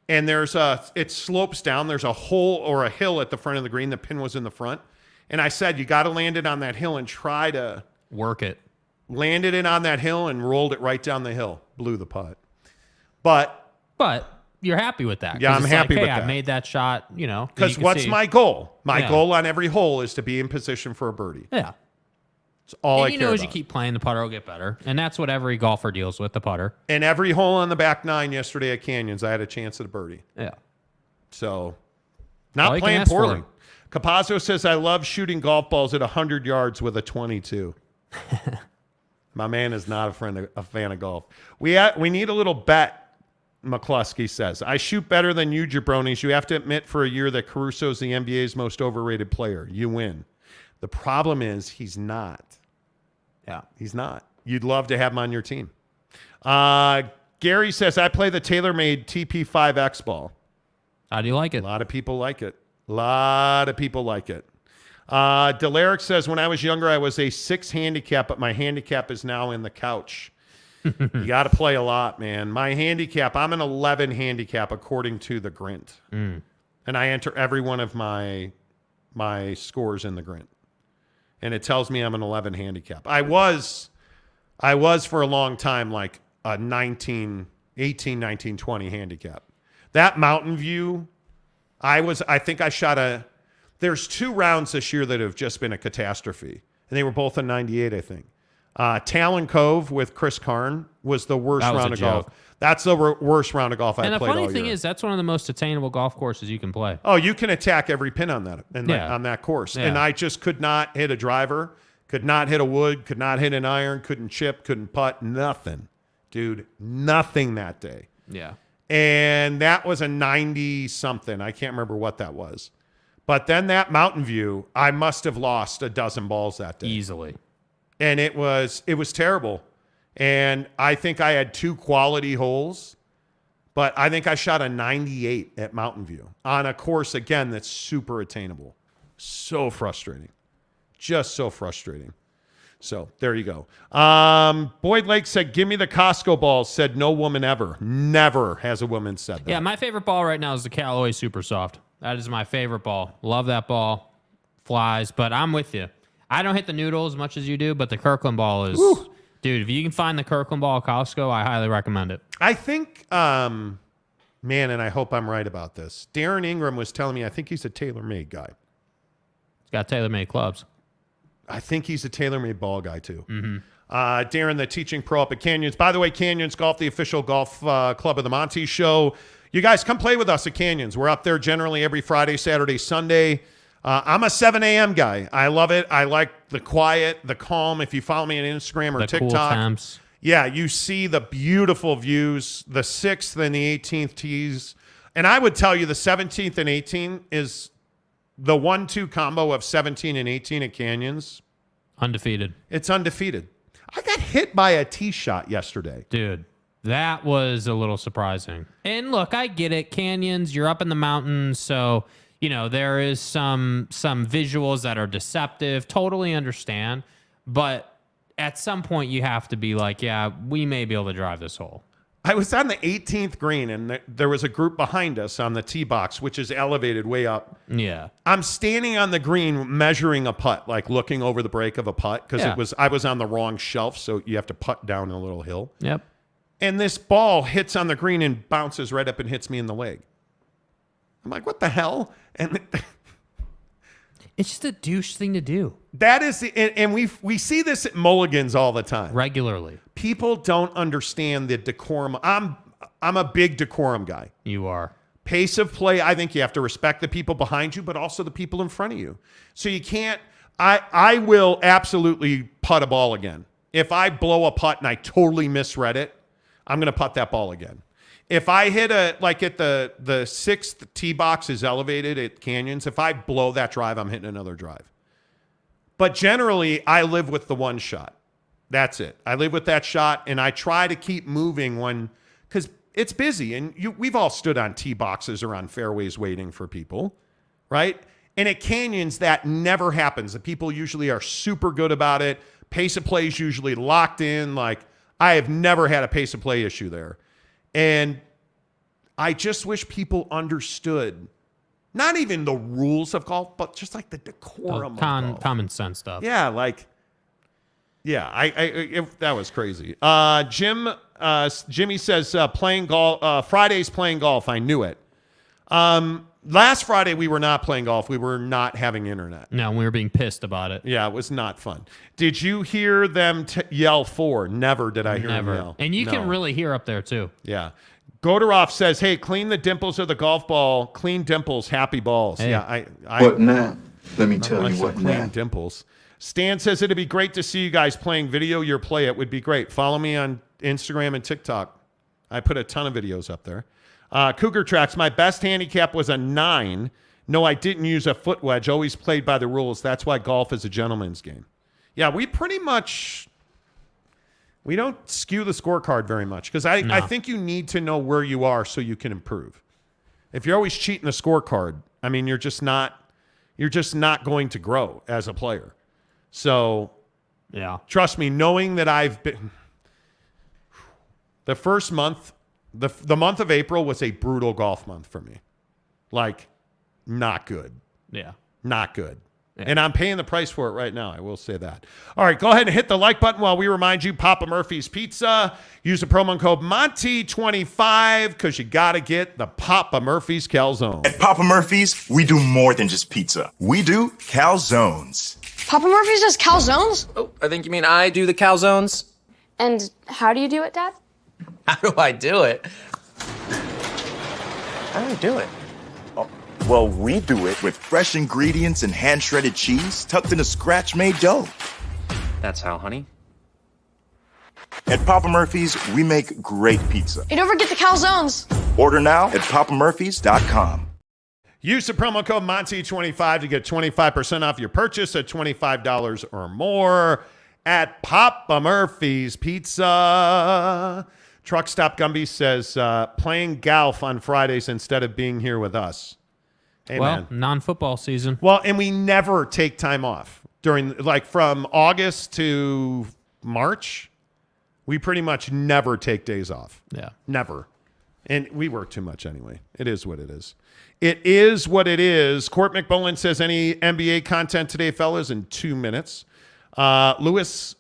And it slopes down. There's a hole or a hill at the front of the green. The pin was in the front. And I said, you got to land it on that hill and try to work it. Landed it on that hill and rolled it right down the hill. Blew the putt. But you're happy with that. Yeah, I'm happy with that. that. I made that shot, you know. Because what's my goal? My goal on every hole is to be in position for a birdie. Yeah. It's all and I care as about. you keep playing, the putter will get better. And that's what every golfer deals with, the putter. And every hole on the back 9 yesterday at Canyons, I had a chance at a birdie. Yeah. So, not all playing poorly. Capazzo says, I love shooting golf balls at 100 yards with a 22. My man is not a fan of golf. We need a little bet, McCluskey says. I shoot better than you, jabronis. You have to admit for a year that Caruso's the NBA's most overrated player. You win. The problem is he's not. Yeah. He's not. You'd love to have him on your team. Gary says, I play the TaylorMade TP5X ball. How do you like it? A lot of people like it. Delaric says, when I was younger, I was a 6 handicap, but my handicap is now in the couch. You got to play a lot, man. My handicap, I'm an 11 handicap according to the Grint. And I enter every one of my scores in the Grint. And it tells me I'm an 11 handicap. I was for a long time like a 18, 19, 20 handicap. That Mountain View, I think I shot there's 2 rounds this year that have just been a catastrophe. And they were both a 98, I think. Talon Cove with Chris Karn was the worst round of golf. That's the worst round of golf I've played all year. And the funny thing is, that's one of the most attainable golf courses you can play. Oh, you can attack every pin on that on that course. Yeah. And I just could not hit a driver, could not hit a wood, could not hit an iron, couldn't chip, couldn't putt, nothing. Dude, nothing that day. Yeah. And that was a 90-something. I can't remember what that was. But then that Mountain View, I must have lost a dozen balls that day. Easily. And it was terrible. And I think I had 2 quality holes, but I think I shot a 98 at Mountain View on a course, again, that's super attainable. So frustrating. Just so frustrating. So there you go. Boyd Lake said, give me the Costco balls. Said no woman ever. Never has a woman said that. Yeah, my favorite ball right now is the Callaway Super Soft. That is my favorite ball. Love that ball. Flies, but I'm with you. I don't hit the noodle as much as you do, but the Kirkland ball is... Woo. Dude, if you can find the Kirkland ball at Costco, I highly recommend it. I think, man, and I hope I'm right about this. Darren Ingram was telling me, I think he's a TaylorMade guy. He's got TaylorMade clubs. I think he's a TaylorMade ball guy, too. Mm-hmm. Darren, the teaching pro up at Canyons. By the way, Canyons Golf, the official golf club of the Monty Show. You guys come play with us at Canyons. We're up there generally every Friday, Saturday, Sunday. I'm a 7 a.m. guy. I love it. I like the quiet, the calm. If you follow me on Instagram or the TikTok, cool temps. Yeah, you see the beautiful views, the 6th and the 18th tees. And I would tell you the 17th and 18th is the 1-2 combo of 17 and 18 at Canyons. Undefeated. It's undefeated. I got hit by a tee shot yesterday. Dude, that was a little surprising. And look, I get it. Canyons, you're up in the mountains, so... You know, there is some visuals that are deceptive. Totally understand. But at some point, you have to be like, yeah, we may be able to drive this hole. I was on the 18th green, and there was a group behind us on the tee box, which is elevated way up. Yeah. I'm standing on the green measuring a putt, like looking over the break of a putt, because I was on the wrong shelf, so you have to putt down a little hill. Yep. And this ball hits on the green and bounces right up and hits me in the leg. I'm like, what the hell? And it's just a douche thing to do. That is, and we see this at Mulligans all the time. Regularly. People don't understand the decorum. I'm a big decorum guy. You are. Pace of play, I think you have to respect the people behind you, but also the people in front of you. So you can't, I will absolutely putt a ball again. If I blow a putt and I totally misread it, I'm going to putt that ball again. If I hit like at the 6th tee box is elevated at Canyons, if I blow that drive, I'm hitting another drive. But generally, I live with the one shot. That's it. I live with that shot, and I try to keep moving because it's busy. And we've all stood on tee boxes or on fairways waiting for people, right? And at Canyons, that never happens. The people usually are super good about it. Pace of play is usually locked in. Like, I have never had a pace of play issue there. And I just wish people understood not even the rules of golf, but just like the decorum of golf. Common sense stuff. Yeah, that was crazy. Jimmy says playing golf. Friday's playing golf. I knew it. Last Friday we were not playing golf. We were not having internet. No, we were being pissed about it. Yeah, it was not fun. Did you hear them yell 4? Never did I hear them yell. And you can really hear up there too. Yeah. Goderoff says, hey, clean the dimples of the golf ball. Clean dimples, happy balls. Hey. Yeah, What now? Let me tell you what clean now. dimples. Stan says it'd be great to see you guys playing video. Your play it would be great. Follow me on Instagram and TikTok. I put a ton of videos up there. Cougar Tracks, my best handicap was a 9. No, I didn't use a foot wedge. Always played by the rules. That's why golf is a gentleman's game. Yeah, we pretty much... We don't skew the scorecard very much because I think you need to know where you are so you can improve. If you're always cheating the scorecard, I mean, you're just not going to grow as a player. So, yeah, trust me, knowing that I've been the first month, the month of April was a brutal golf month for me. Like, not good. Yeah. Not good. Yeah. And I'm paying the price for it right now. I will say that. All right, go ahead and hit the like button while we remind you, Papa Murphy's Pizza. Use the promo code Monty25 because you got to get the Papa Murphy's calzone. At Papa Murphy's, we do more than just pizza. We do calzones. Papa Murphy's does calzones? Oh, I think you mean I do the calzones. And how do you do it, Dad? How do I do it? How do I do it? Well, we do it with fresh ingredients and hand-shredded cheese tucked in a scratch-made dough. That's how, honey. At Papa Murphy's, we make great pizza. You don't forget the calzones. Order now at papamurphys.com. Use the promo code Monty25 to get 25% off your purchase at $25 or more at Papa Murphy's Pizza. Truck Stop Gumby says, playing golf on Fridays instead of being here with us. Hey, well, man. non-football season. Well, and we never take time off during, like, from August to March. We pretty much never take days off. Yeah. Never. And we work too much anyway. It is what it is. It is what it is. Court McMullen says, any NBA content today, fellas, in 2 minutes. Lewis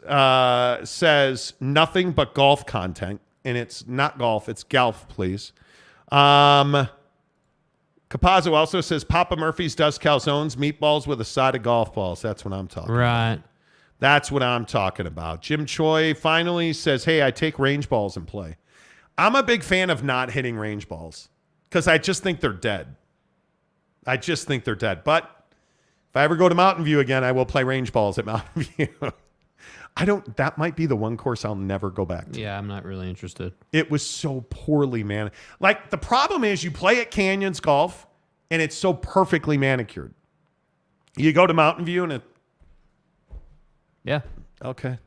says, nothing but golf content. And it's not golf, it's golf, please. Capazzo also says Papa Murphy's does calzones, meatballs with a side of golf balls. That's what I'm talking about. Right. That's what I'm talking about. Jim Choi finally says, hey, I take range balls and play. I'm a big fan of not hitting range balls because I just think they're dead. I just think they're dead. But if I ever go to Mountain View again, I will play range balls at Mountain View. That might be the one course I'll never go back to. Yeah, I'm not really interested. It was so poorly managed. Like, the problem is you play at Canyons Golf, and it's so perfectly manicured. You go to Mountain View, and it... Yeah. Okay.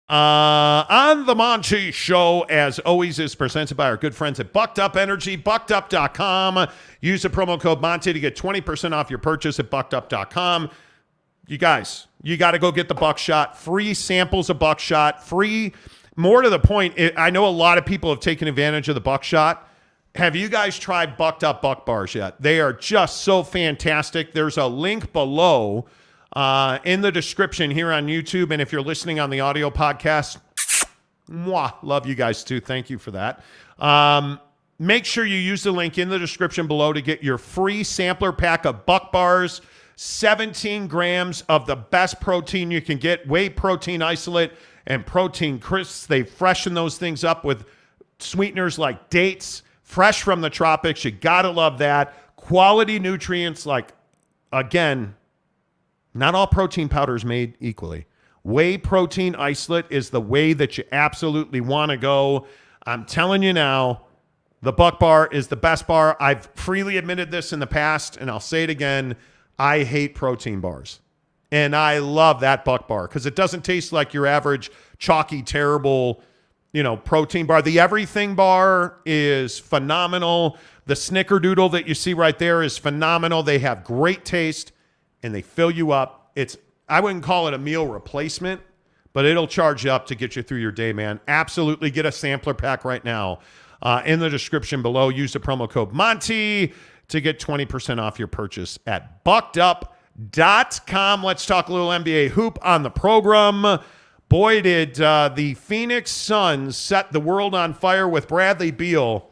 On the Monty Show, as always, is presented by our good friends at Bucked Up Energy, buckedup.com. Use the promo code Monty to get 20% off your purchase at buckedup.com. You guys, you got to go get the buckshot. Free samples of buckshot. Free, more to the point, I know a lot of people have taken advantage of the buckshot. Have you guys tried Bucked Up Buck Bars yet? They are just so fantastic. There's a link below in the description here on YouTube. And if you're listening on the audio podcast, mwah, love you guys too. Thank you for that. Make sure you use the link in the description below to get your free sampler pack of Buck Bars, 17 grams of the best protein you can get, whey protein isolate and protein crisps. They freshen those things up with sweeteners like dates, fresh from the tropics. You got to love that. Quality nutrients like, again, not all protein powder is made equally. Whey protein isolate is the way that you absolutely want to go. I'm telling you now, the Buck Bar is the best bar. I've freely admitted this in the past, and I'll say it again. I hate protein bars. And I love that Buck Bar because it doesn't taste like your average chalky, terrible, protein bar. The Everything Bar is phenomenal. The Snickerdoodle that you see right there is phenomenal. They have great taste. And they fill you up. I wouldn't call it a meal replacement, but it'll charge you up to get you through your day, man. Absolutely get a sampler pack right now. In the description below, use the promo code Monty to get 20% off your purchase at buckedup.com. Let's talk a little NBA hoop on the program. Boy, did the Phoenix Suns set the world on fire with Bradley Beal.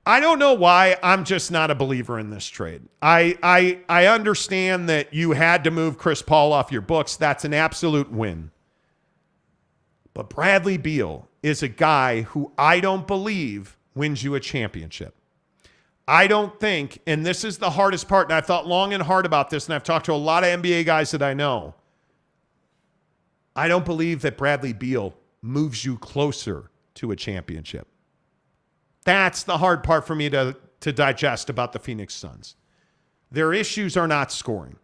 I don't know why I'm just not a believer in this trade. I understand that you had to move Chris Paul off your books. That's an absolute win. But Bradley Beal is a guy who I don't believe wins you a championship. I don't think, and this is the hardest part, and I've thought long and hard about this, and I've talked to a lot of NBA guys that I know. I don't believe that Bradley Beal moves you closer to a championship. That's the hard part for me to digest about the Phoenix Suns. Their issues are not scoring.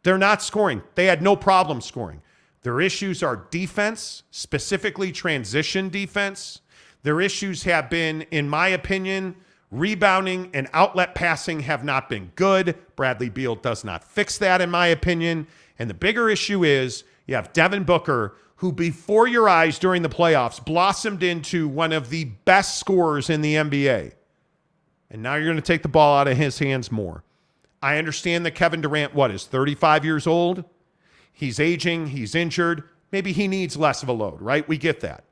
They're not scoring. They had no problem scoring. Their issues are defense, specifically transition defense. Their issues have been, in my opinion, rebounding and outlet passing have not been good. Bradley Beal does not fix that, in my opinion. And the bigger issue is you have Devin Booker, who before your eyes during the playoffs blossomed into one of the best scorers in the NBA. And now you're going to take the ball out of his hands more. I understand that Kevin Durant, is 35 years old? He's aging, he's injured. Maybe he needs less of a load, right? We get that.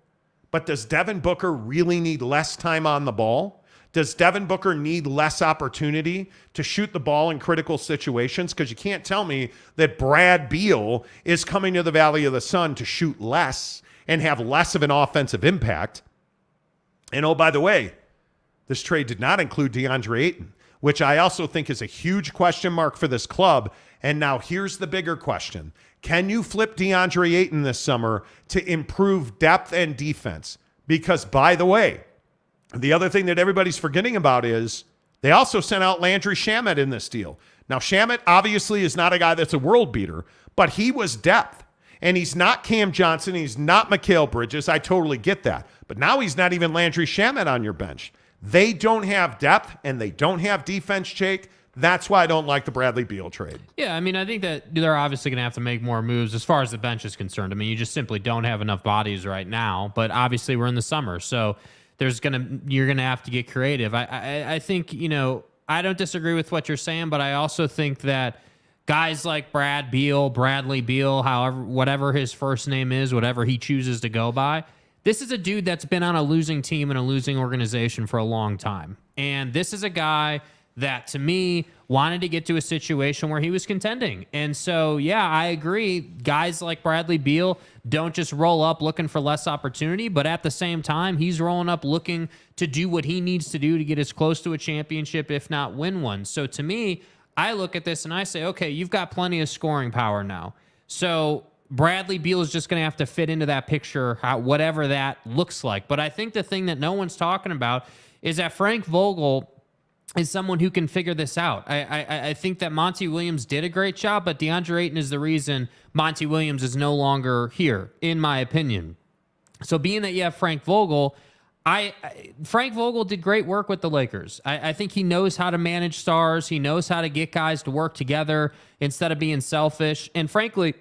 But does Devin Booker really need less time on the ball? Does Devin Booker need less opportunity to shoot the ball in critical situations? Because you can't tell me that Brad Beal is coming to the Valley of the Sun to shoot less and have less of an offensive impact. And oh, by the way, this trade did not include DeAndre Ayton, which I also think is a huge question mark for this club. And now here's the bigger question. Can you flip DeAndre Ayton this summer to improve depth and defense? Because, by the way, the other thing that everybody's forgetting about is they also sent out Landry Shamet in this deal. Now, Shamet obviously is not a guy that's a world beater, but he was depth. And he's not Cam Johnson. He's not Mikal Bridges. I totally get that. But now he's not even Landry Shamet on your bench. They don't have depth and they don't have defense, Jake. That's why I don't like the Bradley Beal trade. Yeah, I mean, I think that they're obviously going to have to make more moves as far as the bench is concerned. I mean, you just simply don't have enough bodies right now. But obviously, we're in the summer, so you're gonna have to get creative. I think, I don't disagree with what you're saying, but I also think that guys like Bradley Beal, whatever his first name is, whatever he chooses to go by, this is a dude that's been on a losing team and a losing organization for a long time. And this is a guy that, to me, wanted to get to a situation where he was contending. And so, yeah, I agree. Guys like Bradley Beal don't just roll up looking for less opportunity, but at the same time, he's rolling up looking to do what he needs to do to get as close to a championship, if not win one. So to me, I look at this and I say, okay, you've got plenty of scoring power now. So Bradley Beal is just going to have to fit into that picture, whatever that looks like. But I think the thing that no one's talking about is that Frank Vogel is someone who can figure this out. I think that Monty Williams did a great job, but DeAndre Ayton is the reason Monty Williams is no longer here, in my opinion. So being that you have Frank Vogel, Frank Vogel did great work with the Lakers. I think he knows how to manage stars. He knows how to get guys to work together instead of being selfish. And frankly,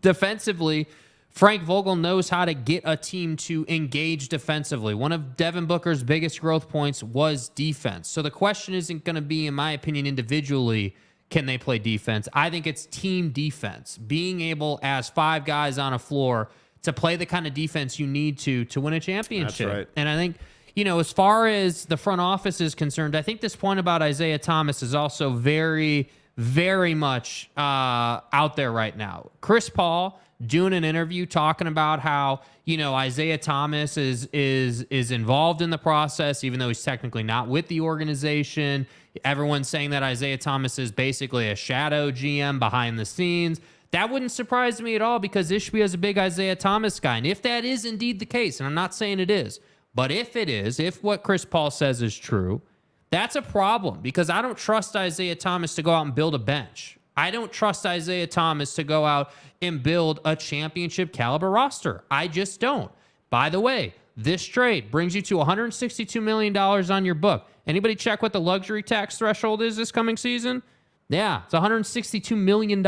defensively, Frank Vogel knows how to get a team to engage defensively. One of Devin Booker's biggest growth points was defense. So the question isn't going to be, in my opinion, individually, can they play defense? I think it's team defense. Being able, as 5 guys on a floor, to play the kind of defense you need to win a championship. That's right. And I think, as far as the front office is concerned, I think this point about Isaiah Thomas is also very, very much out there right now. Chris Paul doing an interview talking about how, Isaiah Thomas is involved in the process, even though he's technically not with the organization. Everyone's saying that Isaiah Thomas is basically a shadow GM behind the scenes. That wouldn't surprise me at all, because Ishbia is a big Isaiah Thomas guy. And if that is indeed the case, and I'm not saying it is, but if it is, if what Chris Paul says is true, that's a problem, because I don't trust Isaiah Thomas to go out and build a bench. I don't trust Isaiah Thomas to go out and build a championship caliber roster. I just don't. By the way, this trade brings you to $162 million on your book. Anybody check what the luxury tax threshold is this coming season? Yeah, it's $162 million.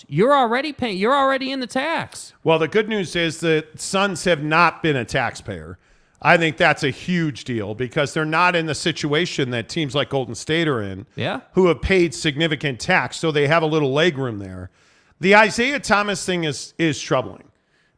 You're already paying. You're already in the tax. Well, the good news is the Suns have not been a taxpayer. I think that's a huge deal, because they're not in the situation that teams like Golden State are in, who have paid significant tax, so they have a little leg room there. The Isaiah Thomas thing is troubling,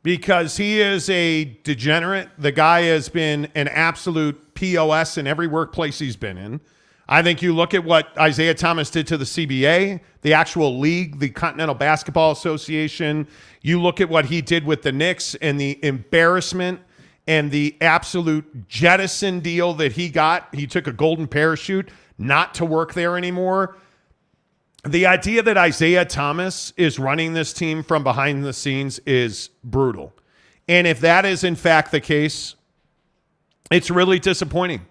because he is a degenerate. The guy has been an absolute POS in every workplace he's been in. I think you look at what Isaiah Thomas did to the CBA, the actual league, the Continental Basketball Association. You look at what he did with the Knicks and the embarrassment and the absolute jettison deal that he got. He took a golden parachute not to work there anymore. The idea that Isaiah Thomas is running this team from behind the scenes is brutal. And if that is in fact the case, it's really disappointing.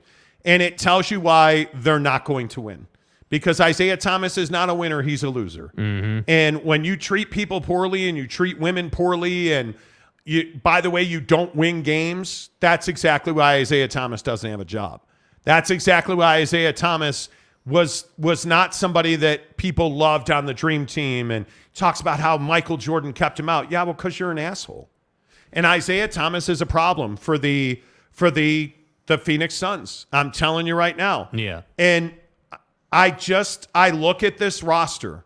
And it tells you why they're not going to win. Because Isaiah Thomas is not a winner, he's a loser. Mm-hmm. And when you treat people poorly and you treat women poorly and by the way, you don't win games. That's exactly why Isaiah Thomas doesn't have a job. That's exactly why Isaiah Thomas was not somebody that people loved on the dream team, and talks about how Michael Jordan kept him out. Yeah, well, because you're an asshole. And Isaiah Thomas is a problem for the Phoenix Suns. I'm telling you right now. Yeah. And I look at this roster,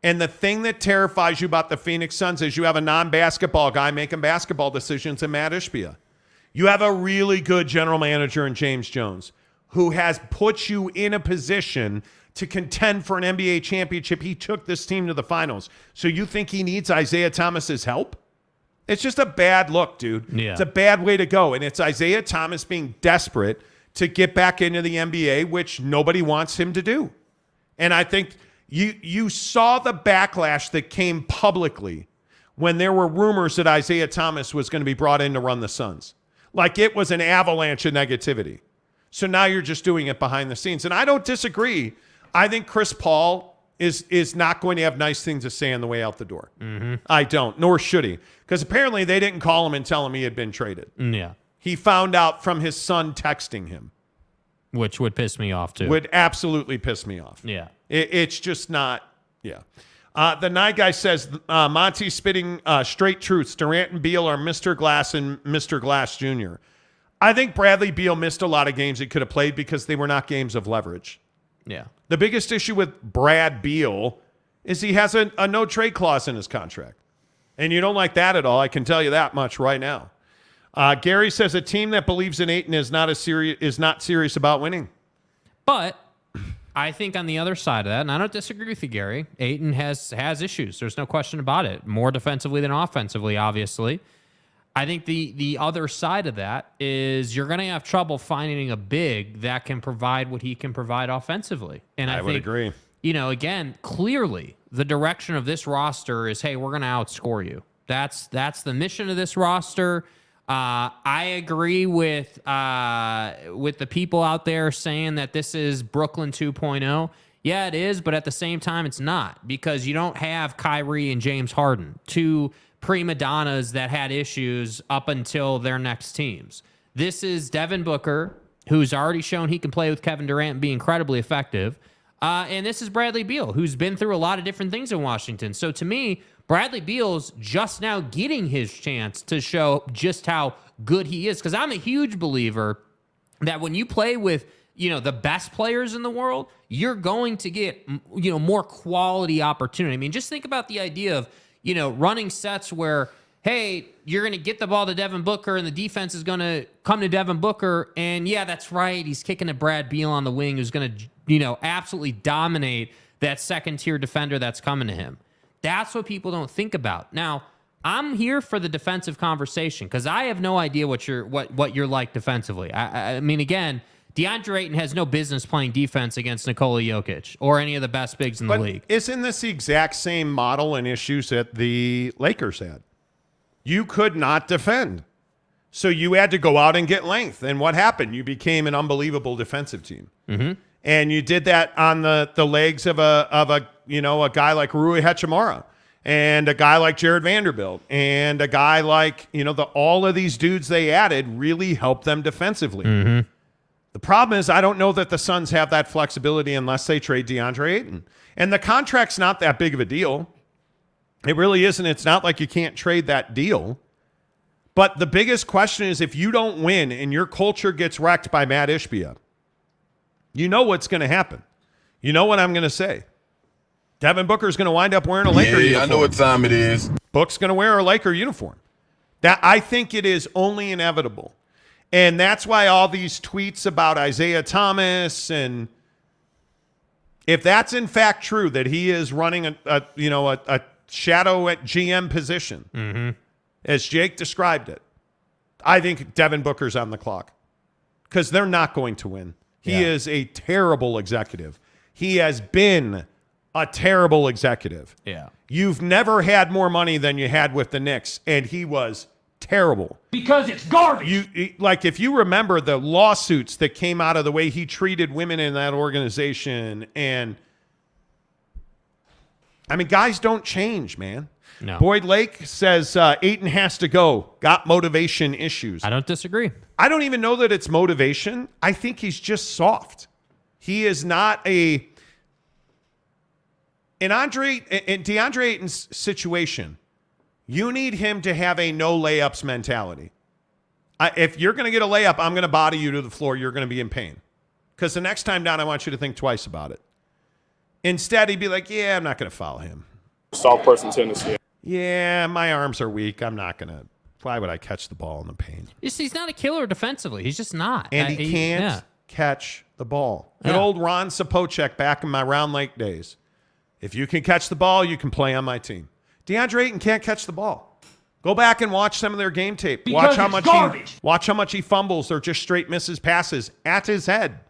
and the thing that terrifies you about the Phoenix Suns is you have a non-basketball guy making basketball decisions in Matt Ishbia. You have a really good general manager in James Jones, who has put you in a position to contend for an NBA championship. He took this team to the finals. So you think he needs Isaiah Thomas's help? It's just a bad look, dude. Yeah. It's a bad way to go. And it's Isaiah Thomas being desperate to get back into the NBA, which nobody wants him to do. And I think you saw the backlash that came publicly when there were rumors that Isaiah Thomas was going to be brought in to run the Suns. Like, it was an avalanche of negativity. So now you're just doing it behind the scenes. And I don't disagree. I think Chris Paul is not going to have nice things to say on the way out the door. Mm-hmm. I don't, nor should he. Because apparently they didn't call him and tell him he had been traded. Yeah. He found out from his son texting him. Which would piss me off, too. Would absolutely piss me off. Yeah. It's just not, yeah. The night guy says, Monty spitting straight truths. Durant and Beal are Mr. Glass and Mr. Glass Jr. I think Bradley Beal missed a lot of games he could have played because they were not games of leverage. Yeah. The biggest issue with Brad Beal is he has a no-trade clause in his contract. And you don't like that at all. I can tell you that much right now. Gary says a team that believes in Ayton is not serious about winning. But I think on the other side of that, and I don't disagree with you, Gary, Ayton has issues. There's no question about it. More defensively than offensively, obviously. I think the other side of that is you're going to have trouble finding a big that can provide what he can provide offensively. And I would agree. You know, again, clearly the direction of this roster is, hey, we're going to outscore you. That's the mission of this roster. I agree with the people out there saying that this is Brooklyn 2.0. Yeah, it is, but at the same time, it's not, because you don't have Kyrie and James Harden, two prima donnas that had issues up until their next teams. This is Devin Booker, who's already shown he can play with Kevin Durant and be incredibly effective. And this is Bradley Beal, who's been through a lot of different things in Washington. So to me, Bradley Beal's just now getting his chance to show just how good he is. Because I'm a huge believer that when you play with, the best players in the world, you're going to get, more quality opportunity. I mean, just think about the idea of, running sets where, hey, you're going to get the ball to Devin Booker and the defense is going to come to Devin Booker. And yeah, that's right. He's kicking to Brad Beal on the wing, who's going to, absolutely dominate that second tier defender that's coming to him. That's what people don't think about. Now, I'm here for the defensive conversation because I have no idea what you're like defensively. I mean, again, DeAndre Ayton has no business playing defense against Nikola Jokic or any of the best bigs in the league. Isn't this the exact same model and issues that the Lakers had? You could not defend. So you had to go out and get length. And what happened? You became an unbelievable defensive team. Mm-hmm. And you did that on the legs of a guy like Rui Hachimura and a guy like Jared Vanderbilt and a guy like, all of these dudes they added really helped them defensively. Mm-hmm. The problem is I don't know that the Suns have that flexibility unless they trade DeAndre Ayton. And the contract's not that big of a deal. It really isn't. It's not like you can't trade that deal. But the biggest question is if you don't win and your culture gets wrecked by Matt Ishbia, you know what's going to happen. You know what I'm going to say. Devin Booker's going to wind up wearing a Laker uniform. I know what time it is. Book's going to wear a Laker uniform. That I think it is only inevitable. And that's why all these tweets about Isaiah Thomas, and if that's in fact true that he is running a shadow at GM position, mm-hmm. as Jake described it, I think Devin Booker's on the clock because they're not going to win. He is a terrible executive. He has been a terrible executive. Yeah. You've never had more money than you had with the Knicks, and he was terrible. Because it's garbage. If you remember the lawsuits that came out of the way he treated women in that organization, and I mean, guys don't change, man. No. Boyd Lake says Ayton has to go. Got motivation issues. I don't disagree. I don't even know that it's motivation. I think he's just soft. He is not in DeAndre Ayton's situation, you need him to have a no layups mentality. If you're going to get a layup, I'm going to body you to the floor. You're going to be in pain. Because the next time down, I want you to think twice about it. Instead, he'd be like, yeah, I'm not going to foul him. Soft person tendency. Yeah, my arms are weak. I'm not going to. Why would I catch the ball in the paint? He's not a killer defensively. He's just not. And he can't catch the ball. Good old Ron Sapocek back in my Round Lake days. If you can catch the ball, you can play on my team. DeAndre Ayton can't catch the ball. Go back and watch some of their game tape. Watch how much he fumbles or just straight misses passes at his head.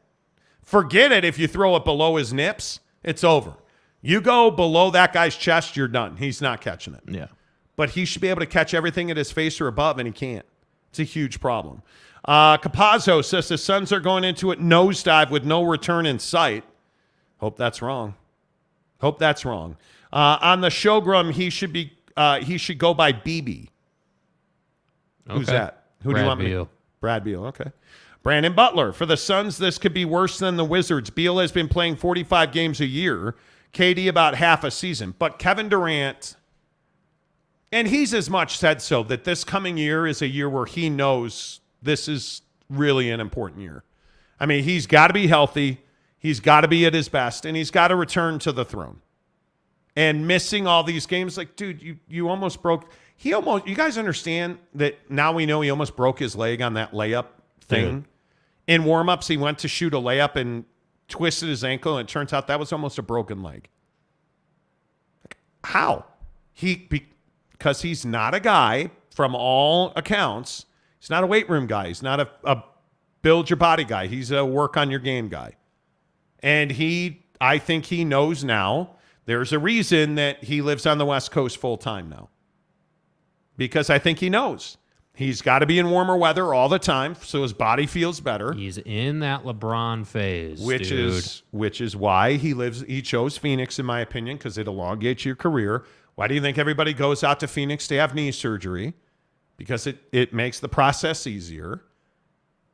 Forget it if you throw it below his nips. It's over. You go below that guy's chest, you're done. He's not catching it. Yeah. But he should be able to catch everything at his face or above, and he can't. It's a huge problem. Capazzo says the Suns are going into it nosedive with no return in sight. Hope that's wrong. On the Showgrum, he should go by BB. Okay. Who's that? Who Brad do you want Beal. me? Brad Beal. Okay. Brandon Butler. For the Suns, this could be worse than the Wizards. Beal has been playing 45 games a year. KD about half a season. But Kevin Durant, and he's as much said so, that this coming year is a year where he knows this is really an important year. I mean, he's got to be healthy. He's got to be at his best, and he's got to return to the throne. And missing all these games, like, dude, you almost broke. You guys understand that now we know he almost broke his leg on that layup thing. Dude. In warm-ups, he went to shoot a layup and twisted his ankle, and it turns out that was almost a broken leg. How? Because he's not a guy, from all accounts, he's not a weight room guy. He's not a build your body guy. He's a work on your game guy. And I think he knows now there's a reason that he lives on the West Coast full time now. Because I think he knows. He's got to be in warmer weather all the time so his body feels better. He's in that LeBron phase, which is why he chose Phoenix, in my opinion, because it elongates your career. Why do you think everybody goes out to Phoenix to have knee surgery? Because it makes the process easier.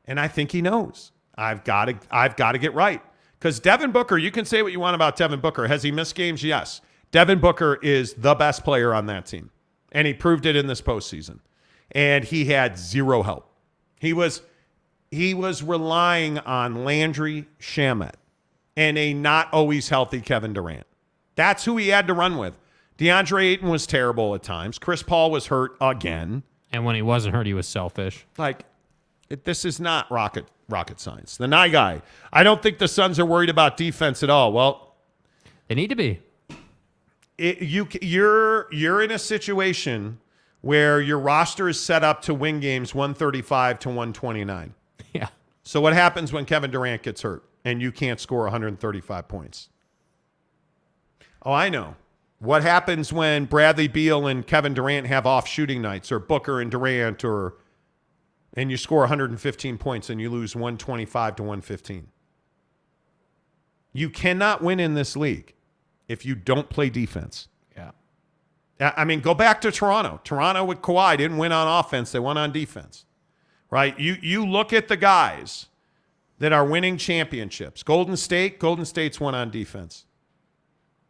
And I think he knows. I've got to get right. Because Devin Booker, you can say what you want about Devin Booker. Has he missed games? Yes. Devin Booker is the best player on that team. And he proved it in this postseason. And he had zero help. He was relying on Landry Shamet and a not always healthy Kevin Durant. That's who he had to run with. DeAndre Ayton was terrible at times. Chris Paul was hurt again. And when he wasn't hurt, he was selfish. This is not rocket science. The Nye guy. I don't think the Suns are worried about defense at all. Well, they need to be. You're in a situation where your roster is set up to win games 135 to 129. Yeah. So what happens when Kevin Durant gets hurt and you can't score 135 points? Oh, I know. What happens when Bradley Beal and Kevin Durant have off shooting nights, or Booker and Durant, and you score 115 points and you lose 125 to 115? You cannot win in this league if you don't play defense. Yeah. I mean, go back to Toronto. Toronto with Kawhi didn't win on offense. They won on defense, right? You look at the guys that are winning championships. Golden State's won on defense.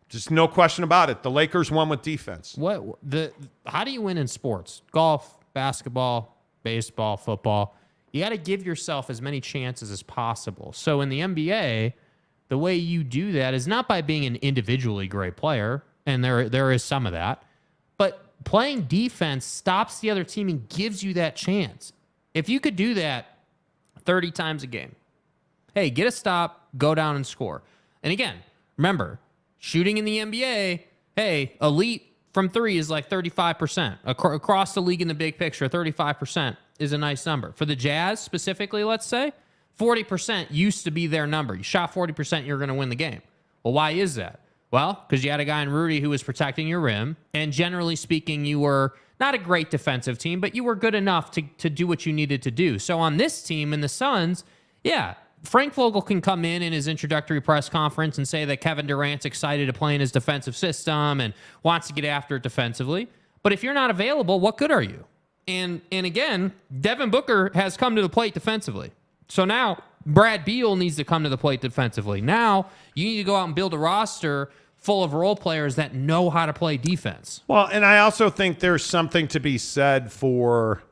Just no question about it. The Lakers won with defense. How do you win in sports? Golf, basketball, baseball, football. You got to give yourself as many chances as possible. So in the NBA, the way you do that is not by being an individually great player, and there is some of that, but playing defense stops the other team and gives you that chance. If you could do that 30 times a game, hey, get a stop, go down and score. And again, remember, shooting in the NBA, hey, elite from three is like 35%. Across the league in the big picture, 35% is a nice number. For the Jazz specifically, let's say, 40% used to be their number. You shot 40%, you're going to win the game. Well, why is that? Well, because you had a guy in Rudy who was protecting your rim, and generally speaking, you were not a great defensive team, but you were good enough to do what you needed to do. So on this team, in the Suns, yeah, Frank Vogel can come in his introductory press conference and say that Kevin Durant's excited to play in his defensive system and wants to get after it defensively. But if you're not available, what good are you? And again, Devin Booker has come to the plate defensively. So now Brad Beal needs to come to the plate defensively. Now you need to go out and build a roster full of role players that know how to play defense. Well, and I also think there's something to be said for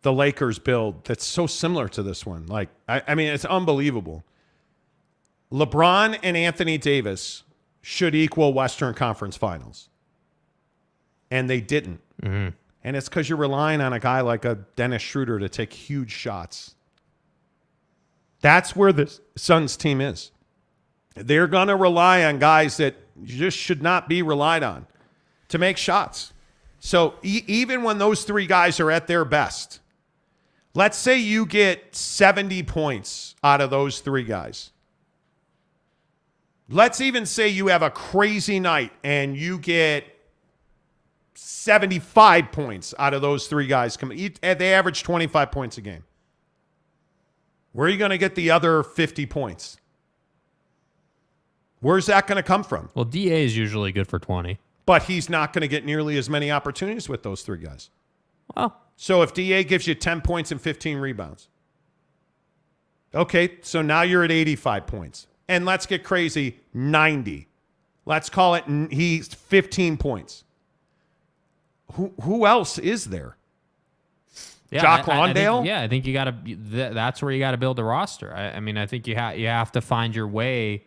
the Lakers build that's so similar to this one. Like, I mean, it's unbelievable. LeBron and Anthony Davis should equal Western Conference Finals. And they didn't. Mm-hmm. And it's because you're relying on a guy like a Dennis Schroeder to take huge shots. That's where the Suns team is. They're going to rely on guys that just should not be relied on to make shots. So even when those three guys are at their best, let's say you get 70 points out of those three guys. Let's even say you have a crazy night and you get 75 points out of those three guys. They average 25 points a game. Where are you going to get the other 50 points? Where's that going to come from? Well, DA is usually good for 20. But he's not going to get nearly as many opportunities with those three guys. Well, so if DA gives you 10 points and 15 rebounds, okay, so now you're at 85 points. And let's get crazy, 90. Let's call it he's 15 points. Who else is there? Yeah, Jock Lawndale? I think you got to. That's where you got to build a roster. I mean, I think you have to find your way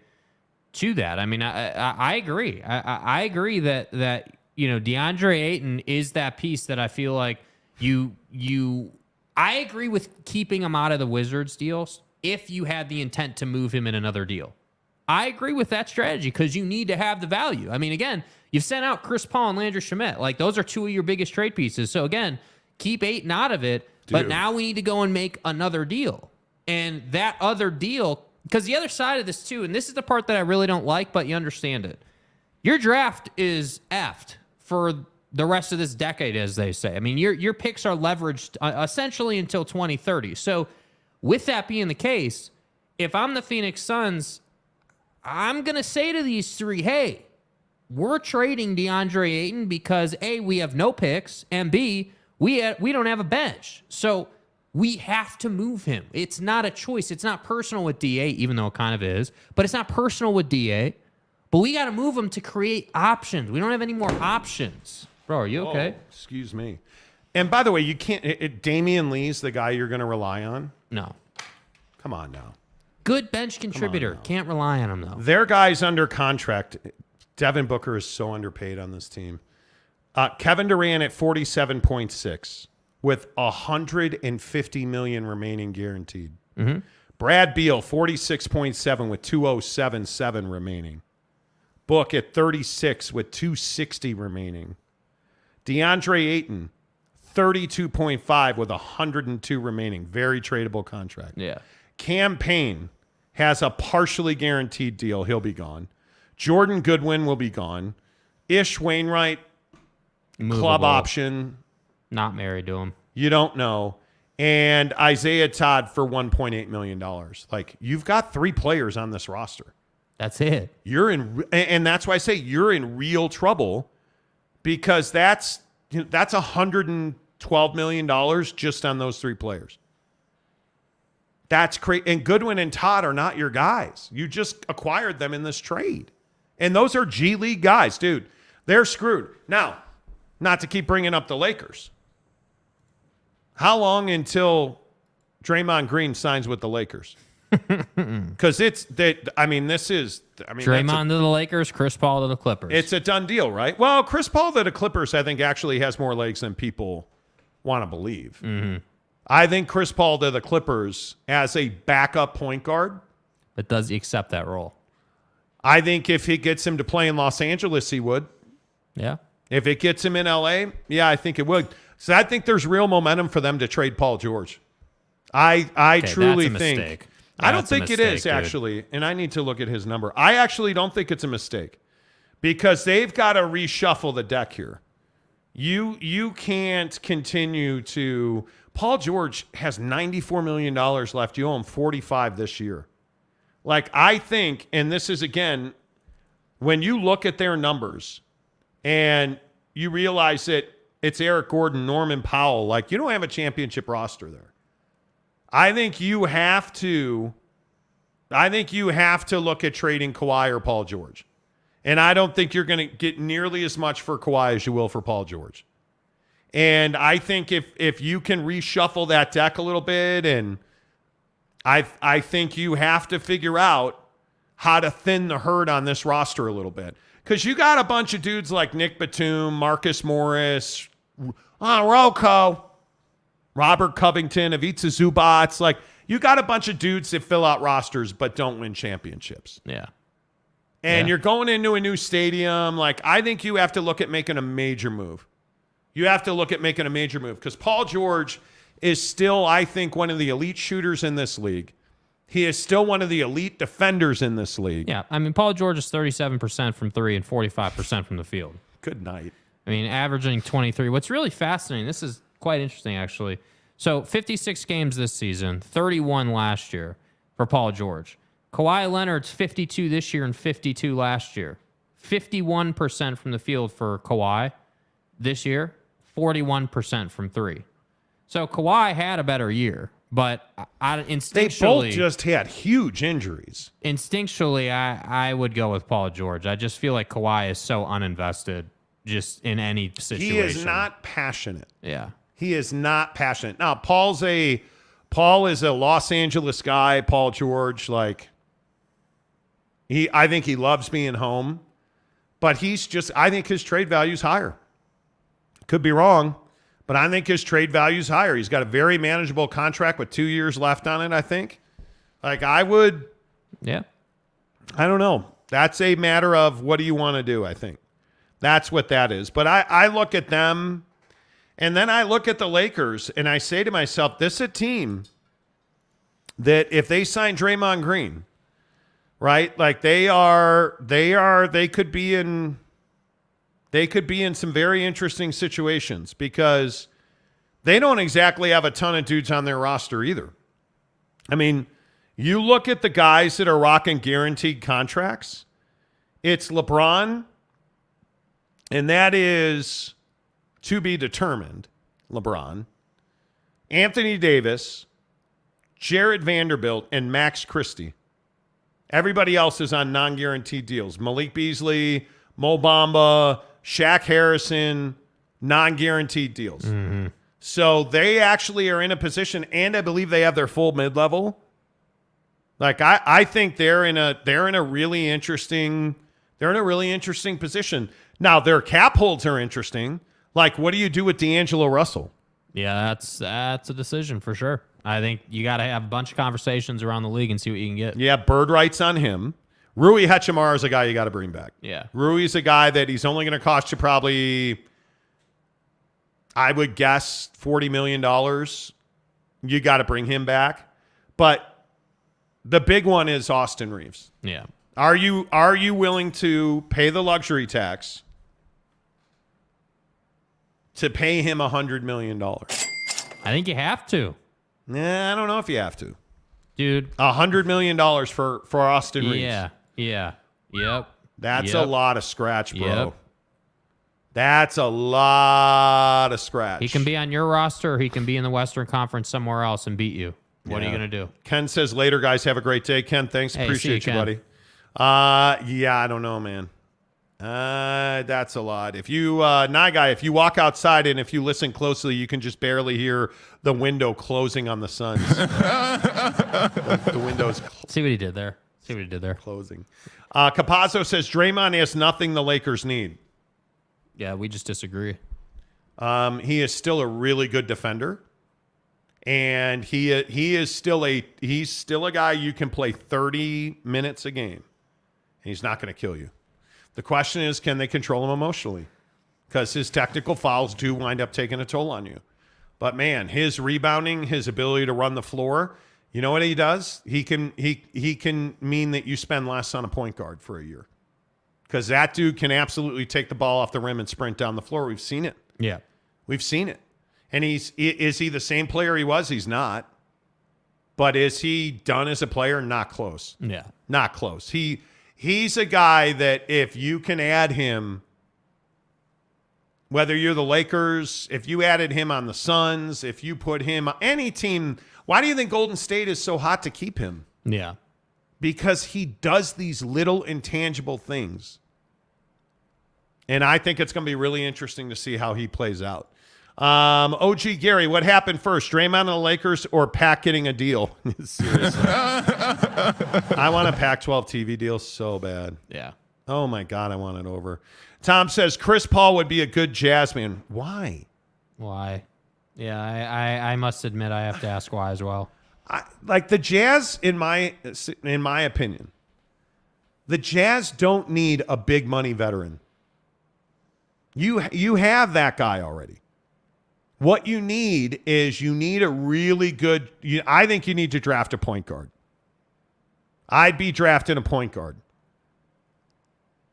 to that. I mean, I agree. I agree that DeAndre Ayton is that piece that I feel like I agree with keeping him out of the Wizards deals if you had the intent to move him in another deal. I agree with that strategy because you need to have the value. I mean, again, you've sent out Chris Paul and Landry Shamet. Like, those are two of your biggest trade pieces. So, again, keep Ayton out of it. Dude. But now we need to go and make another deal. And that other deal, because the other side of this, too, and this is the part that I really don't like, but you understand it. Your draft is effed for the rest of this decade, as they say. I mean, your picks are leveraged essentially until 2030. So, with that being the case, if I'm the Phoenix Suns, I'm going to say to these three, hey, we're trading DeAndre Ayton because, A, we have no picks, and B, we don't have a bench. So we have to move him. It's not a choice. It's not personal with DA, even though it kind of is. But it's not personal with DA. But we got to move him to create options. We don't have any more options. Bro, are you okay? Oh, excuse me. And by the way, you can't. Damian Lee's the guy you're going to rely on? No. Come on now. Good bench contributor. Can't rely on him, though. Their guys under contract. Devin Booker is so underpaid on this team. Kevin Durant at 47.6 with $150 million remaining guaranteed. Mm-hmm. Brad Beal 46.7 with 207.7 remaining. Book at 36 with 260 remaining. DeAndre Ayton 32.5 with 102 remaining. Very tradable contract. Yeah. Cam Payne has a partially guaranteed deal. He'll be gone. Jordan Goodwin will be gone. Ish Wainwright, Movable. Club option. Not married to him. You don't know. And Isaiah Todd for $1.8 million. Like, you've got three players on this roster. That's it. And that's why I say you're in real trouble, because that's $112 million just on those three players. That's crazy. And Goodwin and Todd are not your guys. You just acquired them in this trade. And those are G League guys, dude. They're screwed. Now, not to keep bringing up the Lakers. How long until Draymond Green signs with the Lakers? Because this is. Draymond to the Lakers, Chris Paul to the Clippers. It's a done deal, right? Well, Chris Paul to the Clippers, I think, actually has more legs than people want to believe. Mm-hmm. I think Chris Paul to the Clippers as a backup point guard. But does he accept that role? I think if it gets him to play in Los Angeles, he would. Yeah. If it gets him in LA, yeah, I think it would. So I think there's real momentum for them to trade Paul George. I truly think. I don't think it is, actually, and I need to look at his number. I actually don't think it's a mistake, because they've got to reshuffle the deck here. You can't continue to. Paul George has $94 million left. You owe him $45 this year. Like, I think, and this is, again, when you look at their numbers and you realize that it's Eric Gordon, Norman Powell, like, you don't have a championship roster there. I think you have to look at trading Kawhi or Paul George. And I don't think you're going to get nearly as much for Kawhi as you will for Paul George. And I think if you can reshuffle that deck a little bit, and I think you have to figure out how to thin the herd on this roster a little bit. Because you got a bunch of dudes like Nick Batum, Marcus Morris, Rocco, Robert Covington, Ivica Zubac. Like, you got a bunch of dudes that fill out rosters but don't win championships. Yeah. And you're going into a new stadium. Like, I think you have to look at making a major move. You have to look at making a major move because Paul George is still, I think, one of the elite shooters in this league. He is still one of the elite defenders in this league. Yeah, I mean, Paul George is 37% from three and 45% from the field. Good night. I mean, averaging 23. What's really fascinating, this is quite interesting, actually. So 56 games this season, 31 last year for Paul George. Kawhi Leonard's 52 this year and 52 last year. 51% from the field for Kawhi this year, 41% from three. So Kawhi had a better year, but instinctually... They both just had huge injuries. Instinctually, I would go with Paul George. I just feel like Kawhi is so uninvested just in any situation. He is not passionate. Yeah. He is not passionate. Now, Paul is a Los Angeles guy, Paul George. Like, I think he loves being home, but I think his trade value is higher. Could be wrong, but I think his trade value is higher. He's got a very manageable contract with 2 years left on it, I think. Like, I don't know. That's a matter of what do you want to do, I think. That's what that is. But I look at them, and then I look at the Lakers, and I say to myself, this is a team that if they sign Draymond Green, right, like they could be in some very interesting situations because they don't exactly have a ton of dudes on their roster either. I mean, you look at the guys that are rocking guaranteed contracts, it's LeBron, and that is to be determined, LeBron, Anthony Davis, Jared Vanderbilt, and Max Christie. Everybody else is on non-guaranteed deals. Malik Beasley, Mo Bamba, Shaq Harrison, non-guaranteed deals. Mm-hmm. So they actually are in a position, and I believe they have their full mid-level. Like I think they're in a really interesting position. Now their cap holds are interesting. Like, what do you do with D'Angelo Russell? Yeah, that's a decision for sure. I think you got to have a bunch of conversations around the league and see what you can get. Yeah, bird rights on him. Rui Hachimura is a guy you got to bring back. Yeah. Rui's a guy that he's only going to cost you probably, I would guess, $40 million. You got to bring him back. But the big one is Austin Reeves. Yeah. Are you willing to pay the luxury tax to pay him $100 million? I think you have to. Nah, I don't know if you have to. Dude. $100 million for Austin Reeves. Yeah. Yeah. Yep. That's a lot of scratch, bro. Yep. That's a lot of scratch. He can be on your roster or he can be in the Western Conference somewhere else and beat you. What are you going to do? Ken says, later, guys. Have a great day. Ken, thanks. Hey, appreciate you, you, buddy. Yeah, I don't know, man. That's a lot. If you, Guy, if you walk outside and if you listen closely, you can just barely hear the window closing on the Suns. the window's See what he did there. Closing. Capazzo says Draymond has nothing the Lakers need. Yeah, we just disagree. He is still a really good defender, and he's still a guy you can play 30 minutes a game. He's not going to kill you. The question is, can they control him emotionally? Because his technical fouls do wind up taking a toll on you. But man, his rebounding, his ability to run the floor, you know what he does? He can mean that you spend less on a point guard for a year. Because that dude can absolutely take the ball off the rim and sprint down the floor. We've seen it. Yeah. We've seen it. And is he the same player he was? He's not. But is he done as a player? Not close. Yeah. Not close. He's a guy that if you can add him, whether you're the Lakers, if you added him on the Suns, if you put him on any team, why do you think Golden State is so hot to keep him? Yeah. Because he does these little intangible things. And I think it's going to be really interesting to see how he plays out. OG Gary, what happened first? Draymond and the Lakers or PAC getting a deal? Seriously. I want a Pac-12 TV deal so bad. Yeah. Oh, my God, I want it over. Tom says Chris Paul would be a good jazz man. Why? Why? Yeah, I must admit I have to ask why as well. Like the Jazz, in my opinion, the Jazz don't need a big money veteran. You have that guy already. What you need is you need a really good. I think you need to draft a point guard. I'd be drafting a point guard,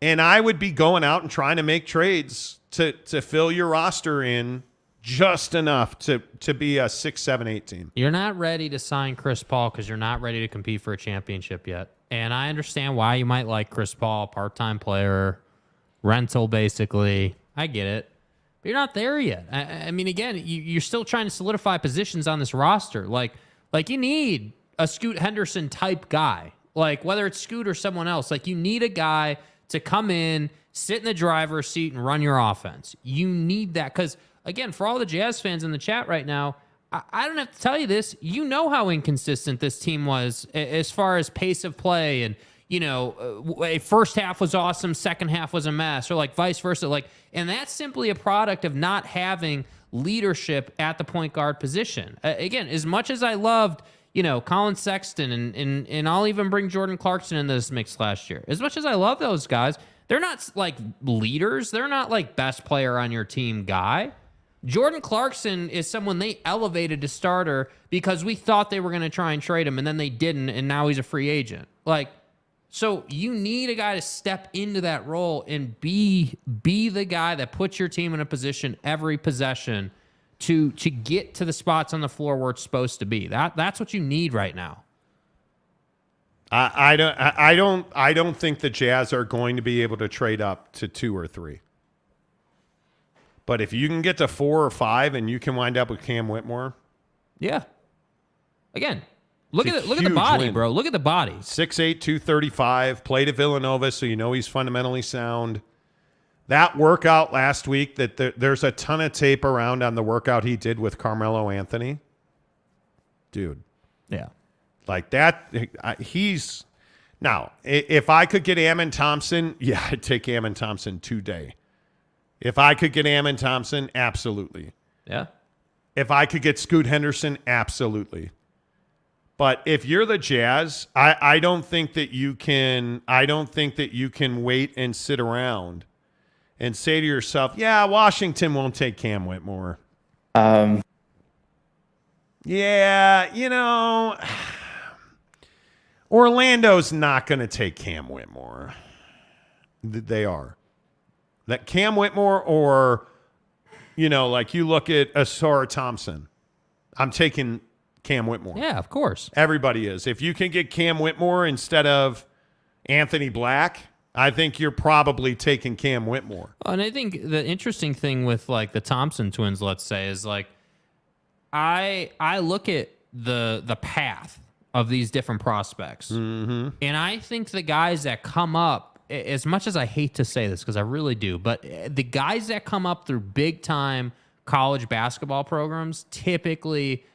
and I would be going out and trying to make trades to fill your roster in just enough to be a 6, 7, 8 team. You're not ready to sign Chris Paul because you're not ready to compete for a championship yet. And I understand why you might like Chris Paul, part-time player, rental basically. I get it. But you're not there yet. I mean, again, you're still trying to solidify positions on this roster. Like you need a Scoot Henderson type guy. Like whether it's Scoot or someone else, like you need a guy to come in, sit in the driver's seat and run your offense. You need that because, again, for all the Jazz fans in the chat right now, I don't have to tell you this. You know how inconsistent this team was as far as pace of play and, a first half was awesome, second half was a mess, or like vice versa. And that's simply a product of not having leadership at the point guard position. Again, as much as I loved, Colin Sexton and I'll even bring Jordan Clarkson into this mix last year. As much as I love those guys, they're not like leaders. They're not like best player on your team guy. Jordan Clarkson is someone they elevated to starter because we thought they were going to try and trade him, and then they didn't, and now he's a free agent. So you need a guy to step into that role and be the guy that puts your team in a position every possession to get to the spots on the floor where it's supposed to be. That's what you need right now. I don't think the Jazz are going to be able to trade up to 2 or 3. But if you can get to 4 or 5 and you can wind up with Cam Whitmore, yeah. Again, look at the body, bro. Look at the body. 6'8", 235, played at Villanova, so you know he's fundamentally sound. That workout last week, there's a ton of tape around on the workout he did with Carmelo Anthony. Dude. Yeah. Like that, he's... Now, if I could get Ammon Thompson, yeah, I'd take Ammon Thompson today. If I could get Ammon Thompson, absolutely. Yeah. If I could get Scoot Henderson, absolutely. But if you're the Jazz, I don't think that you can wait and sit around and say to yourself, yeah, Washington won't take Cam Whitmore. Yeah, Orlando's not going to take Cam Whitmore. They are. That Cam Whitmore or, like you look at Asar Thompson. I'm taking Cam Whitmore. Yeah, of course. Everybody is. If you can get Cam Whitmore instead of Anthony Black, I think you're probably taking Cam Whitmore. And I think the interesting thing with like the Thompson twins, let's say, is like I look at the path of these different prospects. Mm-hmm. And I think the guys that come up, as much as I hate to say this because I really do, but the guys that come up through big-time college basketball programs typically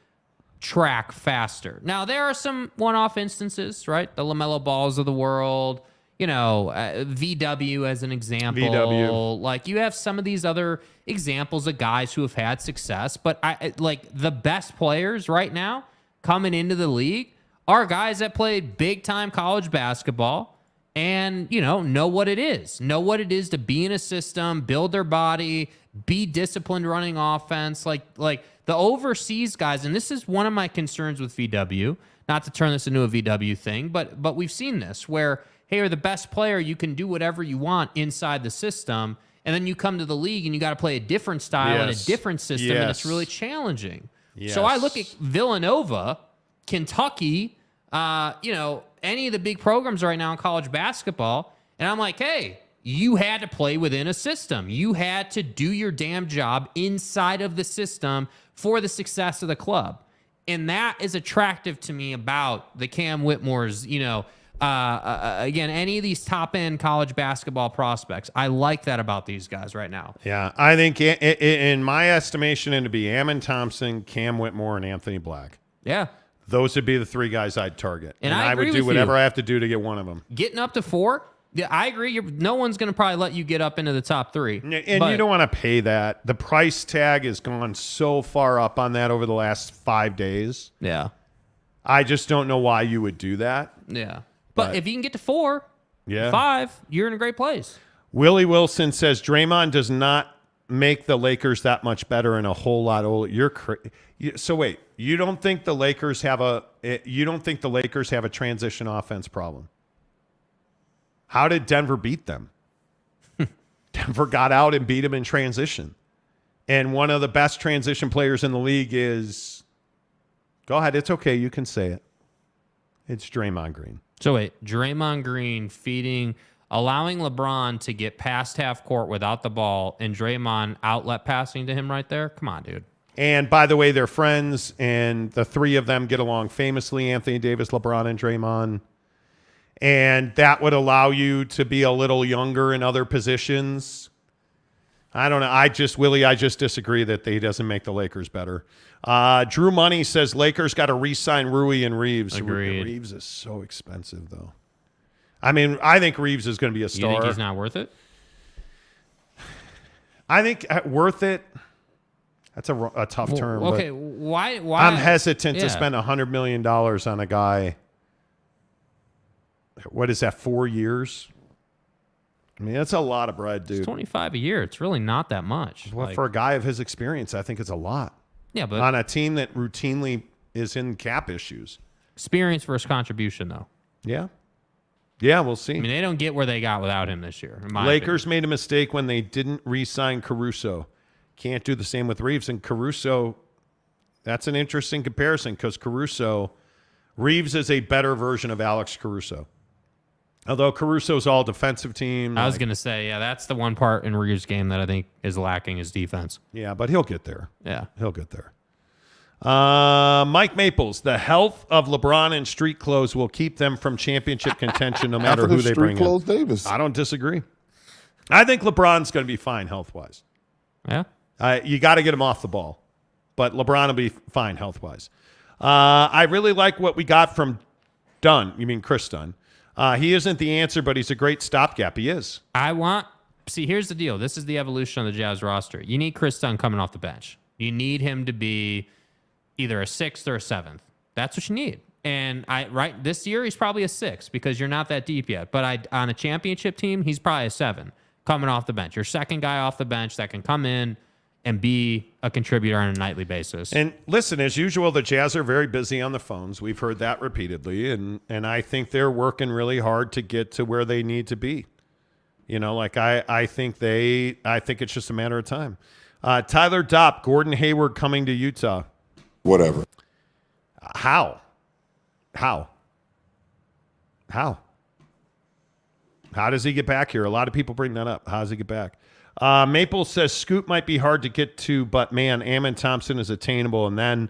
track faster. Now, there are some one-off instances, right? The LaMelo Balls of the world, VW as an example. VW. Like, you have some of these other examples of guys who have had success, but the best players right now coming into the league are guys that played big-time college basketball and, know what it is. Know what it is to be in a system, build their body, be disciplined running offense. Like the overseas guys, and this is one of my concerns with VW, not to turn this into a VW thing, but we've seen this where, hey, you're the best player, you can do whatever you want inside the system, and then you come to the league and you got to play a different style in a different system, and it's really challenging. Yes. So I look at Villanova Kentucky, any of the big programs right now in college basketball. And I'm like, hey, you had to play within a system. You had to do your damn job inside of the system for the success of the club. And that is attractive to me about the Cam Whitmores, again, any of these top-end college basketball prospects. I like that about these guys right now. Yeah, I think in my estimation, it'd be Ammon Thompson, Cam Whitmore, and Anthony Black. Yeah. Those would be the three guys I'd target. And I would do whatever I have to do to get one of them. Getting up to 4, yeah, I agree. No one's going to probably let you get up into the top 3. And you don't want to pay that. The price tag has gone so far up on that over the last 5 days. Yeah. I just don't know why you would do that. Yeah. But if you can get to 4, 5, you're in a great place. Willie Wilson says Draymond does not make the Lakers that much better and a whole lot older. So wait, you don't think the Lakers have a transition offense problem? How did Denver beat them? Denver got out and beat them in transition. And one of the best transition players in the league is, go ahead, it's okay, you can say it. It's Draymond Green. So wait, Draymond Green allowing LeBron to get past half court without the ball, and Draymond outlet passing to him right there? Come on, dude. And by the way, they're friends, and the three of them get along famously, Anthony Davis, LeBron, and Draymond. And that would allow you to be a little younger in other positions. I don't know. I just disagree that he doesn't make the Lakers better. Drew Money says Lakers got to re-sign Rui and Reeves. Agreed. Reeves is so expensive, though. I mean, I think Reeves is going to be a star. You think he's not worth it? I think worth it. That's a tough term. Okay, why? I'm hesitant to spend $100 million on a guy. What is that, 4 years? I mean, that's a lot of bread, dude. It's $25 a year. It's really not that much. Well, for a guy of his experience, I think it's a lot. Yeah, but on a team that routinely is in cap issues. Experience versus contribution, though. Yeah. Yeah, we'll see. I mean, they don't get where they got without him this year. Lakers made a mistake when they didn't re-sign Caruso. Can't do the same with Reeves. And Caruso, that's an interesting comparison because Reeves is a better version of Alex Caruso. Although Caruso's all defensive team. I was going to say, that's the one part in Reeves' game that I think is lacking is defense. Yeah, but he'll get there. Yeah. He'll get there. Mike Maples, the health of LeBron and street clothes will keep them from championship contention no matter who they bring in. Davis. I don't disagree. I think LeBron's going to be fine health-wise. Yeah. You got to get him off the ball. But LeBron will be fine health-wise. I really like what we got from Dunn. You mean Chris Dunn. He isn't the answer, but he's a great stopgap. He is. See, here's the deal. This is the evolution of the Jazz roster. You need Chris Dunn coming off the bench. You need him to be either a 6th or a 7th. That's what you need. And this year, he's probably a 6 because you're not that deep yet. But on a championship team, he's probably a 7 coming off the bench. Your second guy off the bench that can come in and be a contributor on a nightly basis. And listen, as usual, the Jazz are very busy on the phones. We've heard that repeatedly, and I think they're working really hard to get to where they need to be. I think it's just a matter of time. Tyler Dopp, Gordon Hayward coming to Utah. Whatever. How? How does he get back here? A lot of people bring that up. How does he get back? Maple says Scoot might be hard to get to, but man, Ammon Thompson is attainable, and then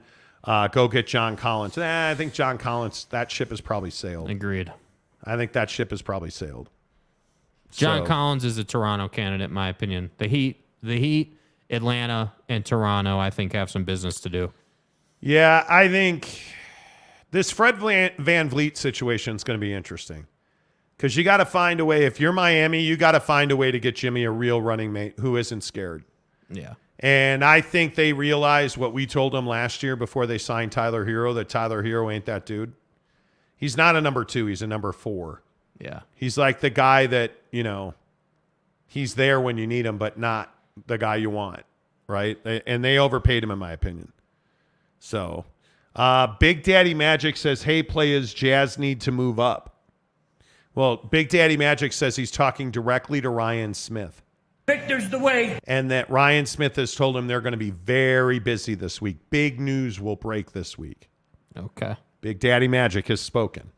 go get John Collins. I think John Collins, that ship has probably sailed. Agreed. I think that ship has probably sailed. John Collins is a Toronto candidate, in my opinion. The Heat, Atlanta, and Toronto, I think, have some business to do. Yeah, I think this Fred Van Vliet situation is going to be interesting. Because you got to find a way. If you're Miami, you got to find a way to get Jimmy a real running mate who isn't scared. Yeah. And I think they realized what we told them last year before they signed Tyler Hero, that Tyler Hero ain't that dude. He's not a number 2. He's a number 4. Yeah. He's like the guy that, he's there when you need him, but not the guy you want, right? And they overpaid him, in my opinion. So, Big Daddy Magic says, hey, players, Jazz need to move up. Well, Big Daddy Magic says he's talking directly to Ryan Smith. Victor's the way. And that Ryan Smith has told him they're going to be very busy this week. Big news will break this week. Okay. Big Daddy Magic has spoken.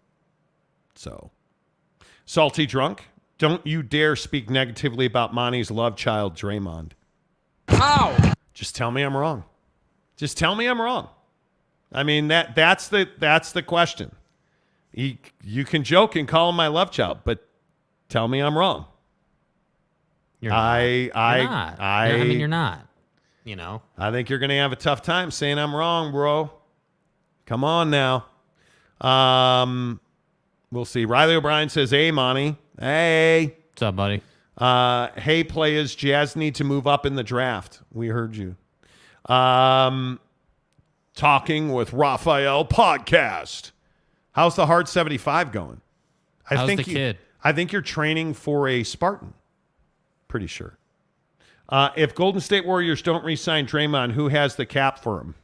So, Salty Drunk, don't you dare speak negatively about Monty's love child, Draymond. How? Just tell me I'm wrong. Just tell me I'm wrong. I mean, that's the question. You can joke and call him my love child, but tell me I'm wrong. You're not. You're not. I mean, you're not. You know. I think you're going to have a tough time saying I'm wrong, bro. Come on now. We'll see. Riley O'Brien says, hey, Monty. Hey. What's up, buddy? Hey, players. Jazz need to move up in the draft. We heard you. Talking with Raphael podcast. How's the Hard 75 going? How's the kid? I think you're training for a Spartan. Pretty sure. If Golden State Warriors don't re-sign Draymond, who has the cap for him?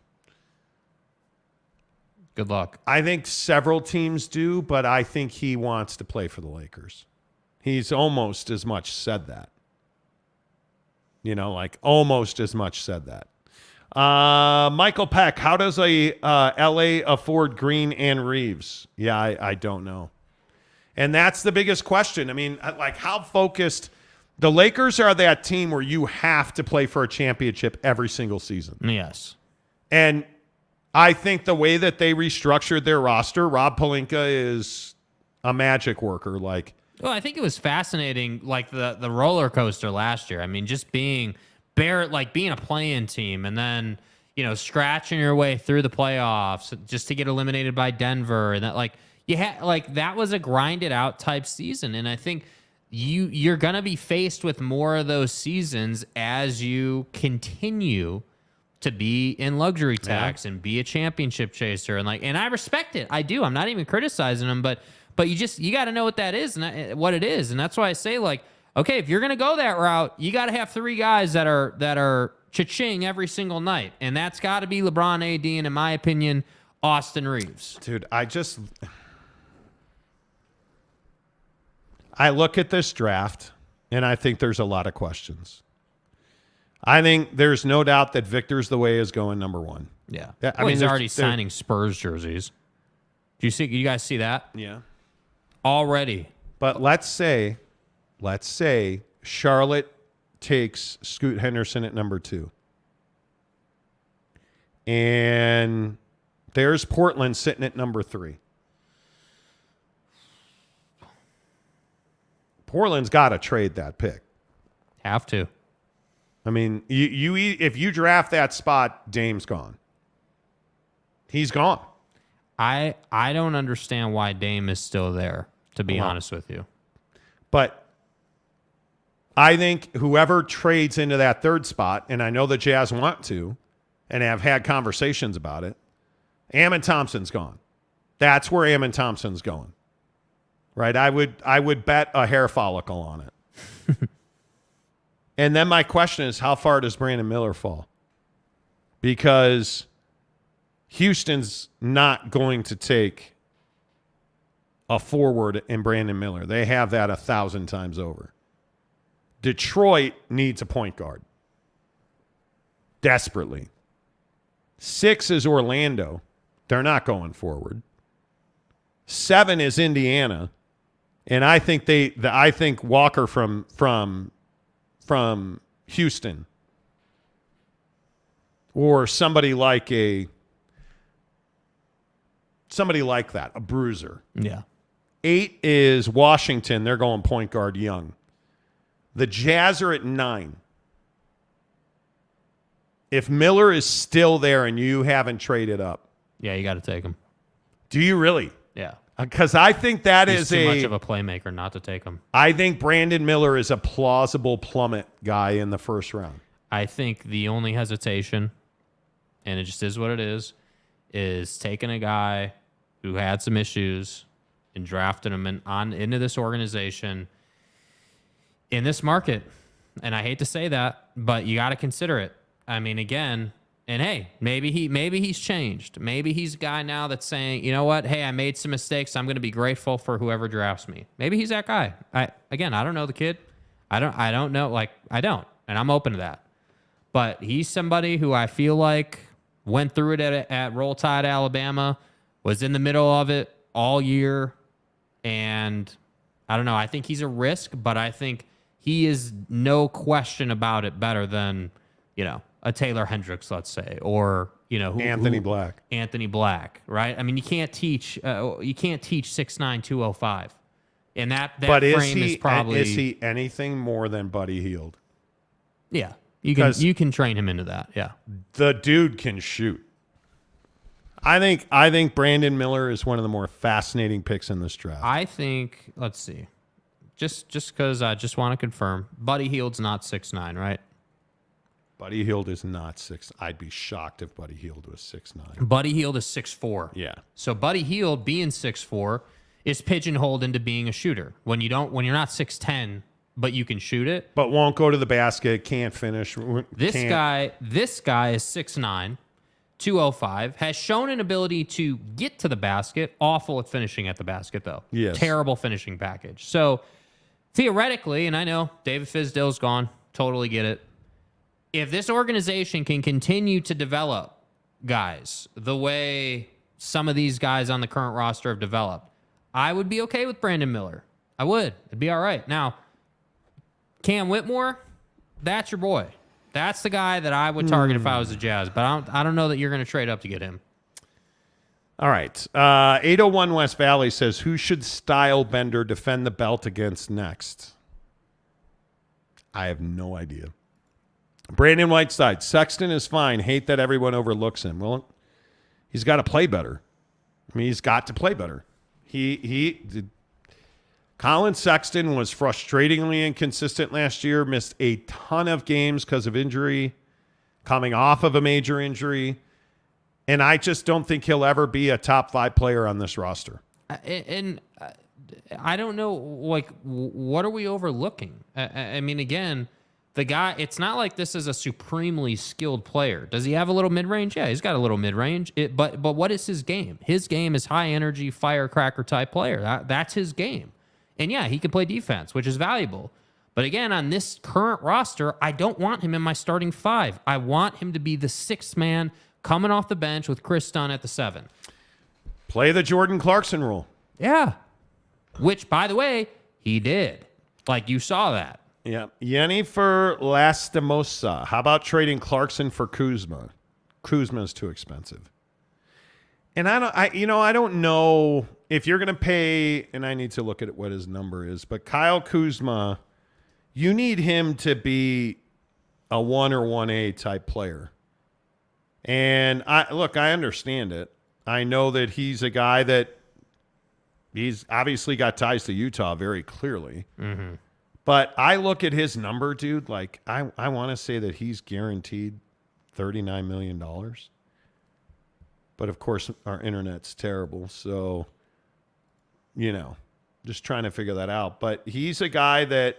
Good luck. I think several teams do, but I think he wants to play for the Lakers. He's almost as much said that. You know, like almost as much said that. Michael Peck, how does a LA afford Green and Reeves? Yeah, I don't know. And that's the biggest question. I mean, like how focused the Lakers are that team where you have to play for a championship every single season. Yes. And I think the way that they restructured their roster, Rob Pelinka is a magic worker. Like, well, I think it was fascinating, like the roller coaster last year. I mean, just being being a play-in team and then, you know, scratching your way through the playoffs just to get eliminated by Denver. And that, like, that was a grinded out type season. And I think you're going to be faced with more of those seasons as you continue to be in luxury tax and be a championship chaser. And I respect it. I do. I'm not even criticizing them, but you got to know what that is and what it is. And that's why I say, like, okay, if you're going to go that route, you got to have three guys that are cha-ching every single night. And that's got to be LeBron, AD, and in my opinion, Austin Reeves. Dude, I look at this draft and I think there's a lot of questions. I think there's no doubt that Victor's the way is going number one. Yeah. I mean, he's already signing Spurs jerseys. Do you guys see that? Yeah. Already. But let's say Charlotte takes Scoot Henderson at number 2. And there's Portland sitting at number 3. Portland's got to trade that pick. Have to. I mean, if you draft that spot, Dame's gone. He's gone. I don't understand why Dame is still there, to be honest with you. But I think whoever trades into that third spot, and I know the Jazz want to, and have had conversations about it, Ammon Thompson's gone. That's where Ammon Thompson's going. Right? I would bet a hair follicle on it. And then my question is, how far does Brandon Miller fall? Because Houston's not going to take a forward in Brandon Miller. They have that 1,000 times over. Detroit needs a point guard. Desperately. 6 is Orlando. They're not going forward. 7 is Indiana. And I think I think Walker from Houston or somebody like that, a bruiser. Yeah. 8 is Washington. They're going point guard Young. The Jazz are at 9. If Miller is still there and you haven't traded up. Yeah, you got to take him. Do you really? Yeah. Because I think that He's is too much of a playmaker not to take him. I think Brandon Miller is a plausible plummet guy in the first round. I think the only hesitation, and it just is what it is taking a guy who had some issues and drafting him into this organization in this market. And I hate to say that, but you got to consider it. I mean, again, and hey, maybe he's changed. Maybe he's a guy now that's saying, you know what? Hey, I made some mistakes. I'm going to be grateful for whoever drafts me. Maybe he's that guy. I don't know the kid. I don't know. Like, I don't. And I'm open to that. But he's somebody who I feel like went through it at Roll Tide, Alabama, was in the middle of it all year. And I don't know. I think he's a risk, but I think he is no question about it better than, a Taylor Hendricks, let's say, or, Anthony Black. Anthony Black, right? I mean, you can't teach 6'9", 205. And that but frame is probably... Is he anything more than Buddy Hield? Yeah. You can train him into that, yeah. The dude can shoot. I think Brandon Miller is one of the more fascinating picks in this draft. I think, let's see. Just because I just want to confirm, Buddy Hield's not 6'9", right? Buddy Hield is not 6. I'd be shocked if Buddy Hield was 6'9". Buddy Hield is 6'4". Yeah. So Buddy Hield being 6'4" is pigeonholed into being a shooter. When you're not 6'10", but you can shoot it. But won't go to the basket, can't finish. This guy is 6'9", 205, has shown an ability to get to the basket. Awful at finishing at the basket, though. Yes. Terrible finishing package. So theoretically, and I know David Fizdale's gone, totally get it. If this organization can continue to develop guys the way some of these guys on the current roster have developed, I would be okay with Brandon Miller. I would. It'd be all right. Now, Cam Whitmore, that's your boy. That's the guy that I would target if I was the Jazz, but I don't know that you're going to trade up to get him. All right. 801 West Valley says, who should Style Bender defend the belt against next? I have no idea. Brandon Whiteside, Sexton is fine. Hate that everyone overlooks him. Well, he's got to play better. I mean, he's got to play better. Colin Sexton was frustratingly inconsistent last year, missed a ton of games because of injury, coming off of a major injury. And I just don't think he'll ever be a top 5 player on this roster. And I don't know, what are we overlooking? I mean, again, the guy, it's not like this is a supremely skilled player. Does he have a little mid-range? Yeah, he's got a little mid-range. But what is his game? His game is high-energy, firecracker type player. That's his game. And yeah, he can play defense, which is valuable. But again, on this current roster, I don't want him in my starting 5. I want him to be the 6th man coming off the bench with Chris Dunn at the 7. Play the Jordan Clarkson role. Yeah. Which, by the way, he did. Like, you saw that. Yeah. Yennefer Lastimosa. How about trading Clarkson for Kuzma? Kuzma is too expensive. And I don't know if you're going to pay, and I need to look at what his number is, but Kyle Kuzma, you need him to be a 1 or 1A type player. And I understand it. I know that he's a guy that he's obviously got ties to Utah very clearly. Mm-hmm. But I look at his number, dude, like I want to say that he's guaranteed $39 million. But of course, our internet's terrible. So, just trying to figure that out. But he's a guy that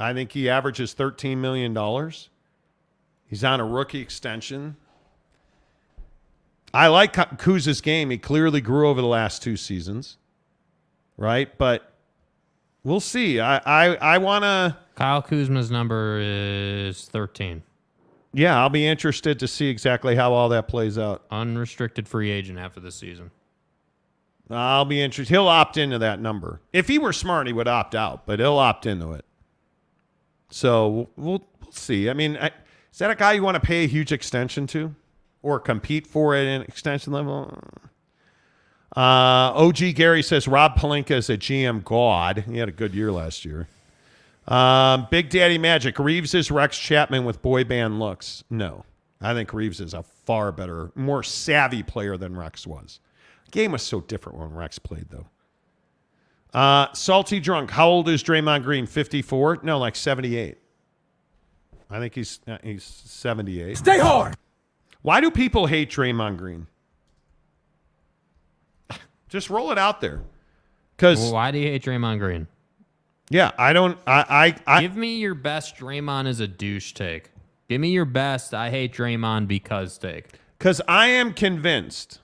I think he averages $13 million. He's on a rookie extension. I like Kuz's game. He clearly grew over the last 2 seasons, right? But we'll see. I want to... Kyle Kuzma's number is 13. Yeah, I'll be interested to see exactly how all that plays out. Unrestricted free agent after this season. I'll be interested. He'll opt into that number. If he were smart, he would opt out, but he'll opt into it. So we'll see. I mean, is that a guy you want to pay a huge extension to or compete for at an extension level? OG Gary says Rob Pelinka is a GM god. He had a good year last year. Big Daddy Magic. Reeves is Rex Chapman with boy band looks. No. I think Reeves is a far better, more savvy player than Rex was. The game was so different when Rex played, though. Salty Drunk. How old is Draymond Green? 54? No, like 78. I think he's 78. Stay hard! Why do people hate Draymond Green? Just roll it out there. Well, why do you hate Draymond Green? Yeah, I don't. Give me your best Draymond is a douche take. Give me your best I hate Draymond because take. Because I am convinced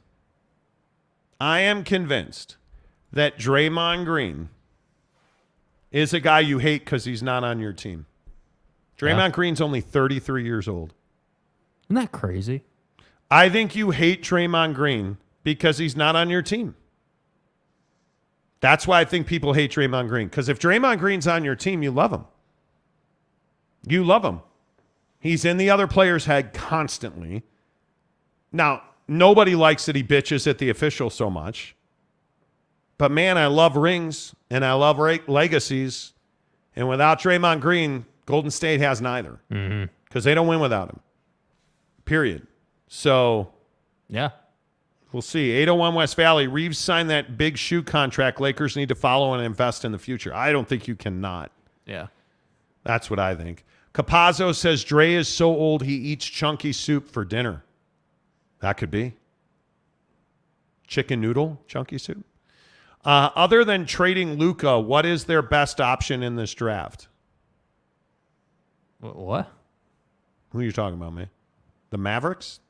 that Draymond Green is a guy you hate because he's not on your team. Draymond Green's only 33 years old. Isn't that crazy? I think you hate Draymond Green because he's not on your team. That's why I think people hate Draymond Green. Because if Draymond Green's on your team, you love him. You love him. He's in the other player's head constantly. Now, nobody likes that he bitches at the official so much. But, man, I love rings and I love legacies. And without Draymond Green, Golden State has neither. Because they don't win without him. Period. So, yeah. We'll see. 801 West Valley. Reeves signed that big shoe contract. Lakers need to follow and invest in the future. I don't think you cannot. Yeah. That's what I think. Capazzo says Dre is so old he eats chunky soup for dinner. That could be. Chicken noodle, chunky soup. Other than trading Luka, what is their best option in this draft? What? Who are you talking about, man? The Mavericks?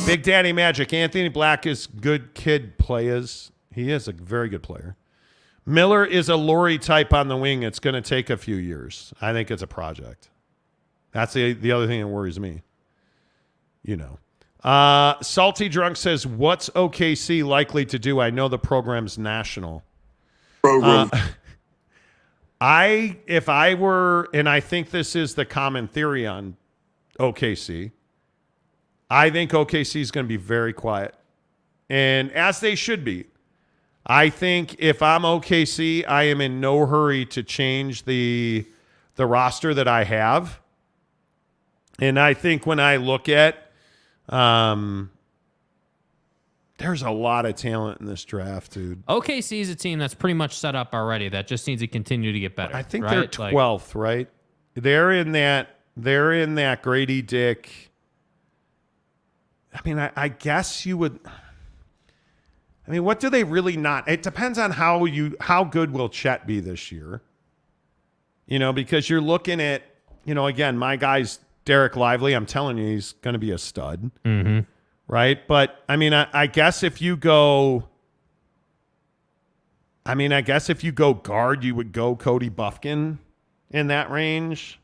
Big Daddy Magic. Anthony Black is good kid players. He is a very good player. Miller is a Laurie type on the wing. It's going to take a few years. I think it's a project. That's the other thing that worries me. You know. Salty Drunk says, what's OKC likely to do? I know the program's national. If I were, and I think this is the common theory on OKC, I think OKC is going to be very quiet. And as they should be. I think if I'm OKC, I am in no hurry to change the roster that I have. And I think when I look at, there's a lot of talent in this draft, dude. OKC is a team that's pretty much set up already. That just needs to continue to get better. I think right? they're 12th, right? They're in that Grady Dick. I mean, I guess you would. I mean, what do they really not? It depends on how good will Chet be this year. You know, because you're looking at, you know, again, my guy's Derek Lively. I'm telling you, he's going to be a stud. Mm-hmm. Right? But, I mean, I guess if you go guard, you would go Cody Buffkin in that range.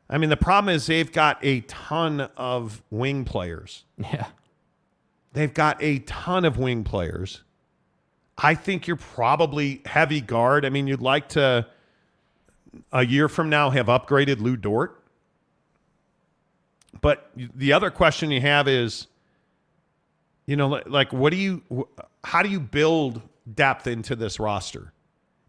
I mean, the problem is they've got a ton of wing players. Yeah. They've got a ton of wing players. I think you're probably heavy guard. I mean, you'd like to, a year from now, have upgraded Lou Dort. But the other question you have is, you know, like, how do you build depth into this roster?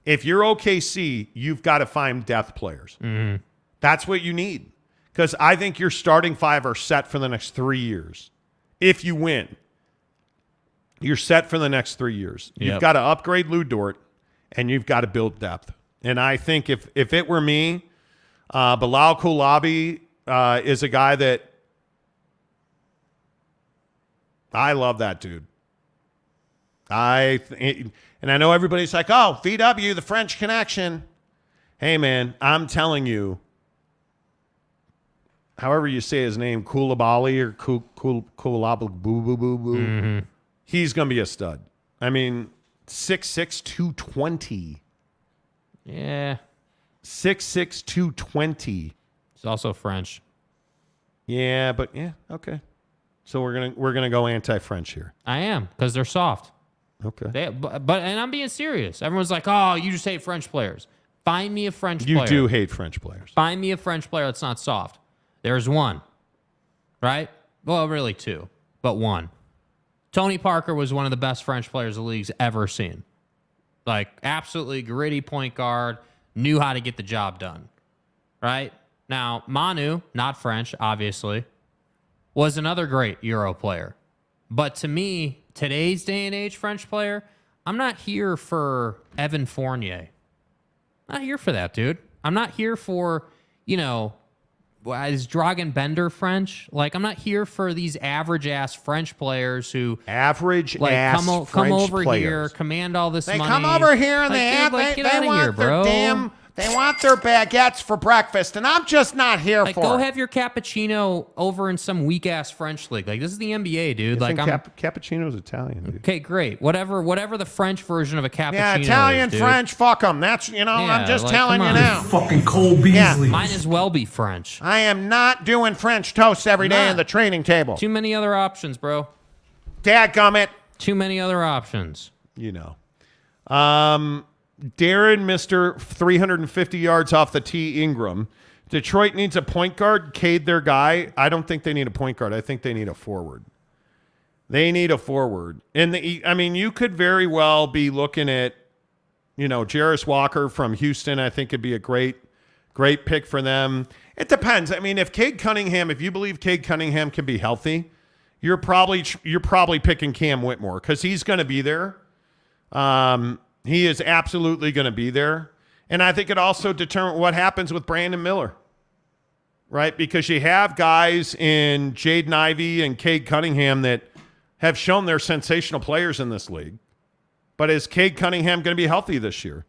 If you're OKC, you've got to find depth players. Mm-hmm. That's what you need. Because I think your starting five are set for the next 3 years. If you win, you're set for the next 3 years. Yep. You've got to upgrade Lou Dort, and you've got to build depth. And I think if it were me, Bilal Kulabi is a guy that I love that dude. And I know everybody's like, oh, VW, the French connection. Hey, man, I'm telling you, however you say his name, Koulibaly or Koulibaly, boo. He's going to be a stud. I mean, 6'6", 220. Yeah. 6'6", 220. He's also French. Yeah, but yeah, okay. So we're gonna go anti-French here. I am, because they're soft. Okay. But and I'm being serious. Everyone's like, oh, you just hate French players. Find me a French player. You do hate French players. Find me a French player that's not soft. There's one. Right? Well, really two, but one. Tony Parker was one of the best French players the league's ever seen. Like, absolutely gritty point guard, knew how to get the job done. Right? Now, Manu, not French, obviously, was another great Euro player. But to me, today's day and age French player, I'm not here for Evan Fournier. Not here for that, dude. I'm not here for, you know, is Dragan Bender French? Like, I'm not here for these average-ass French players who... Average-ass French come over players. Here, command all this money. They come over here and like, they want their damn... They want their baguettes for breakfast, and I'm just not here for it. Go have your cappuccino over in some weak-ass French league. Like, this is the NBA, dude. Like, cappuccino's Italian, dude. Okay, great. Whatever the French version of a cappuccino Yeah, Italian, is, dude. French, fuck them. That's, you know, Yeah, I'm just like, telling come you on. now. Fucking Cole Beasley. Might as well be French. I am not doing French toast every day Not. in the training table. Too many other options, bro. Dadgummit. Too many other options. You know. Darren, Mr. 350 yards off the tee, Ingram. Detroit needs a point guard. Cade, their guy. I don't think they need a point guard. I think they need a forward. They need a forward. You could very well be looking at, Jarris Walker from Houston. I think it'd be a great pick for them. It depends. I mean, if you believe Cade Cunningham can be healthy, you're probably picking Cam Whitmore because he's going to be there. He is absolutely going to be there. And I think it also determines what happens with Brandon Miller, right? Because you have guys in Jaden Ivey and Cade Cunningham that have shown they're sensational players in this league. But is Cade Cunningham going to be healthy this year,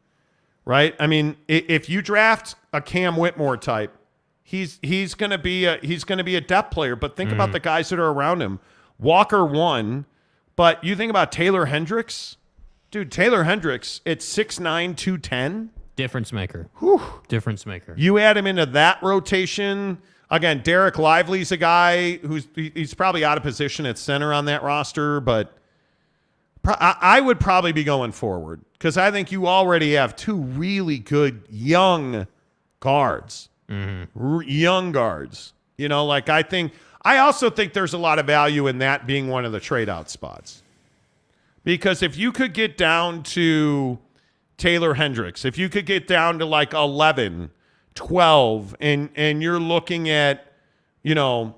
right? I mean, if you draft a Cam Whitmore type, he's going to be a depth player. But think about the guys that are around him. Walker won, but you think about Taylor Hendricks. Dude, Taylor Hendricks at 6'9", 210. Difference maker. Whew. Difference maker. You add him into that rotation. Again, Derek Lively's a guy he's probably out of position at center on that roster, but I would probably be going forward because I think you already have two really good young guards. Young guards. I also think there's a lot of value in that being one of the trade-out spots. Because if you could get down to Taylor Hendricks, if you could get down to like 11, 12, and you're looking at, Koulibaly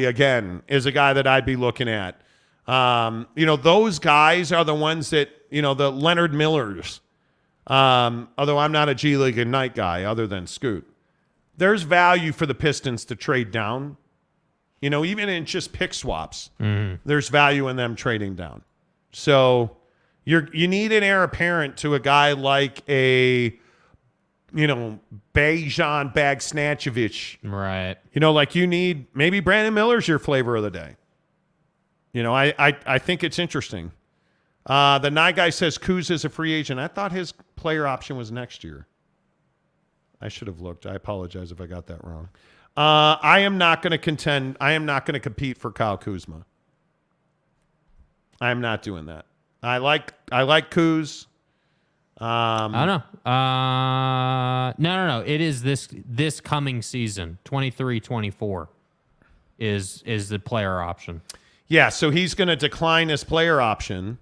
again is a guy that I'd be looking at. Those guys are the ones that, the Leonard Millers, although I'm not a G League Ignite guy other than Scoot. There's value for the Pistons to trade down. Even in just pick swaps, there's value in them trading down. So you need an heir apparent to a guy like a, Bajan Bagsnatchevich. Right. You need maybe Brandon Miller's your flavor of the day. I think it's interesting. The Nye guy says Kuz is a free agent. I thought his player option was next year. I should have looked. I apologize if I got that wrong. I am not going to contend. I am not going to compete for Kyle Kuzma. I am not doing that. I like Kuz. I don't know. No. It is this coming season, 23-24, is the player option. Yeah, so he's going to decline his player option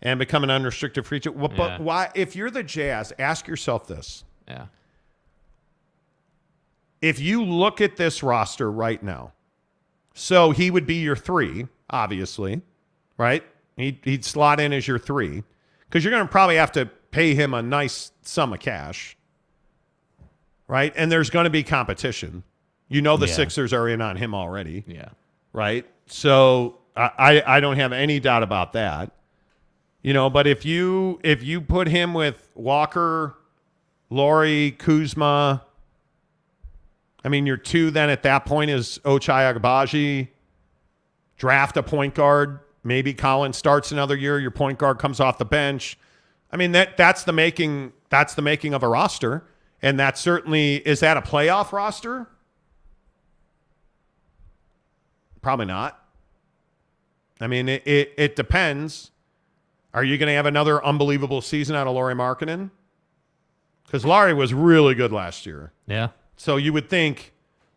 and become an unrestricted free agent. Well, but why? If you're the Jazz, ask yourself this. Yeah. If you look at this roster right now, so he would be your 3, obviously, right? He'd slot in as your 3 because you're going to probably have to pay him a nice sum of cash, right? And there's going to be competition. The Sixers are in on him already. Yeah. Right? So I don't have any doubt about that. But if you put him with Walker, Laurie, Kuzma, your 2 then at that point is Ochai Agbaji. Draft a point guard. Maybe Collins starts another year. Your point guard comes off the bench. That's the making of a roster. And that certainly, is that a playoff roster? Probably not. It depends. Are you going to have another unbelievable season out of Lauri Markkanen? Because Lauri was really good last year. Yeah. So you would think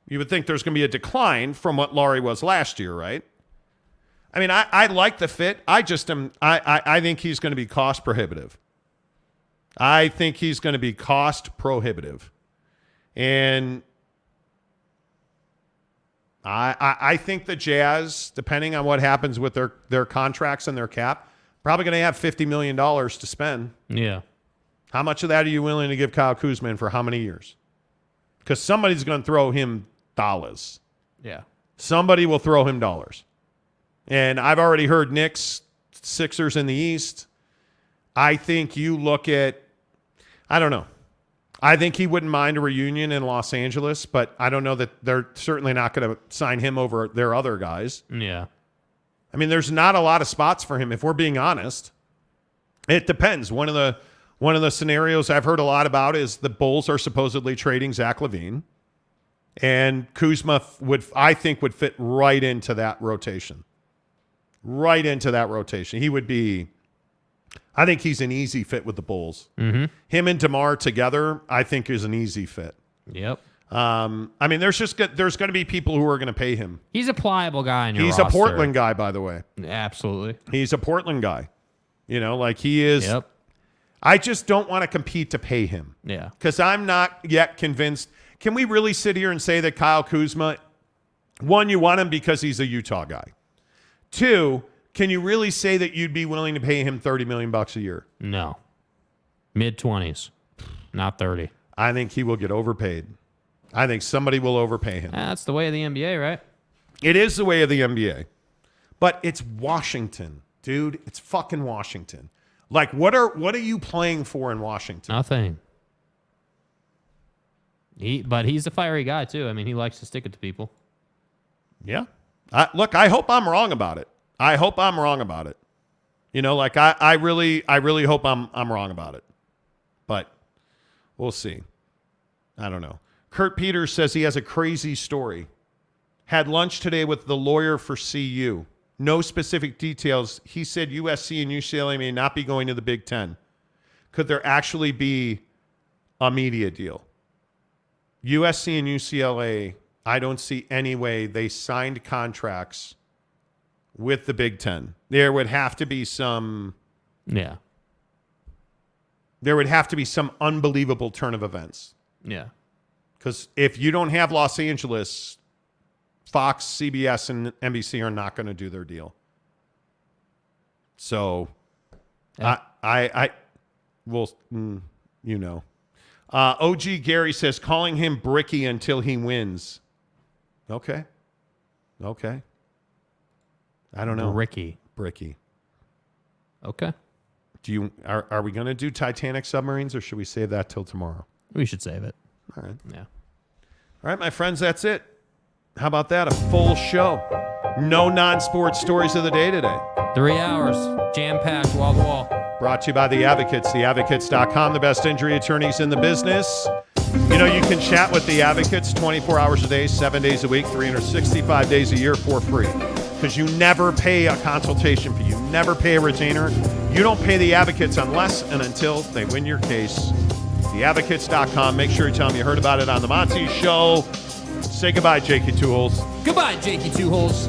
there's going to be a decline from what Lauri was last year, right? I like the fit. I think he's going to be cost prohibitive. And I think the Jazz, depending on what happens with their contracts and their cap, probably going to have $50 million to spend. Yeah. How much of that are you willing to give Kyle Kuzma for how many years? Because somebody's going to throw him dollars. Yeah. Somebody will throw him dollars. And I've already heard Knicks, Sixers in the East. I think you look at, I don't know. I think he wouldn't mind a reunion in Los Angeles, but I don't know that they're certainly not going to sign him over their other guys. Yeah. There's not a lot of spots for him, if we're being honest. It depends. One of the scenarios I've heard a lot about is the Bulls are supposedly trading Zach LaVine, and Kuzma would fit right into that rotation. right into that rotation. He would be, I think he's an easy fit with the Bulls. Mm-hmm. Him and DeMar together, I think, is an easy fit. Yep. I mean, there's going to be people who are going to pay him. He's a pliable guy in your He's roster. a Portland guy, by the way. Absolutely. He's a Portland guy. You know, like he is. Yep. I just don't want to compete to pay him. Yeah. Because I'm not yet convinced. Can we really sit here and say that Kyle Kuzma, one, you want him because he's a Utah guy? Two, can you really say that you'd be willing to pay him $30 million a year? No. Mid-20s. Not 30. I think he will get overpaid. I think somebody will overpay him. That's the way of the NBA, right? It is the way of the NBA. But it's Washington, dude. It's fucking Washington. Like, what are you playing for in Washington? Nothing. But he's a fiery guy, too. I mean, he likes to stick it to people. Yeah. Look, I hope I'm wrong about it. I hope I'm wrong about it. You know, like I really hope I'm wrong about it. But we'll see. I don't know. Kurt Peters says he has a crazy story. Had lunch today with the lawyer for CU. No specific details. He said USC and UCLA may not be going to the Big Ten. Could there actually be a media deal? USC and UCLA, I don't see any way they signed contracts with the Big Ten. There would have to be some... Yeah. There would have to be some unbelievable turn of events. Yeah. Because if you don't have Los Angeles, Fox, CBS, and NBC are not going to do their deal. So, yeah. I will, you know. OG Gary says, calling him Bricky until he wins. Okay. I don't know. Bricky. Okay. Are we going to do Titanic submarines, or should we save that till tomorrow? We should save it. All right. Yeah. All right, my friends, that's it. How about that? A full show. No non-sports stories of the day today. 3 hours. Jam-packed, wall-to-wall. Brought to you by The Advocates, theadvocates.com, the best injury attorneys in the business. You know, you can chat with The Advocates 24 hours a day, 7 days a week, 365 days a year for free. Because you never pay a consultation fee. You never pay a retainer. You don't pay The Advocates unless and until they win your case. TheAdvocates.com. Make sure you tell them you heard about it on the Monty Show. Say goodbye, Jakey Two Holes. Goodbye, Jakey Two Holes.